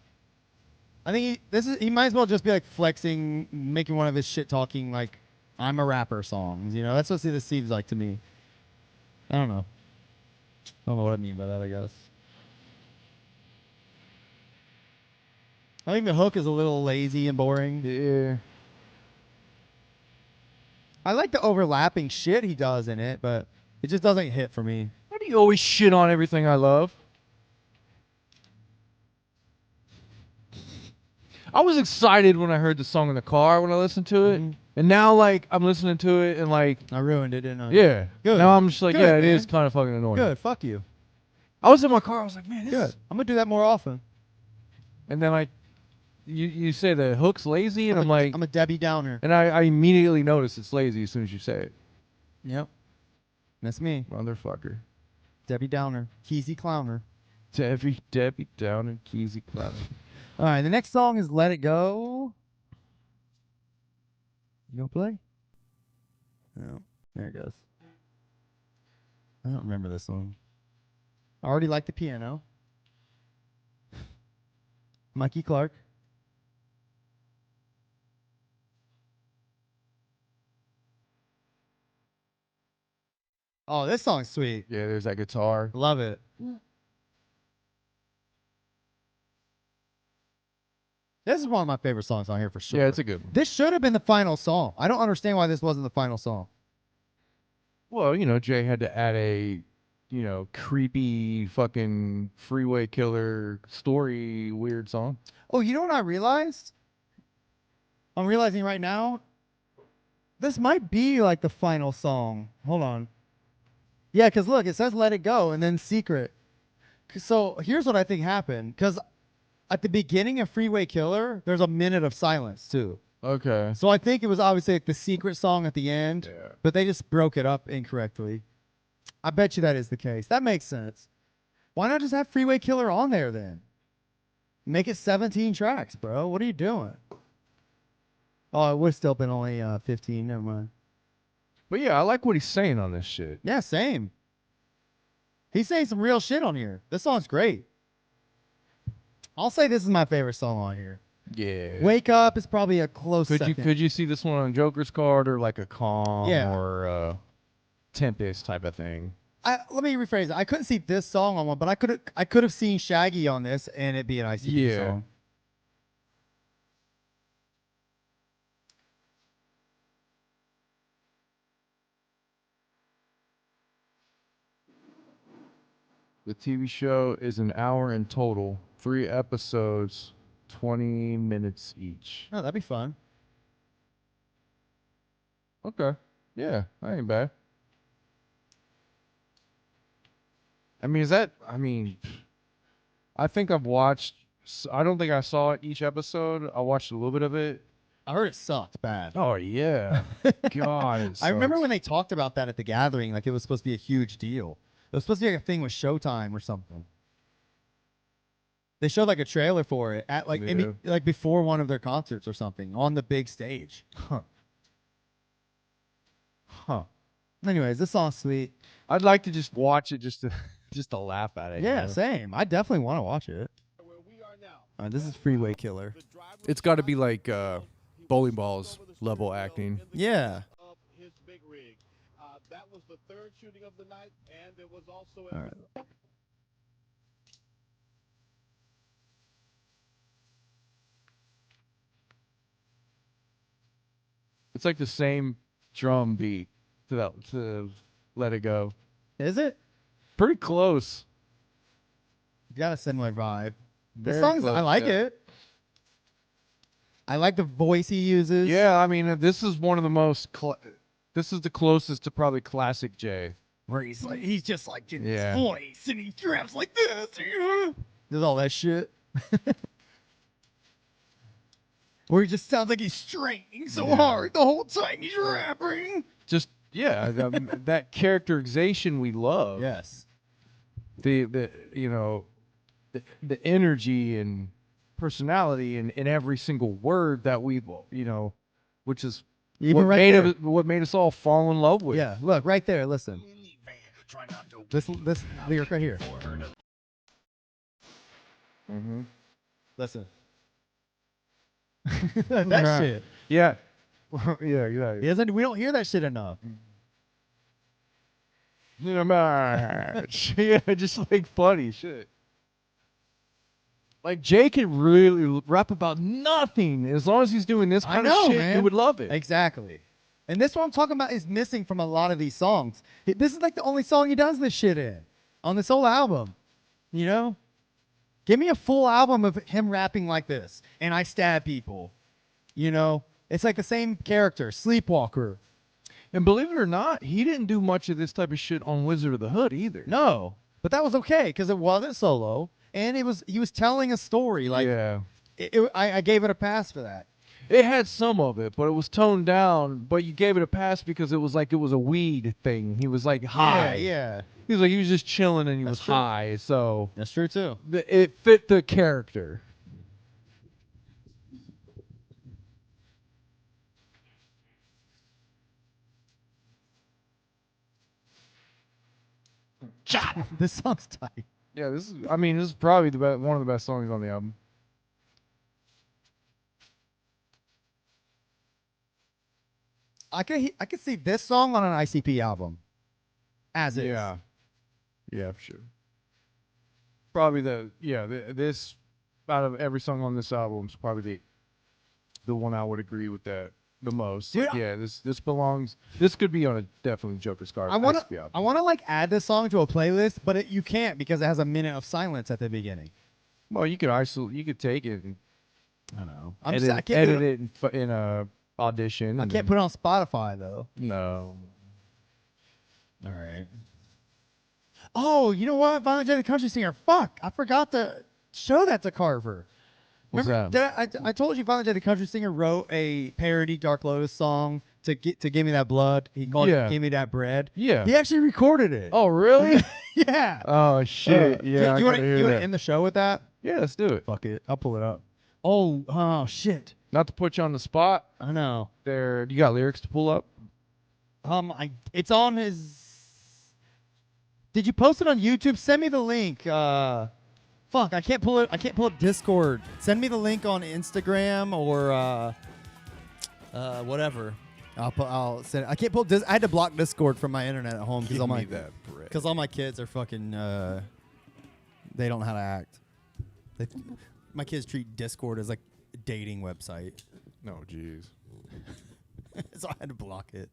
I think he might as well just be like flexing, making one of his shit talking like I'm a rapper songs. You know, that's what this seems like to me. I don't know. I don't know what I mean by that, I guess. I think the hook is a little lazy and boring. Yeah. I like the overlapping shit he does in it, but it just doesn't hit for me. Why do you always shit on everything I love? I was excited when I heard the song in the car when I listened to it. And now, like, I'm listening to it and, like, I ruined it, didn't I? yeah. Good. Now I'm just like, Good, yeah, it man. is kind of fucking annoying. Good. Fuck you. I was in my car. I was like, man, this Good. is... I'm gonna do that more often. And then you say the hook's lazy, and I'm like... I'm a Debbie Downer. And I immediately notice it's lazy as soon as you say it. Yep. That's me. Motherfucker. Debbie Downer. Keezy Clowner. Debbie down and Keezy Clown. All right. The next song is Let It Go. You gonna play? No. There it goes. I don't remember this song. I already like the piano. Mikey Clark. Oh, this song's sweet. Yeah, there's that guitar. Love it. This is one of my favorite songs on here for sure. Yeah, it's a good one. This should have been the final song. I don't understand why this wasn't the final song. Well, Jay had to add a, creepy fucking freeway killer story weird song. Oh, you know what I realized? I'm realizing right now, this might be like the final song. Hold on. Yeah, because look, it says Let It Go and then Secret. So here's what I think happened. Because at the beginning of Freeway Killer, there's a minute of silence too. Okay. So I think it was obviously like the secret song at the end, but they just broke it up incorrectly. I bet you that is the case. That makes sense. Why not just have Freeway Killer on there then? Make it 17 tracks, bro. What are you doing? Oh, it would have still been only 15. Never mind. But yeah, I like what he's saying on this shit. Yeah, same. He's saying some real shit on here. This song's great. I'll say this is my favorite song on here. Yeah. Wake Up is probably a close second. Could you see this one on Joker's card or like a Calm Yeah. or Tempest type of thing? Let me rephrase it. I couldn't see this song on one, but I could have seen Shaggy on this and it'd be an ICP song. The TV show is an hour in total, 3 episodes, 20 minutes each. Oh, that'd be fun. Okay. Yeah, that ain't bad. I think I've watched, I don't think I saw each episode. I watched a little bit of it. I heard it sucked bad. Oh, yeah. God, it I remember sucks. when they talked about that at the gathering, like it was supposed to be a huge deal. It was supposed to be like a thing with Showtime or something. They showed like a trailer for it at like before one of their concerts or something on the big stage. Huh. Anyways, this song's sweet. I'd like to just watch it just to laugh at it. Yeah, same. I definitely want to watch it. This is Freeway Killer. It's got to be like bowling balls level acting. Yeah. His big rig. That was the third shooting of the night, and there was also All right. It's like the same drum beat to Let It Go. Is it? Pretty close. You got a similar vibe. This Very song, close, I like yeah. it. I like the voice he uses. Yeah, I mean, this is one of the most. This is the closest to probably classic Jay. Where he's just like in Yeah. his voice and he raps like this. Does all that shit. Where he just sounds like he's straining so hard the whole time he's rapping. Just that characterization we love. Yes. The energy and personality in every single word that we've which is Even right there. what made us all fall in love with. Yeah, look right there. Listen. This lyric right here. Mm-hmm. Listen. that shit. Yeah. Yeah. We don't hear that shit enough. in a match. Yeah, just like funny shit. Like Jay can really rap about nothing as long as he's doing this I kind know, of shit. man. You would love it. Exactly. And this what I'm talking about is missing from a lot of these songs. This is like the only song he does this shit in on this whole album. You know? Give me a full album of him rapping like this. And I stab people. You know? It's like the same character, Sleepwalker. And believe it or not, he didn't do much of this type of shit on Wizard of the Hood either. No. But that was okay because it wasn't solo. And he was telling a story. Like, yeah. I gave it a pass for that. It had some of it, but it was toned down. But you gave it a pass because it was like it was a weed thing. He was like high. Yeah. He was just chilling and he was true. high. So That's true too. it fit the character. This song's tight. Yeah, this is probably one of the best songs on the album. I could see this song on an ICP album. As is. Yeah. Yeah, for sure. Probably this out of every song on this album is probably the one I would agree with that the most. Dude, yeah, this belongs. This could be on a definitely Joker's Card. I want ICP to album. like add this song to a playlist, but you can't because it has a minute of silence at the beginning. Well, you could isolate. You could take it and I know. edit it in a audition. I can't put it on Spotify though. No. All right. Oh, you know what? Violent J the Country Singer. Fuck, I forgot to show that to Carver. What's Remember, I told you Violent J the Country Singer wrote a parody Dark Lotus song to Give Me That Blood. He called it Give Me That Bread. Yeah. He actually recorded it. Oh, really? Yeah. Oh shit. Yeah. You I want gotta hear to that. end the show with that? Yeah, let's do it. Fuck it. I'll pull it up. Oh shit. Not to put you on the spot. I know. There, you got lyrics to pull up? It's on his. Did you post it on YouTube? Send me the link. Fuck, I can't pull it. I can't pull up Discord. Send me the link on Instagram or whatever. I'll send it. I can't pull. I had to block Discord from my internet at home because all my kids are fucking. They don't know how to act. My kids treat Discord as like a dating website. No, jeez. So I had to block it.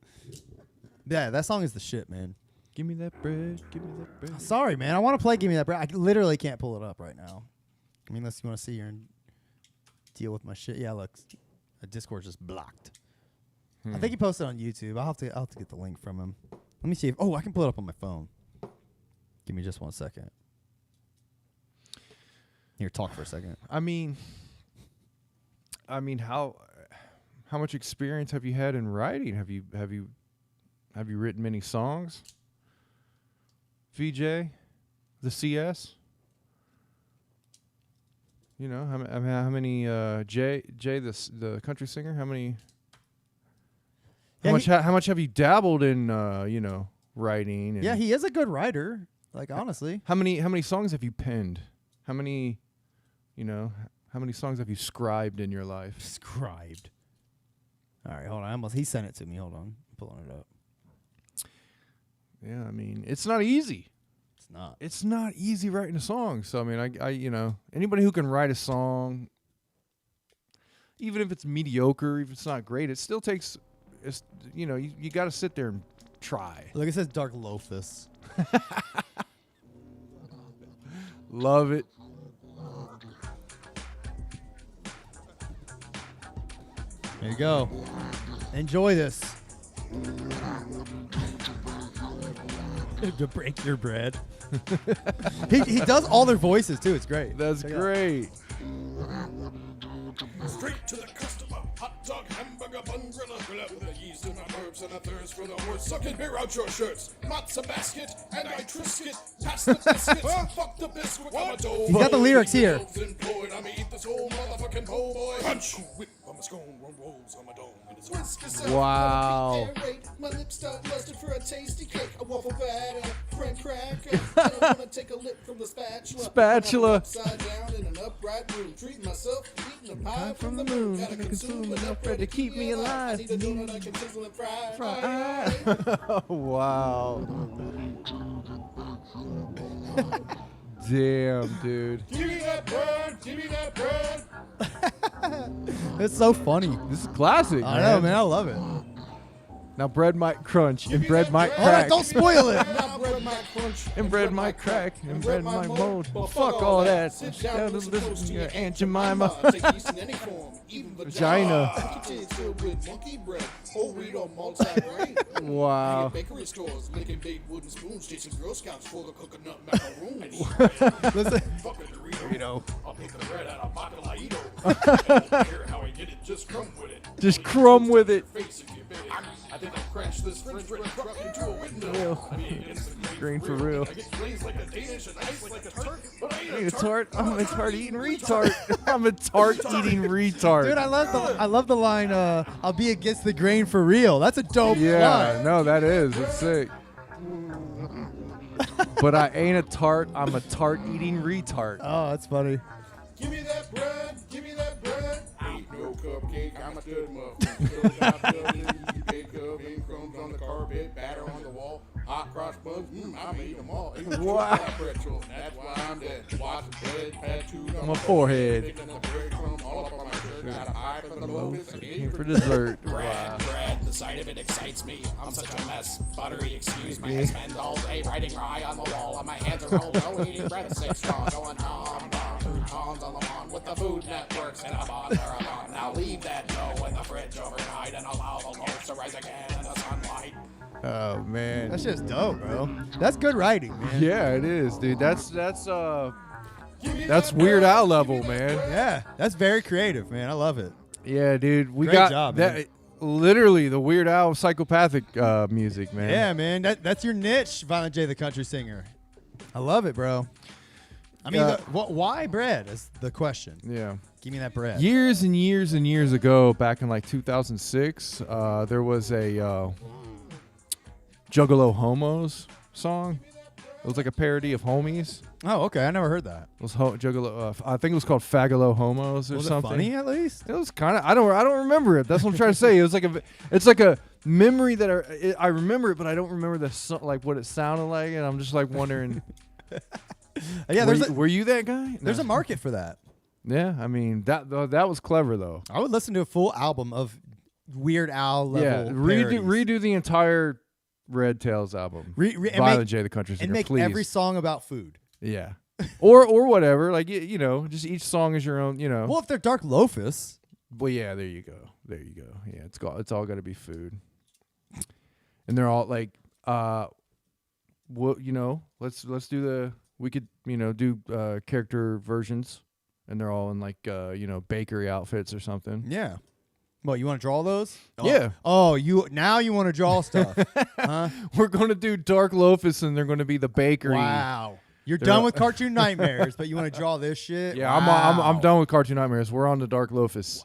Yeah, that song is the shit, man. Give me that bread. Give me that bread. Sorry, man. I want to play Give Me That Bread. I literally can't pull it up right now. I mean, unless you want to see here and deal with my shit. Yeah, look. Discord's just blocked. I think he posted on YouTube. I'll have to get the link from him. Let me see if... Oh, I can pull it up on my phone. Give me just 1 second. Here, talk for a second. I mean, how much experience have you had in writing? Have you written many songs? VJ, the CS. You know how many Jay the country singer? How many? How much have you dabbled in writing? And Yeah, he is a good writer. Like honestly, how many songs have you penned? How many songs have you scribed in your life? scribed. All right, hold on. He sent it to me. Hold on, I'm pulling it up. Yeah, I mean, it's not easy. It's not. It's not easy writing a song. So I mean, I anybody who can write a song, even if it's mediocre, if it's not great, it still takes. You got to sit there and try. Look, it says Dark Lotus. Love it. There you go. Enjoy this. To break your bread. he does all their voices too. It's great. That's great. Straight to the customer. Hot dog, hamburger, bun, griller with a yeast in my herbs and a thirst for the worst. Sucking beer out your shirts. Matzo basket, and I Trisket. Pass the biscuit. Fuck the biscuit. I'm a dough. He's got the lyrics here. Employed. I'm eat this whole motherfucking po' boy. Punch. Whip on my scone, rolls on my dome. Wow. My lips start lusted for a tasty cake. A waffle batter, friend cracker. I don't wanna take a lip from the spatula. Spatula. Upside down in an upright room, treating myself, eating some pie from the moon. Gotta consume enough bread to keep me alive. I need a donut I can sizzle and fry. Wow. Damn, dude. Give me that bread. Give me that bread. It's so funny. This is classic, I know, man. I love it. Now bread might crunch and me bread that might bread. All right, crack. don't spoil it. Now bread might crunch. And bread might crack, and bread might mold. But fuck all that. Sit down and listen to your Aunt Jemima. Take yeast in any form, even Vagina. Contains filled with monkey bread, whole wheat or multi-grain. Wow. Bakery stores, licking baked wooden spoons, chasing Girl Scouts for the coconut macaroons. Listen. Fucking Dorito. I'll pick the bread out of Bacalaito. I don't care how I get it, just crumb with it. Just crumb with it. Face if you bit it. I think I crashed this French bread truck into a window. I mean, it's the Green for real. I get glazed like a Danish and ice like a tart, but I ain't I'm a tart. I'm a tart eating retard. I'm a tart eating retard. Dude, I love the line, I'll be against the grain for real. That's a dope Yeah, line. no, that is. It's sick. But I ain't a tart. I'm a tart eating retard. Oh, that's funny. Give me that bread, give me that bread. Ain't no cupcake, I'm a stud muffin. Still got stuffing, bake up, ink crumbs on the carpet, batter on the wall, hot cross buns, I made them all. Even Wow. pretzel, that's why I'm dead. Watch the bread, tattoos On my forehead. Picking the breadcrumb all up on my shirt. Got an eye for the loaves, and Came for dessert. bread, bread, the sight of it excites me. I'm such a mess, buttery, excuse me. I spend all day writing rye on the wall, and my hands are rolled, no eating bread at 6 strong, going on, croutons on the lawn with the Food Networks and a bond or a bond. Now leave that dough in the fridge overnight and allow the loaves to rise again in the sunlight. Oh man. That shit's dope, bro. That's good writing, man. Yeah, it is, dude. That's Weird Al level, man. Yeah, that's very creative, man. I love it. Yeah, dude. We Great got job, that. man. Literally the Weird Al psychopathic music, man. Yeah, man. That's your niche, Violent J the Country Singer. I love it, bro. I mean, why bread is the question. Yeah. Give me that bread. Years and years and years ago, back in like 2006, there was a Juggalo Homos song. It was like a parody of Homies. Oh, okay. I never heard that. It was Juggalo. I think it was called Fagalo Homos or Was something. it funny at least? It was kind of. I don't remember it. That's what I'm trying to say. It was like it's like a memory that I remember it, but I don't remember like what it sounded like, and I'm just like wondering. Yeah, were you that guy? there's No. a market for that. Yeah, I mean that was clever though. I would listen to a full album of Weird Al level. Yeah, parodies. redo the entire Red Tails album. And Violent make- J the Country Singer, and make please. every song about food. Yeah, or whatever. Like you know, just each song is your own. You know. Well, if they're Dark Lofus, Well, yeah, there you go. There you go. Yeah, it's all got to be food. And they're all like, what you know? Let's do the. We could do character versions, and they're all in like bakery outfits or something. yeah. Well, you want to draw those? Yeah. Oh, you want to draw stuff? Huh? We're gonna do Dark Lofus, and they're gonna be the bakery. Wow. You're They're done all- with Cartoon Nightmares, but you want to draw this shit? Yeah, Wow. I'm done with Cartoon Nightmares. We're on to Dark Lofus.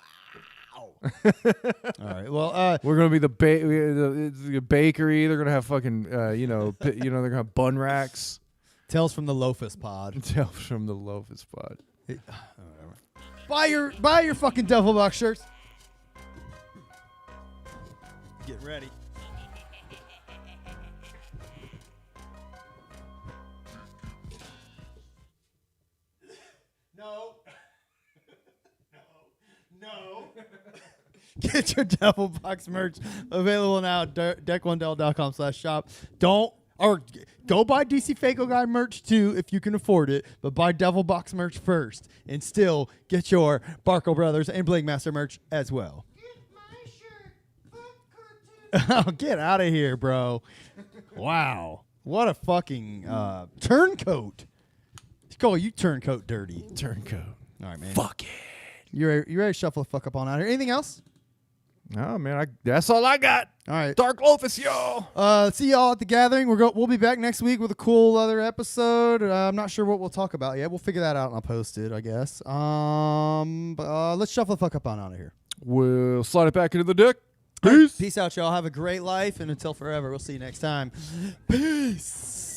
All right. Well, We're gonna be the bakery. They're gonna have fucking they're gonna have bun racks. Tales from the Lofus Pod. Tales from the Lofus Pod. Buy your fucking Devil Box shirts. Get ready. No. No. Get your Devil Box merch available now at deckwandell.com/shop. Go buy DC Fago Guy merch too if you can afford it, but buy Devil Box merch first and still get your Barkle Brothers and Blade Master merch as well. Oh, get out of here, bro. Wow. What a fucking turncoat. Call you turncoat dirty. Turncoat. All right, man. Fuck it. You ready to shuffle the fuck up on out here? Anything else? No, man. That's all I got. All right. Dark Lofus, y'all. See y'all at the gathering. We'll be back next week with a cool other episode. I'm not sure what we'll talk about yet. We'll figure that out and I'll post it, I guess. Let's shuffle the fuck up on out of here. We'll slide it back into the deck. Peace out, y'all. Have a great life, and until forever, we'll see you next time. Peace.